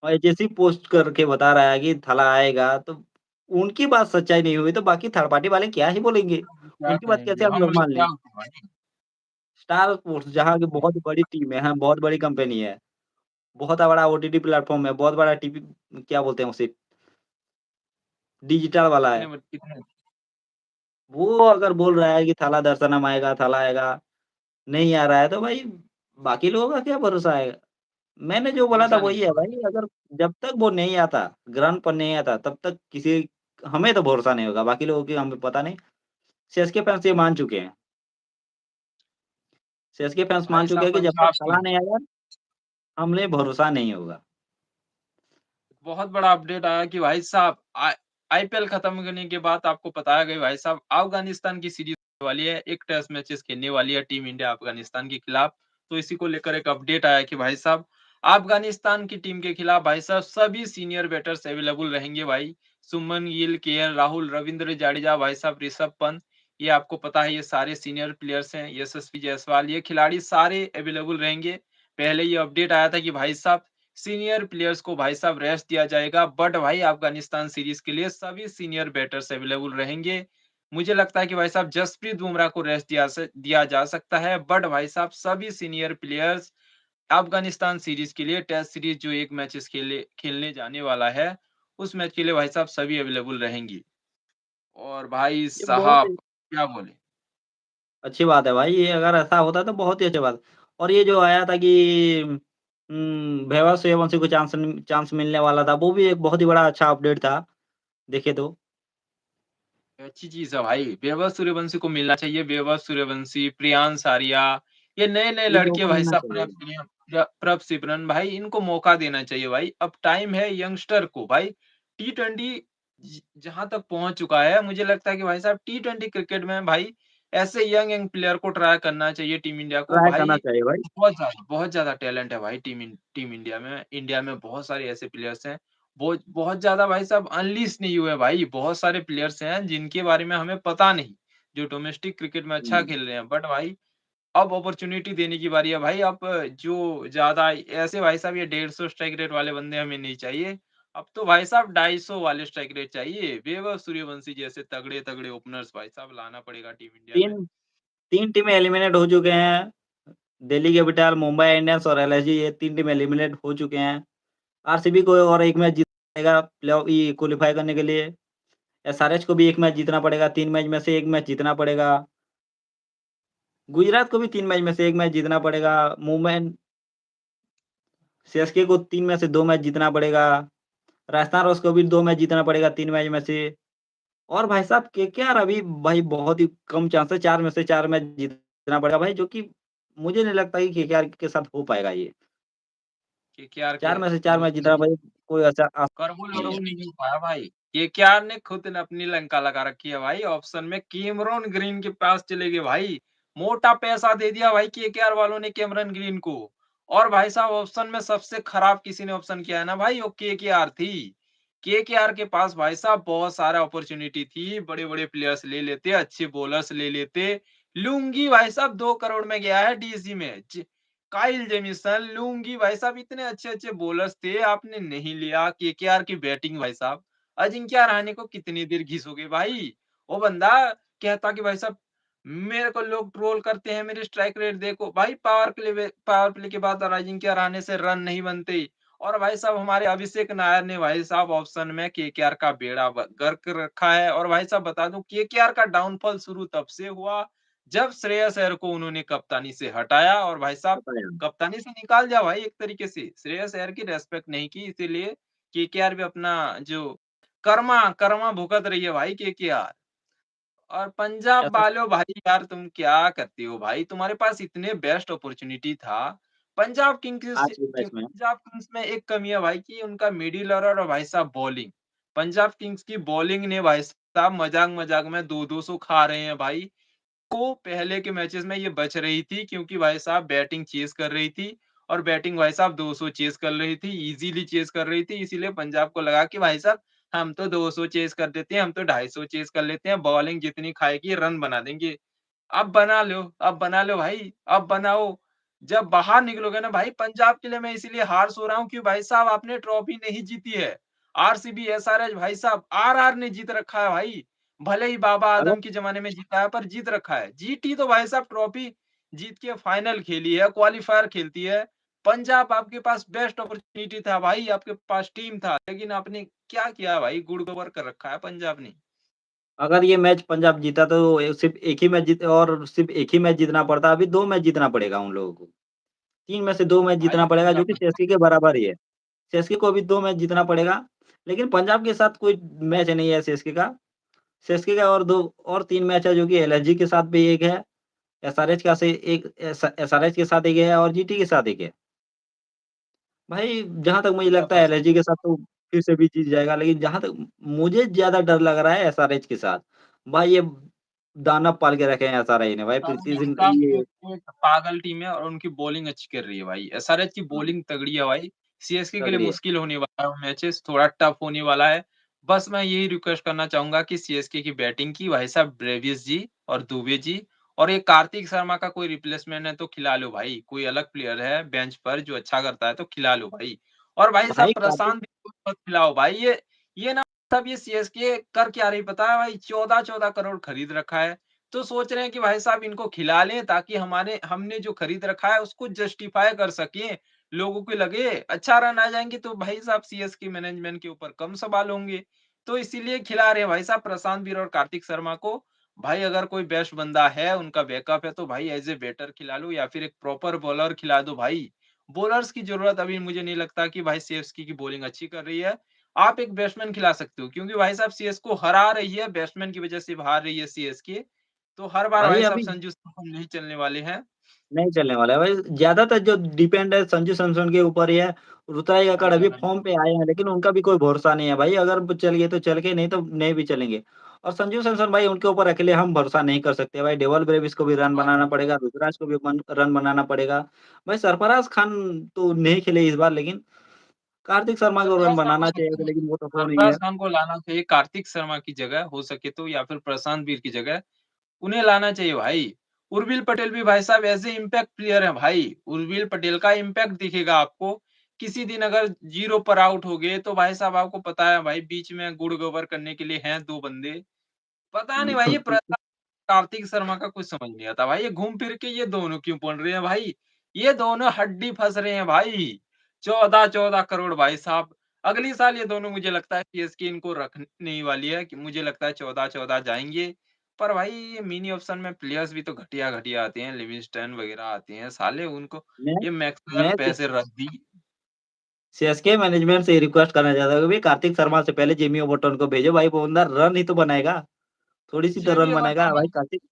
और एजेंसी पोस्ट करके बता रहा है कि थाला आएगा, तो उनकी बात सच्चाई नहीं हुई, तो बाकी थर्ड पार्टी वाले क्या ही बोलेंगे? क्या उनकी बात कहेंगे कैसे हम हम लोग लोग मान क्या लें? भाई स्टार स्पोर्ट्स जहाँ की बहुत बड़ी टीम है, हाँ, बहुत बड़ी कंपनी है, बहुत बड़ा ओटीटी प्लेटफ़ॉर्म है, बहुत बड़ा टीवी क्या बोलते हैं उसे? डिजिटल वाला है। कितने वो अगर बोल रहा है कि थाला दर्शनम आएगा, थाला आएगा, नहीं आ रहा है, तो भाई बाकी लोगों का क्या भरोसा है? मैंने जो बोला था भरोसा नहीं वही है है भाई, अगर जब तक वो नहीं आता, ग्राउंड पर नहीं आता, तब तक किसी हमें तो भरोसा नहीं होगा, बाकी लोगों की हमें पता नहीं। सीएसके फैन्स ये मान चुके हैं। सीएसके फैन्स मान भाई चुके साहब हैं कि जब तक पंजाब थाला की नहीं आएगा, हमें भरोसा नहीं होगा। बहुत बड़ा अपडेट आया कि भाई साहब आईपीएल खत्म करने के बाद आपको बताया गया भाई साहब अफगानिस्तान की सीरीज होने वाली है एक टेस्ट मैचेस खेलने वाली है टीम इंडिया अफगानिस्तान के खिलाफ तो इसी को लेकर एक अपडेट आया कि भाई साहब अफगानिस्तान की टीम के खिलाफ भाई साहब सभी सीनियर बैटर्स अवेलेबल रहेंगे भाई सुमन गिल केएल राहुल रविंद्र जडेजा भाई साहब ऋषभ पंत ये आपको पता है ये सारे सीनियर प्लेयर्स हैं यशस्वी जायसवाल ये खिलाड़ी सारे अवेलेबल रहेंगे पहले ये अपडेट आया था कि भाई साहब सीनियर प्लेयर्स को भाई साहब रेस्ट दिया जाएगा बट भाई अफगानिस्तान सीरीज के लिए सभी सीनियर बैटर्स अवेलेबल रहेंगे मुझे लगता है कि भाई साहब जसप्रीत बुमराह को रेस्ट दिया जा सकता है बट भाई साहब सभी सीनियर प्लेयर्स अफगानिस्तान सीरीज के लिए टेस्ट सीरीज जो एक मैचेस खेलने जाने वाला है उस मैच के लिए भाई साहब सभी अवेलेबल रहेंगी और भाई ये बहुत साहब क्या बोले अच्छी बात है भाई, ये अगर ऐसा होता तो बहुत ही अच्छी बात। और ये जो आया था कि वैभव सूर्यवंशी को चांस मिलने वाला था, वो भी एक बहुत ही बड़ा अच्छा अपडेट था, देखें तो। अच्छी चीज़ है भाई। वैभव सूर्यवंशी को मिलना चाहिए। वैभव सूर्यवंशी, प्रियांश आर्या, ये नए-नए इन लोगों लड़के को भाई मिलना साहब चाहिए। प्रभ सिमरन भाई इनको मौका देना चाहिए भाई। अब टाइम है यंगस्टर को भाई टी20 जहाँ तक पहुँच चुका है, मुझे लगता है कि भाई साहब टी20 क्रिकेट में भाई ऐसे यंग प्लेयर को ट्राई करना चाहिए टीम इंडिया को। ट्राई करना भाई चाहिए भाई। बहुत ज़्यादा टैलेंट है भाई टीम इंडिया में। इंडिया में बहुत सारे ऐसे प्लेयर्स हैं बहुत बहुत ज़्यादा भाई साहब अनलीश नहीं हुए भाई, बहुत सारे प्लेयर्स हैं जिनके बारे में हमें पता नहीं, जो डोमेस्टिक क्रिकेट में अच्छा हुँ। खेल रहे हैं। बट भाई अब अपॉर्च्युनिटी देने की बारी है भाई। अब जो ज़्यादा ऐसे भाई साहब ये 150 स्ट्राइक रेट वाले बंदे हमें नहीं चाहिए। अब तो भाई साहब 250 वाले स्ट्राइक रेट चाहिए। वैभव सूर्यवंशी जैसे तगड़े-तगड़े ओपनर्स भाई साहब लाना पड़ेगा टीम इंडिया में। 3 3 टीमें एलिमिनेट हो चुके हैं। दिल्ली कैपिटल, मुंबई इंडियंस और एलएसजी ये 3 टीम एलिमिनेट हो चुके हैं। आरसीबी को और 1 मैच जीतना पड़ेगा प्लेऑफ ये क्वालीफाई करने के लिए। एसआरएच को भी 1 मैच जीतना पड़ेगा, 3 मैच में से 1 मैच जीतना पड़ेगा। गुजरात को भी 3 मैच में से 1 मैच जीतना पड़ेगा। मुंबई सीएसके को 3 में से 2 मैच जीतना पड़ेगा। राजस्थान रॉयल्स को भी 2 मैच जीतना पड़ेगा 3 मैच में से। और भाई साहब केकेआर अभी भाई बहुत ही कम चांस है 4 में से 4 मैच जीतना पड़ेगा भाई, जो कि मुझे नहीं लगता कि केकेआर के साथ हो पाएगा ये। केकेआर के 4 में से 4 मैच मुश्किल जीतना है। भाई कोई ऐसा नहीं है। करबो-लड़बो नहीं हो पाया भाई। केकेआर ने खुद ने अपनी लंका लगा रखी है भाई ऑप्शन में। कैमरॉन ग्रीन के पास चले गए भाई। मोटा पैसा दे दिया भाई केकेआर वालों ने कैमरॉन ग्रीन को। और भाई साहब ऑप्शन में सबसे खराब किसी ने ऑप्शन किया है ना भाई, वो केकेआर थी। केकेआर के पास भाई साहब बहुत सारा अपॉर्च्युनिटी थी, बड़े-बड़े प्लेयर्स ले लेते, अच्छे बॉलर्स ले लेते। लुंगी भाई साहब 2 करोड़ में गया है डीसी में। काइल जेमिसन, लुंगी भाई साहब इतने अच्छे-अच्छे बॉलर्स थे, आपने नहीं लिया। केकेआर की बैटिंग भाई साहब, अजिंक्य रहाणे को कितनी देर घिसोगे भाई? वो बंदा कहता कि भाई साहब मेरे को लोग ट्रोल करते हैं, मेरी स्ट्राइक रेट देखो। भाई पावर प्ले के बाद अजिंक्य रहाणे से रन नहीं बनते। और भाई साहब हमारे अभिषेक नायर ने भाई साहब ऑप्शन में केकेआर का बेड़ा गर्क रखा है। और भाई साहब बता दूं केकेआर का डाउनफॉल शुरू तब से हुआ जब श्रेयस अय्यर को उन्होंने कप्तानी से हटाया। और भाई साहब बताया। कप्तानी से निकाल दिया भाई एक तरीके से। श्रेयस अय्यर की रिस्पेक्ट नहीं की, इसीलिए केकेआर भी अपना जो कर्मा कर्मा भुगत रही है भाई केकेआर। और पंजाब ऐसा वालों भाई यार तुम क्या करते हो भाई? तुम्हारे पास इतने बेस्ट अपॉर्च्युनिटी था। आज के मैच में पंजाब किंग्स में एक कमी है भाई कि उनका मिडिल ऑर्डर और भाई साहब बॉलिंग। पंजाब किंग्स की बॉलिंग ने भाई साहब मजाक-मजाक में 2-200 खा रहे हैं भाई। को पहले के मैचेस में ये बच रही थी क्योंकि भाई साहब बैटिंग चेज़ कर रही थी। और बैटिंग भाई साहब 200 चेज़ कर रही थी, इज़िली चेज़ कर रही थी। इसीलिए पंजाब को लगा कि भाई साहब हम तो 200 चेज़ कर देते हैं, हम तो 250 चेज़ कर लेते हैं, बॉलिंग जितनी खाएगी रन बना देंगे। अब बना लो भाई, अब बनाओ। जब बाहर निकलोगे ना भाई पंजाब के लिए मैं इसीलिए हार्श हो रहा हूँ कि भाई साहब आपने ट्रॉफी नहीं जीती है। आरसीबी, एसआरएच भाई साहब आरआर ने जीत रखा है भाई। भले ही बाबा अगर आदम के ज़माने में जीता है पर जीत रखा है। जीटी तो भाई साहब ट्रॉफी जीत के फाइनल खेली है, क्वालीफायर खेलती है। पंजाब आपके पास बेस्ट अपॉर्च्युनिटी था भाई, आपके पास टीम था, लेकिन आपने क्या किया भाई गुड़ गोबर कर रखा है पंजाब ने। अगर ये मैच पंजाब जीता तो सिर्फ़ 1 ही मैच जीत और सिर्फ़ 1 ही मैच जीतना पड़ता, अभी 2 मैच जीतना पड़ेगा उन लोगों को। 3 में से 2 मैच भाई जीतना पड़ेगा जो कि पंजाब सीएसके के बराबर ही है। सीएसके को अभी 2 मैच जीतना पड़ेगा, लेकिन पंजाब के साथ कोई मैच नहीं है सीएसके का। सीएसके का और 2 और 3 मैच है जो कि एलएसजी के साथ भी 1 है, एसआरएच का से एक एसआरएच के साथ 1 है और जीटी के साथ 1 है। भाई जहाँ तक मुझे लगता है फँस एलएसजी के साथ तो फिर से भी जीत जाएगा, लेकिन जहाँ तक मुझे ज़्यादा डर लग रहा है एसआरएच के साथ। भाई ये दानव पाल के रखे हैं एसआरएच ने भाई अरे प्रीति उनका जिंटा ये एक एक पागल टीम है और उनकी बॉलिंग अच्छी कर रही है भाई। एसआरएच की हाँ, बॉलिंग तगड़ी है भाई। सीएसके के लिए तगड़ी है। मुश्किल होने वाला है वो मैचेस, थोड़ा टफ होने वाला है। बस मैं यही रिक्वेस्ट करना चाहूँगा कि सीएसके की बैटिंग की भाई साहब ब्रेविस जी और दुबे जी और ये कार्तिक शर्मा का कोई रिप्लेसमेंट है तो खिला लो भाई। कोई अलग प्लेयर है बेंच पर जो अच्छा करता है तो खिला लो भाई। और भाई साहब भाई कार्तिक प्रशांत भी को मत खिलाओ भाई। ये ना सब ये सीएसके कर क्या रही पता है भाई? 14-14 करोड़ खरीद रखा है। तो सोच रहे हैं कि भाई साहब इनको खिला लें ताकि हमारे हमने जो खरीद रखा है उसको जस्टिफाई कर सकें। लोगों को लगे अच्छा रन आ जाएँगे तो भाई साहब सीएसके मैनेजमेंट के ऊपर कम सवाल होंगे। तो इसीलिए खिला रहे हैं भाई साहब प्रशांत वीर और कार्तिक शर्मा को। भाई अगर कोई बेस्ट बंदा है, उनका बैकअप है तो भाई ऐज़ ए बैटर खिला लो या फिर एक प्रॉपर बॉलर खिला दो भाई। बॉलर्स की ज़रूरत अभी मुझे नहीं लगता कि भाई सीएसके की बॉलिंग अच्छी कर रही है। आप एक बैट्समैन खिला सकते हो क्योंकि भाई साहब सीएसके को हरा रही है, बैट्समैन की वजह से हार रही है सीएसके। तो हर बार भाई भाई साहब अभी संजू सैमसन नहीं चलने वाले हैं। नहीं चलने वाला है भाई, ज़्यादातर जो डिपेंड है संजू सैमसन के ऊपर ही है। ऋतुराज गायकवाड़ अभी फॉर्म पे आए हैं, लेकिन उनका भी कोई भरोसा नहीं है भाई, अगर वो चल गए तो चल गए, नहीं तो नहीं भी चलेंगे। और संजू सैमसन भाई उनके ऊपर अकेले हम भरोसा नहीं कर सकते भाई, डेवल ब्रेविस को भी रन बनाना हाँ, पड़ेगा, ऋतुराज को भी रन बनाना पड़ेगा। भाई सरफराज खान तो नहीं खेले इस बार, लेकिन कार्तिक शर्मा को रन सरफराज खान बनाना को चाहिए था, तो लेकिन वो तो हो नहीं है। सरफराज खान को लाना चाहिए कार्तिक शर्मा की जगह हो सके तो या फिर प्रशांत वीर की जगह, उन्हें लाना चाहिए भाई। उर्विल पटेल भी भाई साहब ऐसे इम्पैक्ट प्लेयर हैं भाई। उर्विल पटेल का इम्पैक्ट दिखेगा आपको। किसी दिन अगर 0 पर आउट हो गए तो भाई साहब आपको पता है भाई बीच में गुड़-गोबर करने के लिए हैं 2 बंदे। पता नहीं भाई ये प्रताप कार्तिक शर्मा का कुछ समझ नहीं आता भाई ये घूम फिर के ये दोनों क्यों पड़ रहे हैं भाई? ये दोनों हड्डी फँस रहे हैं भाई। 14-14 करोड़ भाई साहब। अगली साल ये दोनों मुझे लगता है सीएसके इनको रखने ही वाली है कि मुझे लगता है 14-14 जाएँगे। पर भाई ये मिनी ऑप्शन में प्लेयर्स भी तो घटिया-घटिया आते हैं, लिविंगस्टन वगैरह आते हैं। साले उनको मैं ये मैक्सवेल मैं पैसे रख दी। सीएसके मैनेजमेंट से रिक्वेस्ट करना चाहता हूँ कि भई कार्तिक शर्मा से पहले जिमी ओबर्टन को भेजो भाई, वो बंदा रन ही तो बनाएगा, थोड़ी-सी तो जेमी रन बनाएगा ओवर्टन भाई कार्तिक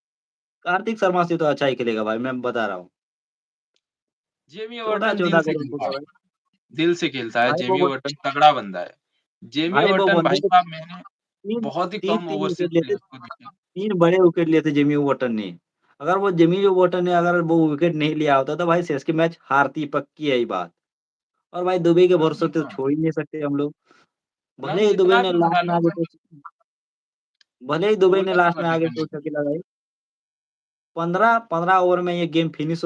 कार्तिक शर्मा से तो अच्छा ही खेलेगा भाई, मैं बता रहा हूँ। जेमी ओवर्टन दिल 14-14 से करोड़ खेलता का है। भाई, दिल से खेलता है, भाई जेमी वो ओवर्टन तगड़ा बंदा है। जेमी भाई वो ओवर्टन बंदे भाई को साहब मैंने 3 बहुत ही कम 3-3 ओवरसीज़ विकेट लेते प्लेयर्स को देखा। 3 बड़े विकेट लिए थे जिमी ओबर्टन ने। अगर वो जिमी ओबर्टन ने अगर वो विकेट नहीं लिया होता तो भाई सीएसके मैच हारती पक्की है ये बात। और भाई दुबे के रन भरोसे तो कितना छोड़ ही नहीं सकते हम लोग। रन भले ही दुबे कितना ने भी बना लास्ट में लो आके भाई, सोच भले ही दुबे ने 16 लास्ट ओवर में आके निकलने सोचा चाहिए। कि लगाई 15 ओवर में ये गेम फिनिश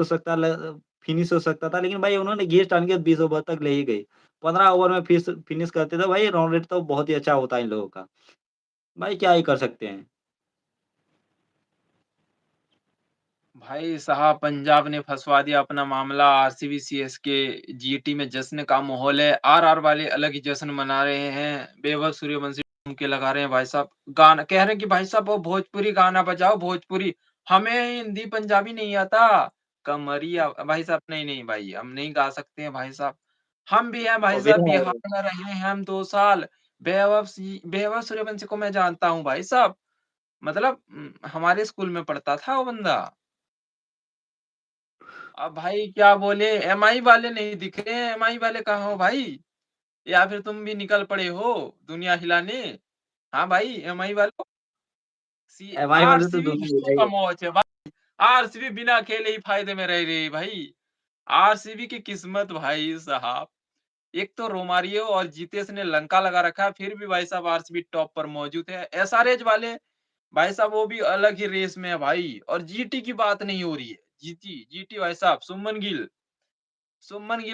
हो सकता था, लेकिन भाई उन्होंने गेस्ट आन के 20 ओवर तक ले ही गई। 15 ओवर में फिनिश करते तो भाई रन रेट तो बहुत ही अच्छा होता इन लोगों का। भाई क्या ही कर सकते हैं। भाई साहब पंजाब ने फँसवा दिया अपना मामला आरसीबी सीएसके जीटी में जश्न का माहौल है। आरआर वाले अलग ही जश्न मना रहे हैं। वैभव सूर्यवंशी ठुमके लगा रहे हैं भाई साहब। गाना कह रहे हैं कि भाई साहब वो भोजपुरी गाना बजाओ भोजपुरी। हमें हिंदी पंजाबी नहीं आता। कमरिया भाई साहब नहीं भाई हम नहीं गा सकते हैं भाई साहब। हम भी हैं भाई और फिर साहब बिहार में रहे हैं हम 2 साल। वैभव सूर्यवंशी को मैं जानता हूँ भाई साहब। मतलब हमारे स्कूल में पढ़ता था वो बंदा। अब भाई क्या बोले एमआई वाले नहीं दिख रहे हैं, एमआई वाले कहाँ हो भाई? या फिर तुम भी निकल पड़े हो दुनिया हिलाने? हाँ भाई एमआई वालों सी एमआई वाले तो आरसीबी दोनों वालों मिल का गए। मौज है भाई। आरसीबी बिना खेले ही फायदे में रह रही है भाई। आरसीबी की किस्मत भाई साहब। एक तो रोमारियो और जीतेश ने लंका लगा रखा है, फिर भी भाई साहब आरसीबी टॉप पर मौजूद है। एसआरएच वाले भाई साहब वो भी अलग ही रेस में है भाई और जीटी की बात नहीं हो रही है। जीटी जीटी भाई साहब सुमन गिल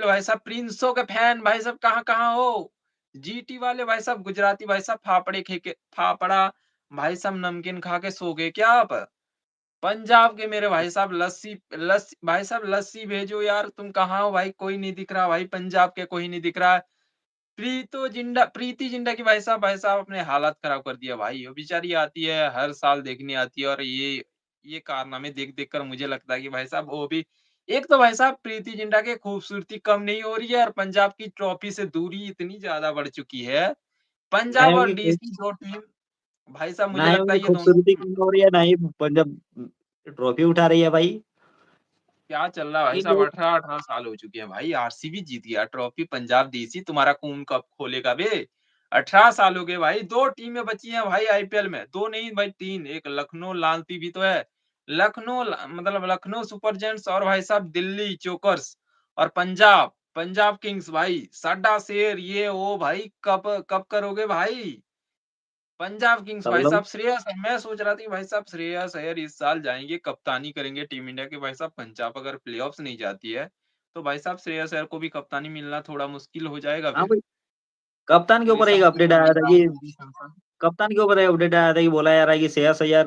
भाई साहब प्रिंसों के फैन भाई साहब कहाँ-कहाँ हो? जीटी वाले भाई साहब गुजराती भाई साहब फाफड़ा भाई साहब नमकीन खा के सो गए क्या आप? पंजाब के मेरे भाई साहब लस्सी भाई साहब लस्सी भेजो यार तुम कहाँ हो भाई? कोई नहीं दिख रहा भाई पंजाब के कोई नहीं दिख रहा है। प्रीति जिंटा की भाई साहब अपने हालात खराब कर दिया भाई। वो बेचारी आती है, हर साल देखने आती है और ये कारनामे देख-देख कर मुझे लगता है कि भाई साहब वो भी एक तो भाई साहब प्रीति जिंटा की खूबसूरती कम नहीं हो रही है और पंजाब की ट्रॉफी से दूरी इतनी ज़्यादा बढ़ चुकी है। ना ही पंजाब और उनकी खूब डीसी 2 टीम भाई साहब ना मुझे ही लगता उनकी है ये दोनों खूबसूरती कम हो रही है, ना ही पंजाब ट्रॉफी उठा रही है भाई। क्या चल रहा है भाई इन साहब लोग 18-18 साल हो चुके हैं भाई आरसीबी जीत गया ट्रॉफी पंजाब डीसी तुम्हारा खून कब खोलेगा बे 18 साल हो गए भाई 2 टीमें बची हैं भाई आईपीएल में 2 नहीं भाई 3 एक लखनऊ लालती भी तो है मतलब लखनऊ सुपर जायंट्स और भाई साहब दिल्ली चोकर्स और पंजाब किंग्स भाई साडा शेर ये वो भाई कब कब करोगे भाई पंजाब किंग्स सब भाई लोग साहब श्रेयस अय्यर मैं सोच रहा था कि भाई साहब श्रेयस अय्यर इस साल जाएँगे, कप्तानी करेंगे टीम इंडिया की भाई साहब पंजाब अगर प्लेऑफ्स नहीं जाती है, तो भाई साहब श्रेयस अय्यर को भी कप्तानी मिलना थोड़ा मुश्किल हो जाएगा हाँ फिर। भाई, कप्तान के फिर ऊपर एक ईशान अपडेट किशन आया भी था कहा कि संजू सैमसन कप्तान के ऊपर एक अपडेट आया था कि बोला जा रहा है कि श्रेयस अय्यर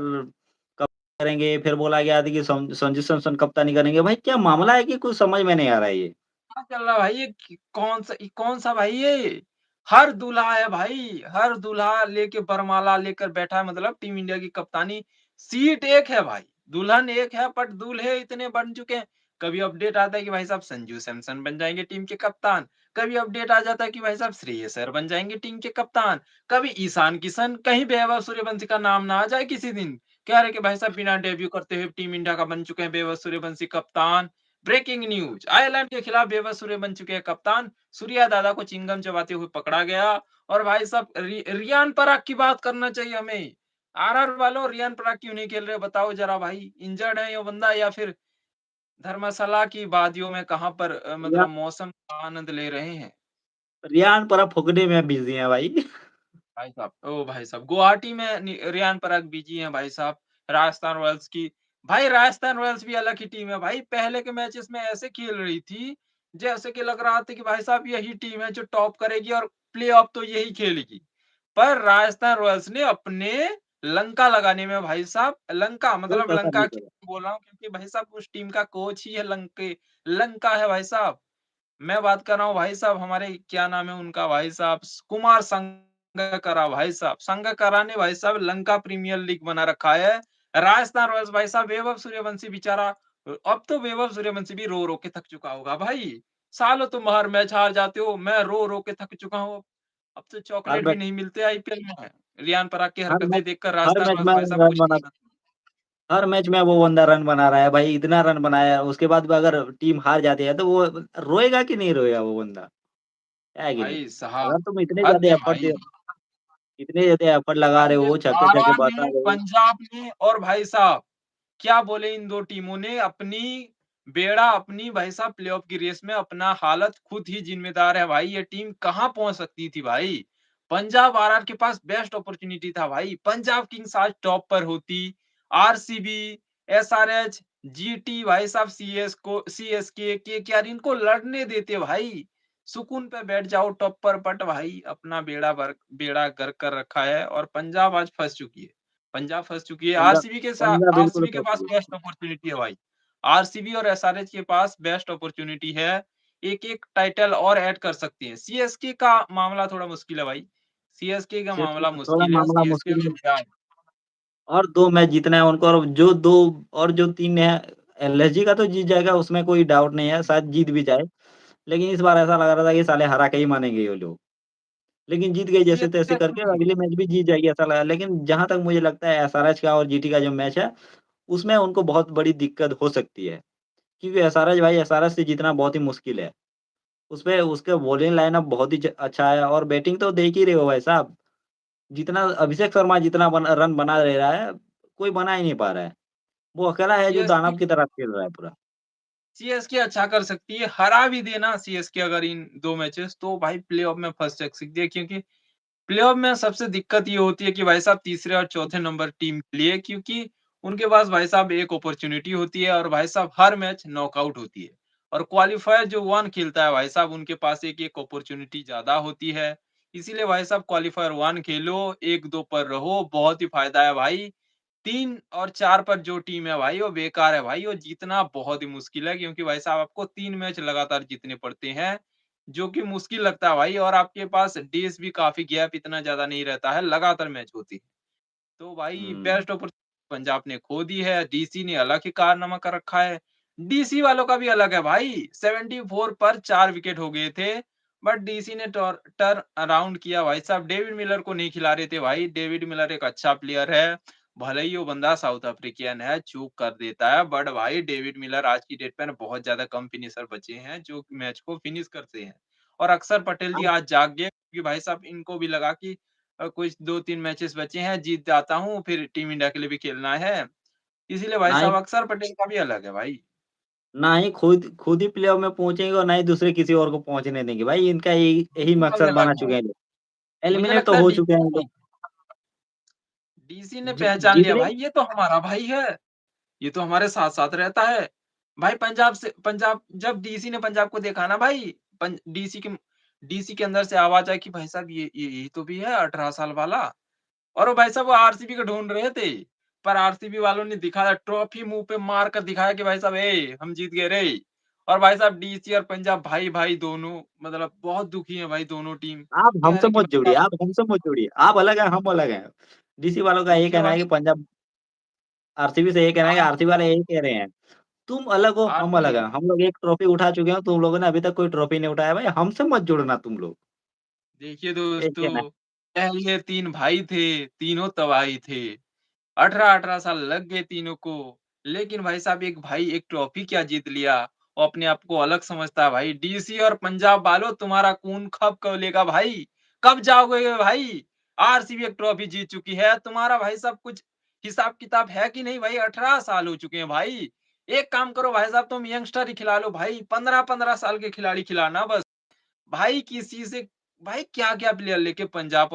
करेंगे, फिर बोला गया था कि संजू सैमसन कप्तानी करेंगे। भाई क्या मामला है कि कुछ समझ में नहीं आ रहा है ये। क्या चल रहा है भाई ये कौन सा भाई ये? हर दूल्हा है भाई, हर दूल्हा लेके वरमाला लेकर बैठा है मतलब टीम इंडिया की कप्तानी सीट एक है भाई, दुल्हन एक है बट दूल्हे इतने बन चुके हैं। कभी अपडेट आता है कि भाई साहब संजू सैमसन बन जाएँगे टीम के कप्तान, कभी अपडेट आ जाता है कि भाई साहब श्रेयस अय्यर बन जाएँगे टीम के कप्तान, कभी ईशान किशन, कहीं वैभव सूर्यवंशी का नाम ना आ जाए किसी दिन। कह रहे कि भाई साहब बिना डेब्यू करते हुए टीम इंडिया का बन चुके हैं वैभव सूर्यवंशी कप्तान। ब्रेकिंग न्यूज आयरलैंड के खिलाफ बेबस सूर्य बन चुके हैं कप्तान सूर्या दादा को चिंगम चबाते हुए पकड़ा गया और भाई साहब रियान पराग की बात करना चाहिए हमें आरआर वालों रियान पराग क्यों नहीं खेल रहे बताओ जरा भाई इंजर्ड है ये बंदा या फिर धर्मशाला की वादियों में कहां पर रिया मतलब मौसम का आनंद ले रहे हैं रियान परब फुकने में बिज़ी हैं भाई। भाई साहब गुवाहाटी में रियान पराग बिजी हैं भाई साहब राजस्थान रॉयल्स की भाई राजस्थान रॉयल्स भी अलग ही टीम है भाई, पहले के मैचेस में ऐसे खेल रही थी, जैसे कि लग रहा था कि भाई साहब यही टीम है जो टॉप करेगी और प्लेऑफ तो यही खेलेगी। पर राजस्थान रॉयल्स ने अपने लंका लगाने में भाई साहब लंका कोई मतलब कसर लंका नहीं छोड़ा। क्यों बोल रहा हूँ क्योंकि भाई साहब उस टीम का कोच ही है लंका है भाई साहब। मैं बात कर रहा हूँ भाई साहब हमारे क्या नाम है उनका भाई साहब कुमार संगकारा भाई साहब। संगकारा ने भाई साहब लंका प्रीमियर लीग बना रखा है। राजस्थान रॉयल्स भाई साहब वैभव सूर्यवंशी बेचारा अब तो वैभव सूर्यवंशी भी रो-रो के थक चुका होगा भाई। सालों तुम हर मैच हार जाते हो, मैं रो-रो के थक चुका हूँ। अब तो हर चॉकलेट भी मैच नहीं मिलते आईपीएल में। रियान पराग की हर मैच हरकतें देखकर हर राजस्थान मैच रॉयल्स में भाई साहब रन कुछ बना नहीं कर हर मैच में वो बंदा रन बना रहा है भाई, इतना रन बनाया, उसके बाद भी अगर टीम हार जाती है तो वो रोएगा कि नहीं रोएगा वो बंदा? है कि नहीं? भाई साहब, अगर तुम इतने हद ज़्यादा है एफर्ट भाई। इतने ज़्यादा एफर्ट लगा रहे भाई हो, छक्के-छक्के 12 बरसा ने रहे हो। पंजाब ने और भाई साहब क्या बोले इन 2 टीमों ने अपनी बेड़ा अपनी भाई साहब प्लेऑफ की रेस में अपना हालत खुद ही ज़िम्मेदार है भाई, ये टीम कहाँ पहुँच सकती थी भाई। पंजाब आरआर के पास बेस्ट अपॉर्च्युनिटी था भाई, पंजाब किंग्स आज टॉप पर होती, आरसीबी, एसआरएच, जीटी भाई साहब सीएसके, केकेआर इनको लड़ने देते भाई। सुकून पे बैठ जाओ टॉप पर बट भाई अपना बेड़ा गर्क कर रखा है और पंजाब आज फँस चुकी है। पंजाब फँस चुकी है। पंजाब पंजाब बिल्कुल आरसीबी के फँस पास गया। बेस्ट अपॉर्च्युनिटी है भाई। आरसीबी और एसआरएच के पास बेस्ट अपॉर्च्युनिटी है। एक-एक टाइटल और ऐड कर सकती है। सीएसके का मामला थोड़ा मुश्किल है भाई। सीएसके का सीएसके मामला का थोड़ा मुश्किल है। मामला सीएसके मुश्किल में है। क्या है और 2 मैच जीतना है उनको, और जो 2 और जो 3 है, एलएसजी का तो जीत जाएगा, उसमें कोई डाउट नहीं है, शायद जीत भी जाए। लेकिन इस बार ऐसा लग रहा था कि साले हरा के ही मानेंगे ये लोग। लेकिन जीत गई सीएसके जैसे-तैसे अच्छा करके, नहीं है। अगले मैच भी जीत जाएगी ऐसा लगा। लेकिन जहाँ तक मुझे लगता है एसआरएच का और जीटी का जो मैच है, उसमें उनको बहुत बड़ी दिक्कत हो सकती है। क्योंकि एसआरएच से जीतना बहुत ही मुश्किल है। उसपे उसके बॉलिंग लाइनअप बहुत ही अच्छा है, और बैटिंग तो देख ही रहे हो भाई साहब। जितना अभिषेक शर्मा जितना रन बना ले रहा है, कोई बना ही नहीं पा रहा है। वो अकेला है जो सीएसके दानव की तरह खेल रहा है पूरा। सीएसके अच्छा कर सकती है। हरा भी देना सीएसके अगर इन 2 मैचेस तो भाई प्लेऑफ में फँस सकती है क्योंकि प्लेऑफ में सबसे दिक्कत ये होती है कि भाई साहब तीसरे और चौथे नंबर टीम के लिए क्योंकि उनके पास भाई साहब एक अपॉर्च्युनिटी होती है और भाई साहब हर मैच नॉकआउट होती है। और क्वालीफायर जो 1 खेलता है भाई साहब उनके पास एक-एक अपॉर्च्युनिटी ज़्यादा होती है। इसीलिए भाई साहब क्वालीफायर 1 खेलो, 1-2 पर रहो, बहुत ही फ़ायदा है भाई। 3 और 4 पर जो टीम है भाई वो बेकार है भाई, वो जीतना बहुत ही मुश्किल है क्योंकि भाई साहब आपको 3 मैच लगातार जीतने पड़ते हैं, जो कि मुश्किल लगता है भाई और आपके पास डेज़ भी काफ़ी गैप इतना ज़्यादा नहीं रहता है, लगातार मैच होती है। तो भाई हुँ। बेस्ट अपॉर्च्युनिटी पंजाब ने खो दी है, डीसी ने अलग ही कारनामा कर रखा है। डीसी वालों का भी अलग है भाई, 74 पर 4 विकेट हो गए थे, बट डीसी ने टर्न अराउंड किया भाई साहब, डेविड मिलर को नहीं खिला रहे थे भाई, डेविड मिलर एक अच्छा प्लेयर है, भले ही वो बंदा साउथ अफ्रीकन है, चूक कर देता है, बट भाई डेविड मिलर आज की डेट में बहुत ज़्यादा कम फिनिशर बचे हैं, जो मैच को फिनिश करते हैं। और अक्षर पटेल जी अब आज जाग गए क्योंकि भाई साहब इनको भी लगा कि कुछ 2-3 मैचेस बचे हैं, जीत जाता हूँ, फिर टीम इंडिया के लिए भी खेलना है। इसीलिए भाई ना ही साहब अक्षर पटेल का भी अलग है भाई। ना ही खुद ही प्लेऑफ में पहुँचेंगे, और ना ही दूसरे किसी और को पहुँचने देंगे। भाई इनका यही यही डीसी का भी मकसद बना अलग है। चुके हैं लोग। मुझे एलिमिनेट तो लगता है हो चुके हैं डीसी लोग। डीसी ने पहचान लिया जीतने भाई ये तो हमारा भाई है, ये तो हमारे साथ-साथ रहता है। भाई पंजाब जब डीसी ने पंजाब को देखा ना भाई, डीसी के अंदर से आवाज़ आई कि भाई साहब ये तो भी है 18 साल वाला। और वो भाई साहब वो आरसीबी को ढूँढ रहे थे, पर आरसीबी वालों ने दिखाया ट्रॉफी मुँह पे मार कर दिखाया कि भाई साहब हम जीत गए रे। और भाई साहब डीसी और पंजाब भाई-भाई दोनों मतलब बहुत दुखी हैं भाई दोनों टीम। आप कह रहे हमसे हैं कि मत भाई जोड़िए, साहब आप हमसे मत जोड़िए। आप अलग हैं, हम अलग हैं। डीसी वालों का ये देखिए कहना है भाई कि पंजाब आरसीबी से ये कहना है कि आप आरसीबी वाले यही कह रहे हैं, तुम अलग हो, हम अलग आरसीबी हैं। हम लोग एक ट्रॉफी उठा चुके हैं, तुम लोगों ने अभी तक कोई ट्रॉफी नहीं उठाया। भाई हमसे मत जुड़ना तुम लोग। देखिए ये कहना दोस्तों, पहले 3 भाई थे, तीनों तबाही थे। 18-18 साल लग गए तीनों को। लेकिन भाई साहब एक भाई एक ट्रॉफी क्या जीत लिया। वो अपने आप को अलग समझता है भाई। डीसी और पंजाब वालों तुम्हारा खून कब खौलेगा भाई? कब जागोगे भाई? आरसीबी एक ट्रॉफी जीत चुकी है। तुम्हारा भाई साहब कुछ हिसाब-किताब है कि नहीं भाई? 18 साल हो चुके हैं भाई। एक काम करो भाई साहब तुम यंगस्टर ही खिला लो भाई। 15-15 साल के खिलाड़ी खिलाना बस। भाई किसी से भाई क्या-क्या प्लेयर लेके पंजाब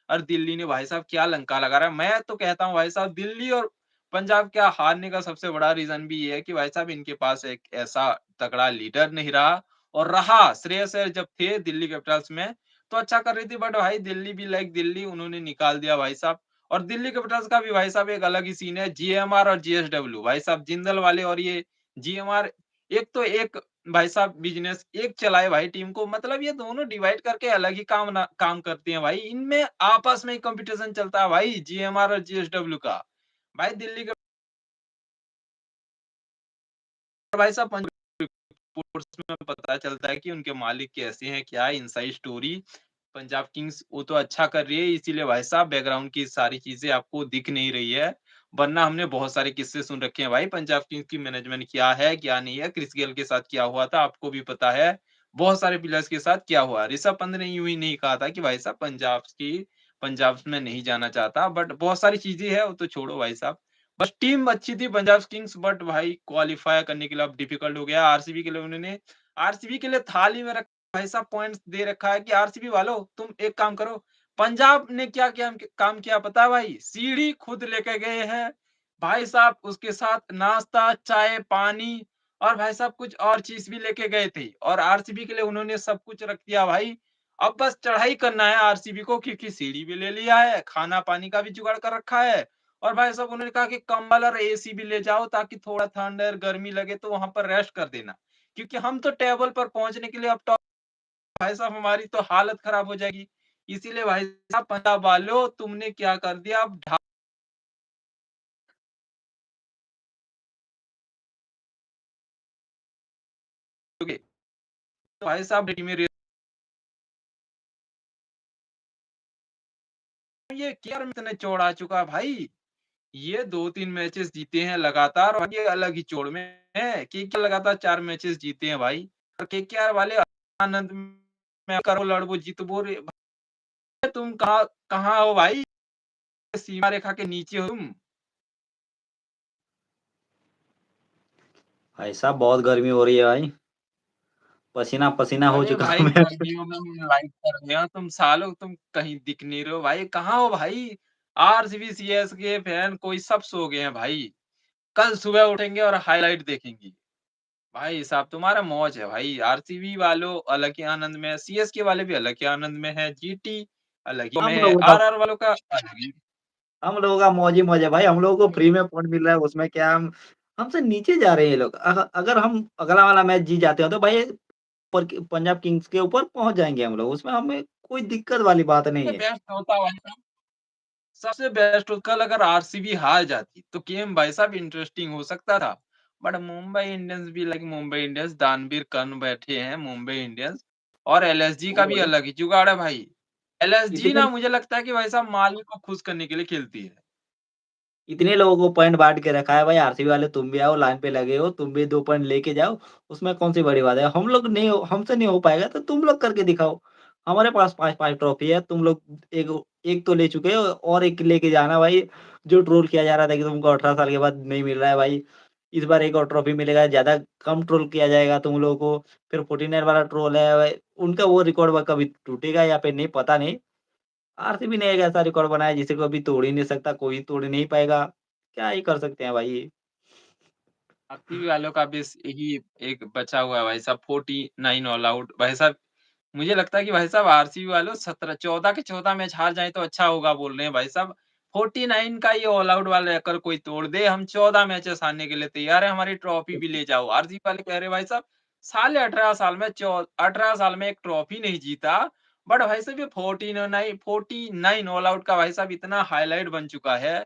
और दिल्ली ने भाई साहब क्या लंका लगा रहा है। मैं तो कहता हूँ भाई साहब दिल्ली और पंजाब क्या हारने का सबसे बड़ा रीज़न भी ये है कि भाई साहब इनके पास एक ऐसा तगड़ा लीडर नहीं रहा और रहा श्रेयस अय्यर जब थे दिल्ली कैपिटल्स में, तो अच्छा कर रही थी बट भाई दिल्ली भी लाइक दिल्ली उन्होंने निकाल दिया भाई साहब। और दिल्ली कैपिटल्स का भी भाई साहब एक अलग ही सीन है, जीएमआर और जीएसडब्ल्यू भाई साहब जिंदल वाले और ये जीएमआर एक तो एक भाई साहब बिज़नेस एक चलाए भाई टीम को मतलब ये दोनों डिवाइड करके अलग ही काम करते हैं भाई। इनमें आपस में ही कॉम्पिटिशन चलता है भाई जीएमआर और जीएसडब्ल्यू का। भाई दिल्ली के भाई साहब स्पोर्ट्स में पता चलता है कि उनके मालिक कैसे हैं, क्या है इनसाइड स्टोरी। पंजाब किंग्स वो तो अच्छा कर रही है इसीलिए भाई साहब बैकग्राउंड की सारी चीज़ें आपको दिख नहीं रही है। वरना हमने बहुत सारे किस्से सुन रखे हैं भाई पंजाब किंग्स की मैनेजमेंट क्या है, क्या नहीं है। क्रिस गेल के साथ क्या हुआ था आपको भी पता है। बहुत सारे प्लेयर्स के साथ क्या हुआ। ऋषभ पंत ने यूँ ही नहीं कहा था कि भाई साहब पंजाब में नहीं जाना चाहता बट बहुत सारी चीज़ें हैं वो तो छोड़ो भाई साहब। बस टीम अच्छी थी पंजाब किंग्स बट भाई क्वालीफाई करने के लिए अब डिफिकल्ट हो गया। आरसीबी के लिए उन्होंने आरसीबी के लिए थाली में भाई साहब पॉइंट्स दे रखा है कि आरसीबी वालों तुम एक काम करो। पंजाब ने क्या क्या काम किया पता है भाई? सीढ़ी खुद लेके गए हैं। भाई साहब उसके साथ नाश्ता, चाय, पानी और भाई साहब कुछ और चीज़ भी लेके गए थे और आरसीबी के लिए उन्होंने सब कुछ रख दिया भाई। अब बस चढ़ाई करना है आरसीबी को क्योंकि सीढ़ी भी ले लिया है, खाना-पानी का भी जुगाड़ कर रखा है और भाई साहब उन्होंने कहा कि कंबल और एसी भी ले जाओ ताकि थोड़ा ठंड और गर्मी लगे तो वहाँ पर रेस्ट कर देना। क्योंकि हम तो टेबल पर पहुँचने के लिए अब भाई साहब हमारी तो हालत खराब हो जाएगी। इसीलिए भाई साहब पंजाब वालों तुमने क्या कर दिया अब ढालोगे। तो भाई साहब मेरे ये केयर में इतने चौड़ आ चुका है भाई। ये 2-3 मैचेस जीते हैं लगातार और ये अलग ही चौड़ में है। केकेआर लगातार 4 मैचेस जीते हैं भाई। और केकेआर वाले आनंद में करो लड़बो जीतबो रे तुम कहाँ कहाँ हो भाई? सीमा रेखा के नीचे हो तुम। भाई साहब बहुत गर्मी हो रही है भाई। पसीना-पसीना हो अरे चुका भाई हूँ मैं। गर्मियों में लाइक कर रहे हो तुम सालों तुम कहीं दिख नहीं रहे हो भाई कहाँ हो भाई आरसीबी सीएसके फैन कोई सब सो गए हैं भाई कल सुबह उठेंगे और हाईलाइट देखेंगे भाई साहब तुम्हारा मौज है भाई आरसीबी वालों अलग ही आनंद में है सीएसके वाले भी अलग ही आनंद में है जीटी अलग ही में हम है लोगों का आरआर वालों का अलग ही हम लोगों का मौज ही मौज है भाई। हम लोगों को फ्री में पॉइंट मिल रहा है उसमें क्या हम हमसे नीचे जा रहे हैं ये लोग। अगर हम अगला वाला मैच जीत जाते हो तो भाई पर पंजाब किंग्स के ऊपर पहुँच जाएँगे हम लोग। उसमें हमें कोई दिक्कत वाली बात नहीं है। बेस्ट होता भाई सबसे बेस्ट कल अगर आरसीबी हार जाती तो गेम भाई साहब इंटरेस्टिंग हो सकता था बट मुंबई इंडियंस भी लाइक मुंबई इंडियंस दानवीर कर्ण बैठे हैं मुंबई इंडियंस और एलएसजी वो का भी बोले अलग ही जुगाड़ है भाई एलएसजी इतने ना मुझे लगता है कि भाई साहब मालिक को खुश करने के लिए खेलती है इतने लोगों को पॉइंट बाँट के रखा है भाई आरसीबी वाले तुम भी आओ लाइन पे लगे हो, तुम भी 2 पॉइंट लेके जाओ, उसमें कौन-सी बड़ी बात है। हम लोग नहीं हो हमसे नहीं हो पाएगा तो तुम लोग करके दिखाओ। हमारे पास 5-5 ट्रॉफी है, तुम लोग एक एक तो ले चुके हो और एक लेके जाना भाई। जो ट्रोल किया जा रहा था कि तुमको 18 साल के बाद नहीं मिल रहा है भाई, इस बार एक और ट्रॉफी मिलेगा, ज़्यादा कम ट्रोल किया जाएगा तुम लोगों को। फिर 49 वाला ट्रोल है भाई, उनका वो रिकॉर्ड व कभी टूटेगा या फिर नहीं पता नहीं। आरसीबी ने एक ऐसा रिकॉर्ड बनाया जिसे कोई तोड़ ही नहीं सकता, कोई तोड़ नहीं पाएगा। क्या ही कर सकते हैं भाई ये। आरसीबी वालों का भी यही एक बचा हुआ है भाई साहब 49 ऑल आउट भाई साहब मुझे लगता है कि भाई साहब आरसीबी वालों 17 14 के 14 मैच हार जाए तो अच्छा होगा बोल रहे हैं भाई साहब 49 का ये ऑल आउट वाला अगर कोई तोड़ दे हम 14 मैचेस हारने के लिए तैयार है हमारी ट्रॉफी भी ले जाओ आरसीबी वाले कह रहे हैं भाई साहब साले 18 साल में 18 साल में एक ट्रॉफी नहीं जीता बट भाई साहब ये 49 ऑल आउट का भाई साहब इतना हाईलाइट बन चुका है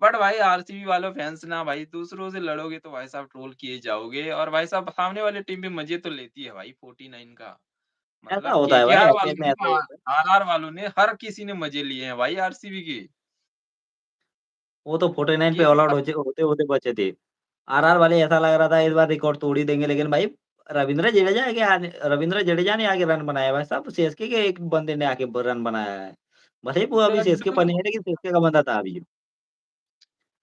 बट भाई आरसीबी वालों फैंस ना भाई दूसरों से लड़ोगे तो भाई साहब ट्रोल किए जाओगे और भाई साहब सामने वाली टीम भी मजे तो लेती है भाई 49 का ऐसा मतलब होता है भाई, केकेआर आईपीएल वालों में ने ऐसा ही होता है। आरआर वालों ने हर किसी ने मजे लिए हैं भाई आरसीबी के वो तो 49 पे ये ऑल आउट होते-होते बचे थे। आरआर वाले ऐसा लग रहा था इस बार रिकॉर्ड तोड़ ही देंगे लेकिन भाई रविंद्र जडेजा ने आके रन बनाया है भाई साहब सीएसके के एक बंदे ने आके ब रन बनाया है। भले ही वो अभी सीएसके जड्डू पर नहीं है लेकिन सीएसके का बंदा था अभी।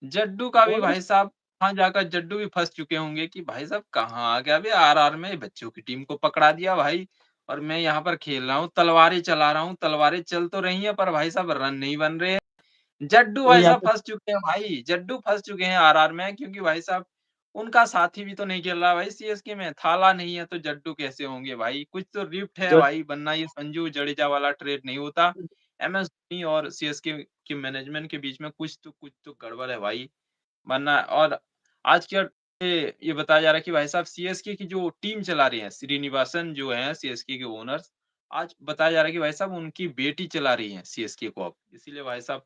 जड्डू का भी बोलो भाई साहब वहाँ जाकर जड्डू भी फँस चुके होंगे कि भाई साहब कहाँ आ गया बे आरआर में बच्चों की टीम को पकड़ा दिया भाई और मैं यहाँ पर खेल रहा हूँ तलवारें चला रहा हूँ तलवारें चल तो रही हैं पर भाई साहब रन नहीं बन रहे हैं जड्डू कोई भाई साहब आपको फँस चुके हैं भाई, जड्डू फँस चुके हैं आरआर में क्योंकि भाई साहब उनका साथी भी तो नहीं खेल रहा भाई सीएसके में, थाला नहीं है तो जड्डू कैसे होंगे भाई? कुछ तो रिफ्ट है जो भाई, वरना ये संजू जडेजा वाला ट्रेड नहीं होता। एमएस धोनी और सीएसके के मैनेजमेंट के बीच में कुछ तो गड़बड़ है भाई। वरना और आज के ये बताया जा रहा है कि भाई साहब सीएसके की जो टीम चला रही हैं, श्रीनिवासन जो हैं सीएसके के ओनर्स, आज बताया जा रहा है कि भाई साहब उनकी बेटी चला रही है सीएसके को अब। इसीलिए भाई साहब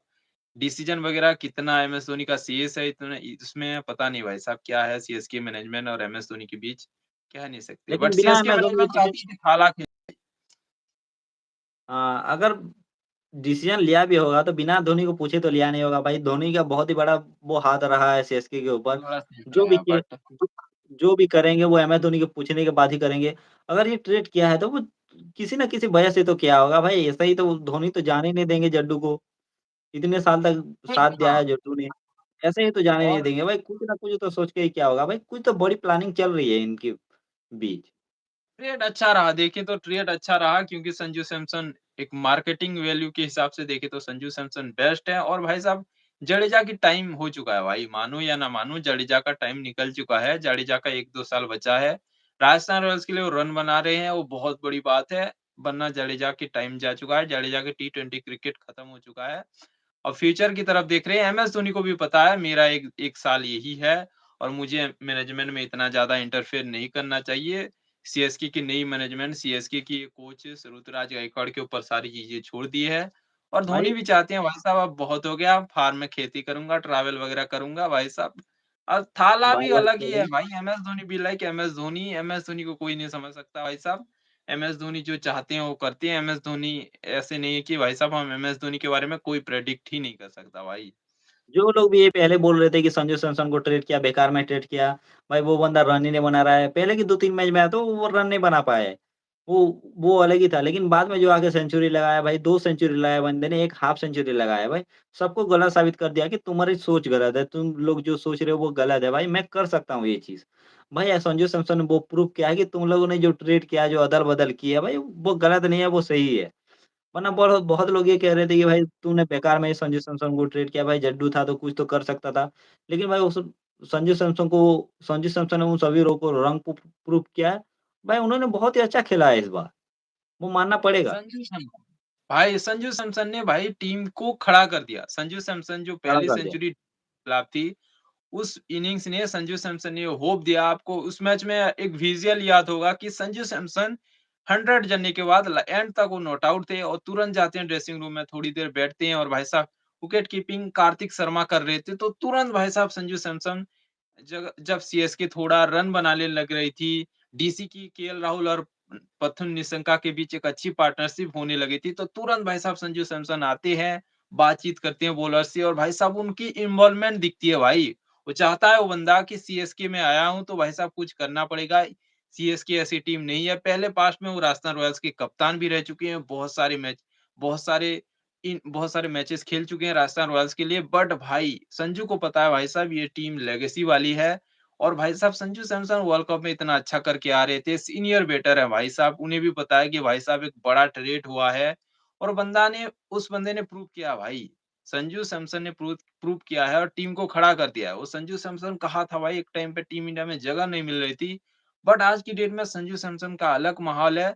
डिसीजन वगैरह कितना एमएस धोनी का सीएस है इतना इसमें पता नहीं भाई साहब क्या है सीएसके मैनेजमेंट और एमएस धोनी के बीच, कह नहीं सकते। बट लेकिन बिना सीएसके अमेज़न के मैनेजमेंट चाहती है कि थाला खेले। अगर डिसीज़न लिया भी होगा तो बिना धोनी को पूछे तो लिया नहीं होगा भाई, धोनी का बहुत ही बड़ा वो हाथ रहा है सीएसके के ऊपर। थोड़ा सही जो भी बताया किए बट जो जो भी करेंगे वो एमएस धोनी के पूछने के बाद ही करेंगे। अगर ये ट्रेड किया है तो वो किसी न किसी वजह से तो किया होगा भाई, ऐसा ही तो धोनी तो जाने ही नहीं देंगे जड्डू को। इतने साल तक साथ दिया हाँ, है जड्डू ने, ऐसे ही तो जाने नहीं और देंगे भाई, कुछ ना कुछ तो सोच के ही किया होगा भाई, कुछ तो बड़ी प्लानिंग चल रही है इनके बीच। ट्रेड अच्छा रहा, देखें तो ट्रेड अच्छा रहा क्योंकि संजू सैमसन एक मार्केटिंग वैल्यू के हिसाब से देखें तो संजू सैमसन बेस्ट है और भाई साहब जडेजा की टाइम हो चुका है भाई, मानो या ना मानो जडेजा का टाइम निकल चुका है, जडेजा का 1-2 साल बचा है। राजस्थान रॉयल्स के लिए वो रन बना रहे हैं, वो बहुत बड़ी बात है, वरना जडेजा की टाइम जा चुका है, जडेजा की टी20 क्रिकेट खत्म हो चुका है। और फ्यूचर की तरफ देख रहे हैं, एमएस धोनी को भी पता है मेरा एक 1 साल यही है और मुझे मैनेजमेंट में इतना ज़्यादा इंटरफेयर नहीं करना चाहिए। सीएसके की नई मैनेजमेंट, सीएसके की कोच ऋतुराज गायकवाड़ के ऊपर सारी चीज़ें छोड़ दी है और धोनी भाई भी चाहते हैं भाई साहब अब बहुत हो गया, फार्म में खेती करूँगा, ट्रैवल वगैरह करूँगा भाई साहब। और थाला भी बात अलग ही सही है है। भाई, MS Dhoni be like MS Dhoni को कोई नहीं समझ सकता भाई साहब। एमएस धोनी जो चाहते हैं वो करते हैं, एमएस धोनी ऐसे नहीं है कि भाई साहब हम एमएस धोनी के बारे में कोई प्रेडिक्ट ही नहीं कर सकता भाई। जो लोग भी ये पहले बोल रहे थे कि संजू सैमसन को ट्रेड किया, बेकार में ट्रेड किया, भाई वो बंदा रन ही नहीं बना रहा है। पहले के 2-3 मैच में आया तो वो रन नहीं बना पाए। वो अलग ही था, लेकिन बाद में जो आके सेंचुरी लगाया भाई, 2 सेंचुरी लगाया बंदे ने, 1 हाफ सेंचुरी लगाया भाई। सबको गलत साबित कर दिया कि तुम्हारी सोच गलत है, तुम लोग जो सोच रहे हो वो गलत है भाई, मैं कर सकता हूँ ये चीज़। भाई संजू सैमसन ने वो प्रूव किया है कि तुम लोगों ने जो ट्रेड किया, जो अदल-बदल किया भाई, वो गलत नहीं है, वो सही है। वरना बहुत बहुत लोग ये कह रहे थे कि भाई तूने बेकार में संजू सैमसन को ट्रेड किया, भाई जड्डू था तो कुछ तो कर सकता था। लेकिन भाई उस संजू सैमसन ने उन सभी लोगों को रंग प्रूफ किया है। भाई उन्होंने बहुत ही अच्छा खेला है इस बार, वो मानना पड़ेगा। संजू सैमसन भाई संजू सैमसन ने भाई टीम को खड़ा कर दिया। संजू सैमसन जो खड़ा पहली कर दिया। सेंचुरी खिलाफ थी, उस इनिंग्स ने संजू सैमसन ने होप दिया आपको उस मैच में एक विज़ुअल याद होगा कि संजू सैमसन 100 जलने के बाद एंड तक वो नॉट आउट थे और तुरंत जाते हैं ड्रेसिंग रूम में थोड़ी देर बैठते हैं और भाई साहब विकेट कीपिंग कार्तिक शर्मा कर रहे थे, तो तुरंत भाई साहब संजू सैमसन जब सीएसके थोड़ा रन बनाने लग रही थी, डीसी की केएल राहुल और पथुन निशंका के बीच एक अच्छी पार्टनरशिप होने लगी थी, तो तुरंत भाई साहब संजू सैमसन आते हैं, बातचीत करते हैं बॉलर से और भाई साहब उनकी इन्वॉल्वमेंट दिखती है भाई। वो चाहता है वो बंदा कि सीएसके में आया हूँ तो भाई साहब कुछ करना पड़ेगा। सीएसके ऐसी टीम नहीं है, पहले पास्ट में वो राजस्थान रॉयल्स के कप्तान भी रह चुके हैं, बहुत सारे बहुत सारे मैचेस खेल चुके हैं राजस्थान रॉयल्स के लिए बट भाई संजू को पता है भाई साहब ये टीम लेगेसी वाली है और भाई साहब संजू सैमसन वर्ल्ड कप में इतना अच्छा करके आ रहे थे सीनियर बेटर है भाई साहब उन्हें भी पता है कि भाई साहब एक बड़ा ट्रेड हुआ है और उस बंदे ने प्रूव किया भाई संजू सैमसन ने प्रूव किया है और टीम को खड़ा कर दिया है वो संजू सैमसन कहा था भाई एक टाइम पे टीम इंडिया में जगह नहीं मिल रही थी बट आज की डेट में संजू सैमसन का अलग माहौल है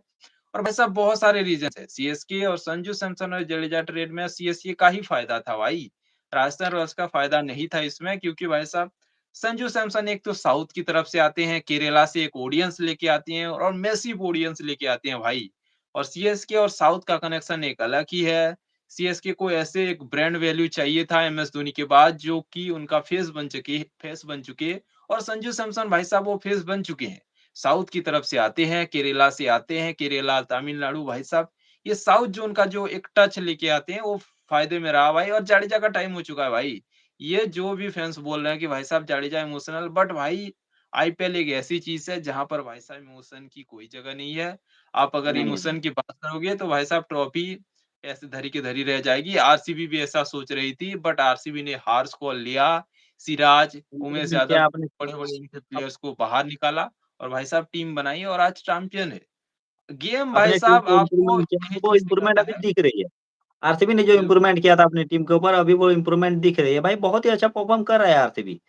और भाई साहब बहुत सारे रीज़न्स हैं। सीएसके और संजू सैमसन और जडेजा ट्रेड में सीएसके का ही फ़ायदा था भाई। राजस्थान रॉयल्स का फ़ायदा नहीं था इसमें क्योंकि भाई साहब संजू सैमसन एक तो साउथ की तरफ से आते हैं, केरला से एक ऑडियंस लेके आती हैं और मैसिव ऑडियंस लेके आते हैं भाई। और सीएसके और साउथ का कनेक्शन एक अलग ही है। सीएसके को ऐसे एक ब्रांड वैल्यू चाहिए था एमएस धोनी के बाद जो कि उनका फेस बन चुके और संजू सैमसन भाई साहब वो फेस बन चुके हैं। साउथ की तरफ से आते हैं, केरला से आते हैं, केरला, तमिलनाडु भाई साहब, ये साउथ ज़ोन का जो एक टच लेके आते हैं, वो फ़ायदे में रहा भाई और जाडेजा का टाइम हो चुका है भाई। ये जो भी फैन्स बोल रहे हैं कि भाई साहब जाडेजा इमोशनल बट भाई आईपीएल एक ऐसी चीज़ है जहाँ पर भाई साहब इमोशन की कोई जगह नहीं है। आप अगर नहीं है। इमोशन की बात करोगे तो भाई साहब ट्रॉफी ऐसे धरी की धरी रह जाएगी। आरसीबी भी ऐसा सोच रही थी बट आरसीबी ने हार्स कॉल लिया। सिराज, उमेश यादव क्या आपने बड़े-बड़े इनके अप प्लेयर्स को बाहर निकाला और भाई साहब टीम बनाई और आज चैंपियन है। गेम भाई अपने टीम साहब को आपको इम्प्रूवमेंट किया यही तो वो चीज़ इम्प्रूवमेंट दिखाता अभी है दिख रही है। आरसीबी ने जो बिल्कुल। इम्प्रूवमेंट किया था अपनी टीम के ऊपर, अभी वो इम्प्रूवमेंट दिख रही है। भाई बहुत ही अच्छा परफ़ॉर्म कर रहा है आरसीबी।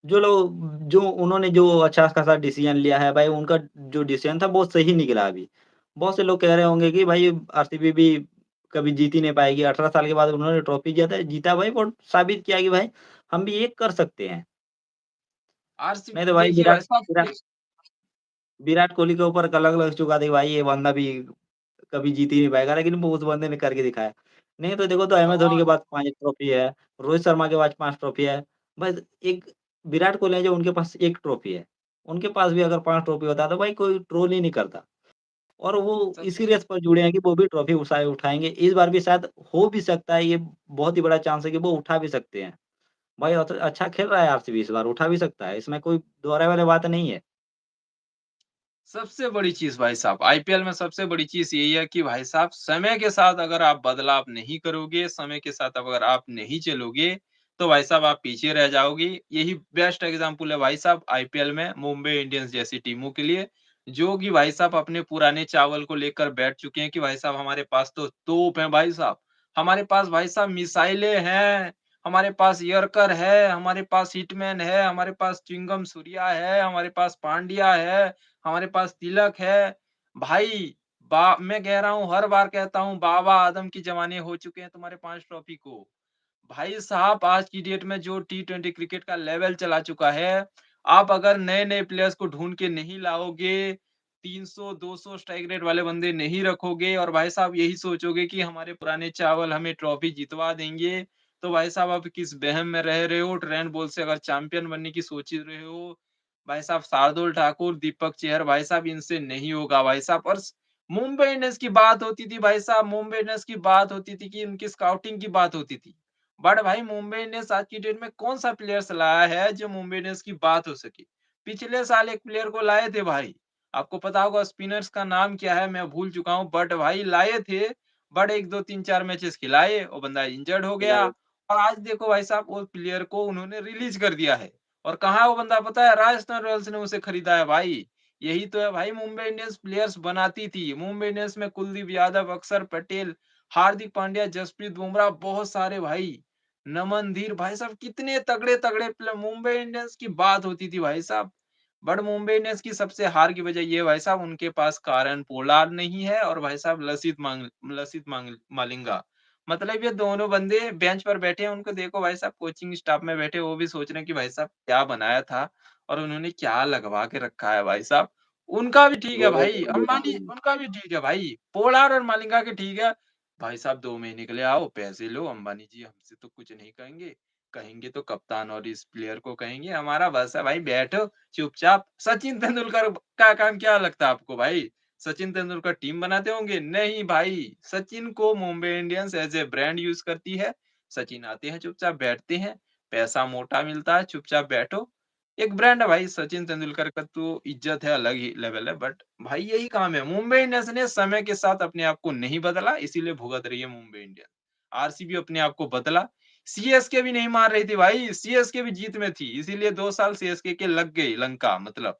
जो उन्होंने जो अच्छा खासा डिसीज़न लिया है भाई, उनका जो डिसीज़न था बहुत सही निकला अभी। बहुत से लोग कह रहे होंगे कि भाई आरसीबी भी कभी जीत ही नहीं पाएगी, 18 साल के बाद उन्होंने ट्रॉफी जीता भाई, वो साबित किया कि भाई हम भी ये कर सकते हैं। नहीं तो आरसीबी भाई देखिए भाई साहब विराट विराट कोहली के ऊपर कलंक लग चुका था कि भाई ये बंदा भी कभी जीत ही नहीं पाएगा, लेकिन वो उस बंदे ने करके दिखाया। नहीं तो देखो तो एमएस धोनी और के पास 5 ट्रॉफी है, रोहित शर्मा के पास 5 ट्रॉफी है। बस एक विराट कोहली है जो उनके पास 1 ट्रॉफी है। उनके पास भी अगर 5 ट्रॉफी होता तो भाई कोई ट्रोल ही नहीं करता। और वो इसी सबसे रेस पर जुड़े हैं कि वो भी ट्रॉफी उठाएँगे। इस बार भी शायद हो भी सकता है, ये बहुत ही बड़ा चांस है कि वो उठा भी सकते हैं। भाई अच्छा खेल रहा है आरसीबी, इस बार उठा भी सकता है, इसमें कोई दोहराए वाली बात नहीं है। सबसे बड़ी चीज़ भाई साहब, आईपीएल में सबसे बड़ी चीज़ यही है कि भाई साहब समय के साथ अगर आप बदलाव नहीं करोगे, समय के साथ अगर आप नहीं चलोगे, तो भाई साहब आप पीछे रह जाओगे। यही बेस्ट एग्ज़ाम्पल है भाई साहब आईपीएल में मुंबई इंडियंस जैसी टीमों के लिए, जो कि भाई साहब अपने पुराने चावल को लेकर बैठ चुके हैं कि भाई साहब हमारे पास तो तोप है भाई साहब। हमारे पास भाई साहब मिसाइलें हैं, हमारे पास यर्कर है, हमारे पास हिटमैन है, हमारे पास चिंगम सूर्या है, हमारे पास पांड्या है, हमारे पास तिलक है। भाई मैं कह रहा हूँ हर बार कहता हूँ बाबा आदम के ज़माने हो चुके हैं तुम्हारे 5 ट्रॉफी को। भाई साहब आज की डेट में जो टी20 क्रिकेट का लेवल चला चुका है, आप अगर नए-नए प्लेयर्स को ढूँढ के नहीं लाओगे, 300-200 स्ट्राइक रेट वाले बंदे नहीं रखोगे और भाई साहब यही सोचोगे कि हमारे पुराने चावल हमें ट्रॉफी जितवा देंगे, तो भाई साहब आप किस वहम में रह रहे हो? ट्रेंट बोल्ट से अगर चैंपियन बनने की सोच ही रहे हो, भाई साहब शार्दुल ठाकुर, दीपक चहर भाई साहब इनसे नहीं होगा भाई साहब और मुंबई इंडियंस की बात होती थी भाई साहब, मुंबई इंडियंस की बात होती थी कि उनकी स्काउटिंग की बात होती थी। बट भाई मुंबई इंडियंस आज की डेट में कौन-सा प्लेयर्स लाया है जो मुंबई इंडियंस की बात हो सके? पिछले साल एक प्लेयर को लाए थे भाई, आपको पता होगा स्पिनर्स का नाम क्या है मैं भूल चुका हूँ बट भाई लाए थे, बट 1, 2, 3, 4 मैचेस खिलाए, वो बंदा इंजर्ड हो गया और आज देखो भाई साहब वो प्लेयर को उन्होंने रिलीज़ कर दिया है। और कहाँ है वो बंदा पता है? राजस्थान रॉयल्स ने उसे खरीदा है भाई। यही तो है भाई मुंबई इंडियंस प्लेयर्स बनाती थी। मुंबई इंडियंस में कुलदीप यादव, अक्षर पटेल, हार्दिक पांड्या, जसप्रीत बुमराह बहुत सारे भाई। नमन धीर भाई साहब कितने तगड़े-तगड़े मुंबई इंडियंस की बात होती थी भाई साहब। बट मुंबई इंडियंस की सबसे हार की वजह ये है भाई साहब उनके पास कारण पोलार्ड नहीं है और भाई साहब लसित मालिंगा। मतलब ये दोनों बंदे बेंच पर बैठे हैं, उनको देखो भाई साहब कोचिंग स्टाफ में बैठे वो भी सोच रहे हैं कि भाई साहब क्या बनाया था और उन्होंने क्या लगवा के रखा है भाई साहब। उनका भी ठीक है वो भाई, अंबानी उनका भी ठीक है भाई, पोलार्ड और मालिंगा के ठीक है। भाई साहब 2 महीने के लिए आओ, पैसे लो, अंबानी जी हमसे तो कुछ नहीं कहेंगे। कहेंगे तो कप्तान और इस प्लेयर को कहेंगे, हमारा बस है भाई बैठो चुपचाप। सचिन तेंदुलकर का काम क्या लगता है आपको भाई? सचिन तेंदुलकर टीम बनाते होंगे? नहीं भाई, सचिन को Mumbai Indians as a brand use करती है। सचिन आते हैं, चुपचाप बैठते हैं, पैसा मोटा मिलता है, चुपचाप बैठो। एक ब्रांड है भाई सचिन तेंदुलकर का तो इज़्ज़त है, अलग ही लेवल है बट भाई यही काम है। मुंबई इंडियंस ने समय के साथ अपने आप को नहीं बदला, इसीलिए भुगत रही है मुंबई इंडियंस। आरसीबी अपने आप को बदला, सीएसके भी नहीं मार रही थी भाई, सीएसके भी जीत में थी, इसीलिए 2 साल सीएसके के लग गए लंका मतलब।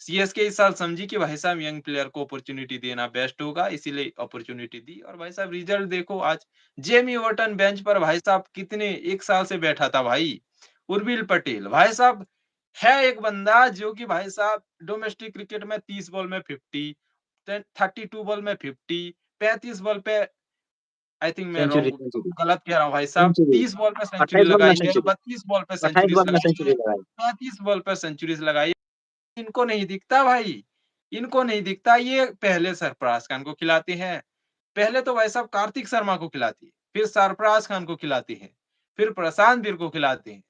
सीएसके इस साल समझी कि भाई साहब यंग प्लेयर को अपॉर्च्युनिटी देना बेस्ट होगा, इसीलिए अपॉर्च्युनिटी दी और भाई साहब रिजल्ट देखो आज जेमी ओटन बेंच पर भाई साहब कितने 1 साल से बैठा था भाई। उर्विल पटेल भाई साहब है एक बंदा जो कि भाई साहब डोमेस्टिक क्रिकेट में 30 बॉल में 50, 32 बॉल में 50, 35 बॉल पे आई थिंक मैं सेंचुरी रॉन्ग सेंचुरी गलत कह रहा हूँ भाई साहब, सेंचुरी 30 बॉल पे सेंचुरी 28 बॉल में लगाई है, सेंचुरी 32 बॉल पे 28 सेंचुरीज़ बॉल में लगाई है, सेंचुरी लगाई। 35 बॉल पे सेंचुरीज़ लगाई है। इनको नहीं दिखता भाई, इनको नहीं दिखता ये पहले सरफराज खान को खिलाते हैं, पहले तो भाई साहब कार्तिक शर्मा को खिलाते हैं, फिर सरफराज खान को खिलाते हैं, फिर प्रशांत वीर को खिलाते हैं।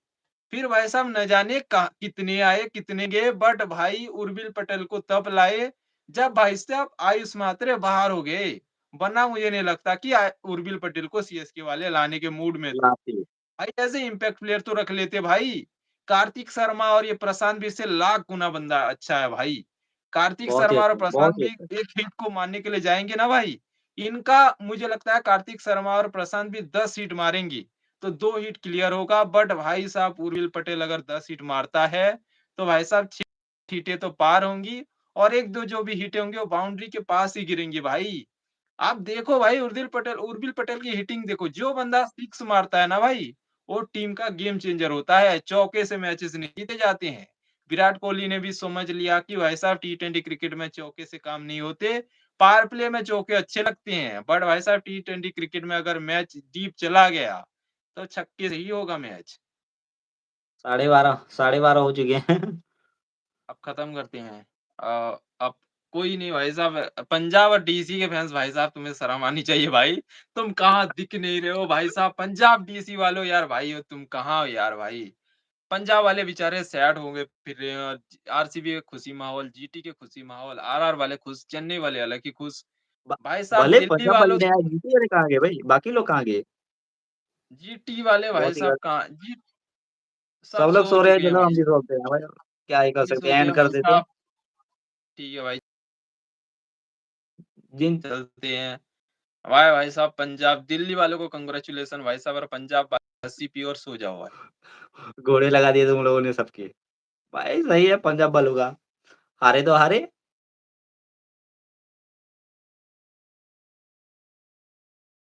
फिर भाई साहब न जाने कितने आए, कितने गए बट भाई उर्विल पटेल को तब लाए, जब भाई साहब आयुष मात्रे बाहर हो गए। वरना मुझे नहीं लगता कि उर्विल पटेल को सीएसके वाले लाने के मूड में थे। लाती है। भाई ऐसे इम्पैक्ट प्लेयर तो रख लेते भाई। कार्तिक शर्मा और ये प्रशांत भी इससे लाख गुना बंदा अच्छा है भाई। कार्तिक बहुत ही शर्मा और अच्छा, प्रशांत बहुत ही भी अच्छा। एक हिट को मारने के लिए जाएँगे ना भाई, इनका मुझे लगता है कार्तिक शर्मा और प्रशांत भी 10 हिट मारेंगे, तो 2 हिट क्लियर होगा बट भाई साहब उर्विल पटेल अगर 10 हिट मारता है, तो भाई साहब 6 हिटें तो पार होंगी और 1-2 जो भी हिटें होंगी वो बाउंड्री के पास ही गिरेंगी भाई। आप देखो भाई उर्विल पटेल की हिटिंग देखो, जो बंदा सिक्स मारता है ना भाई, वो टीम का गेम चेंजर होता है, चौके से मैचेस नहीं जीते जाते हैं। विराट कोहली ने भी समझ लिया कि भाई साहब टी20 क्रिकेट में चौके से काम नहीं होते, पावर प्ले में चौके अच्छे लगते हैं, बट भाई साहब टी20 क्रिकेट में अगर मैच डीप चला गया, तो छक्के से ही होगा मैच। 12:30 हो चुके हैं। अब खत्म करते हैं। अब कोई नहीं भाई साहब, पंजाब और डीसी के फैन्स भाई साहब तुम्हें शर्म आनी चाहिए भाई। तुम कहाँ दिख नहीं रहे हो भाई साहब, पंजाब डीसी वालों यार भाई हो तुम कहाँ हो यार भाई। पंजाब वाले बेचारे सैड होंगे फिर रहे हैं, आरसीबी के खुशी माहौल, जीटी के खुशी माहौल, आरआर वाले खुश, चेन्नई वाले अलग ही खुश। ब भाई साहब भले दिल्ली पंजाब वाले वालों ने आज जीती वाले कहाँ गए भाई? बाकी लोग कहाँ गए? जीटी वाले भाई बहुत ही साहब गलत। कहाँ जी, सब सब लोग सो सो रहे हैं, चुके हैं चलो भाई, हम भी सोते हैं भाई। क्या ही कर नहीं सकते हैं, सोते एंड हैं कर भाई देते हैं। साहब। ठीक है भाई, जिन चलते हैं। वाह भाई साहब, पंजाब दिल्ली वालों को कांग्रेचुलेशन भाई साहब, और पंजाब वासी प्योर सो जाओ भाई। घोड़े लगा दिए तुम लोगों ने सबके। भाई सही है पंजाब वालों का। हारे तो हारे,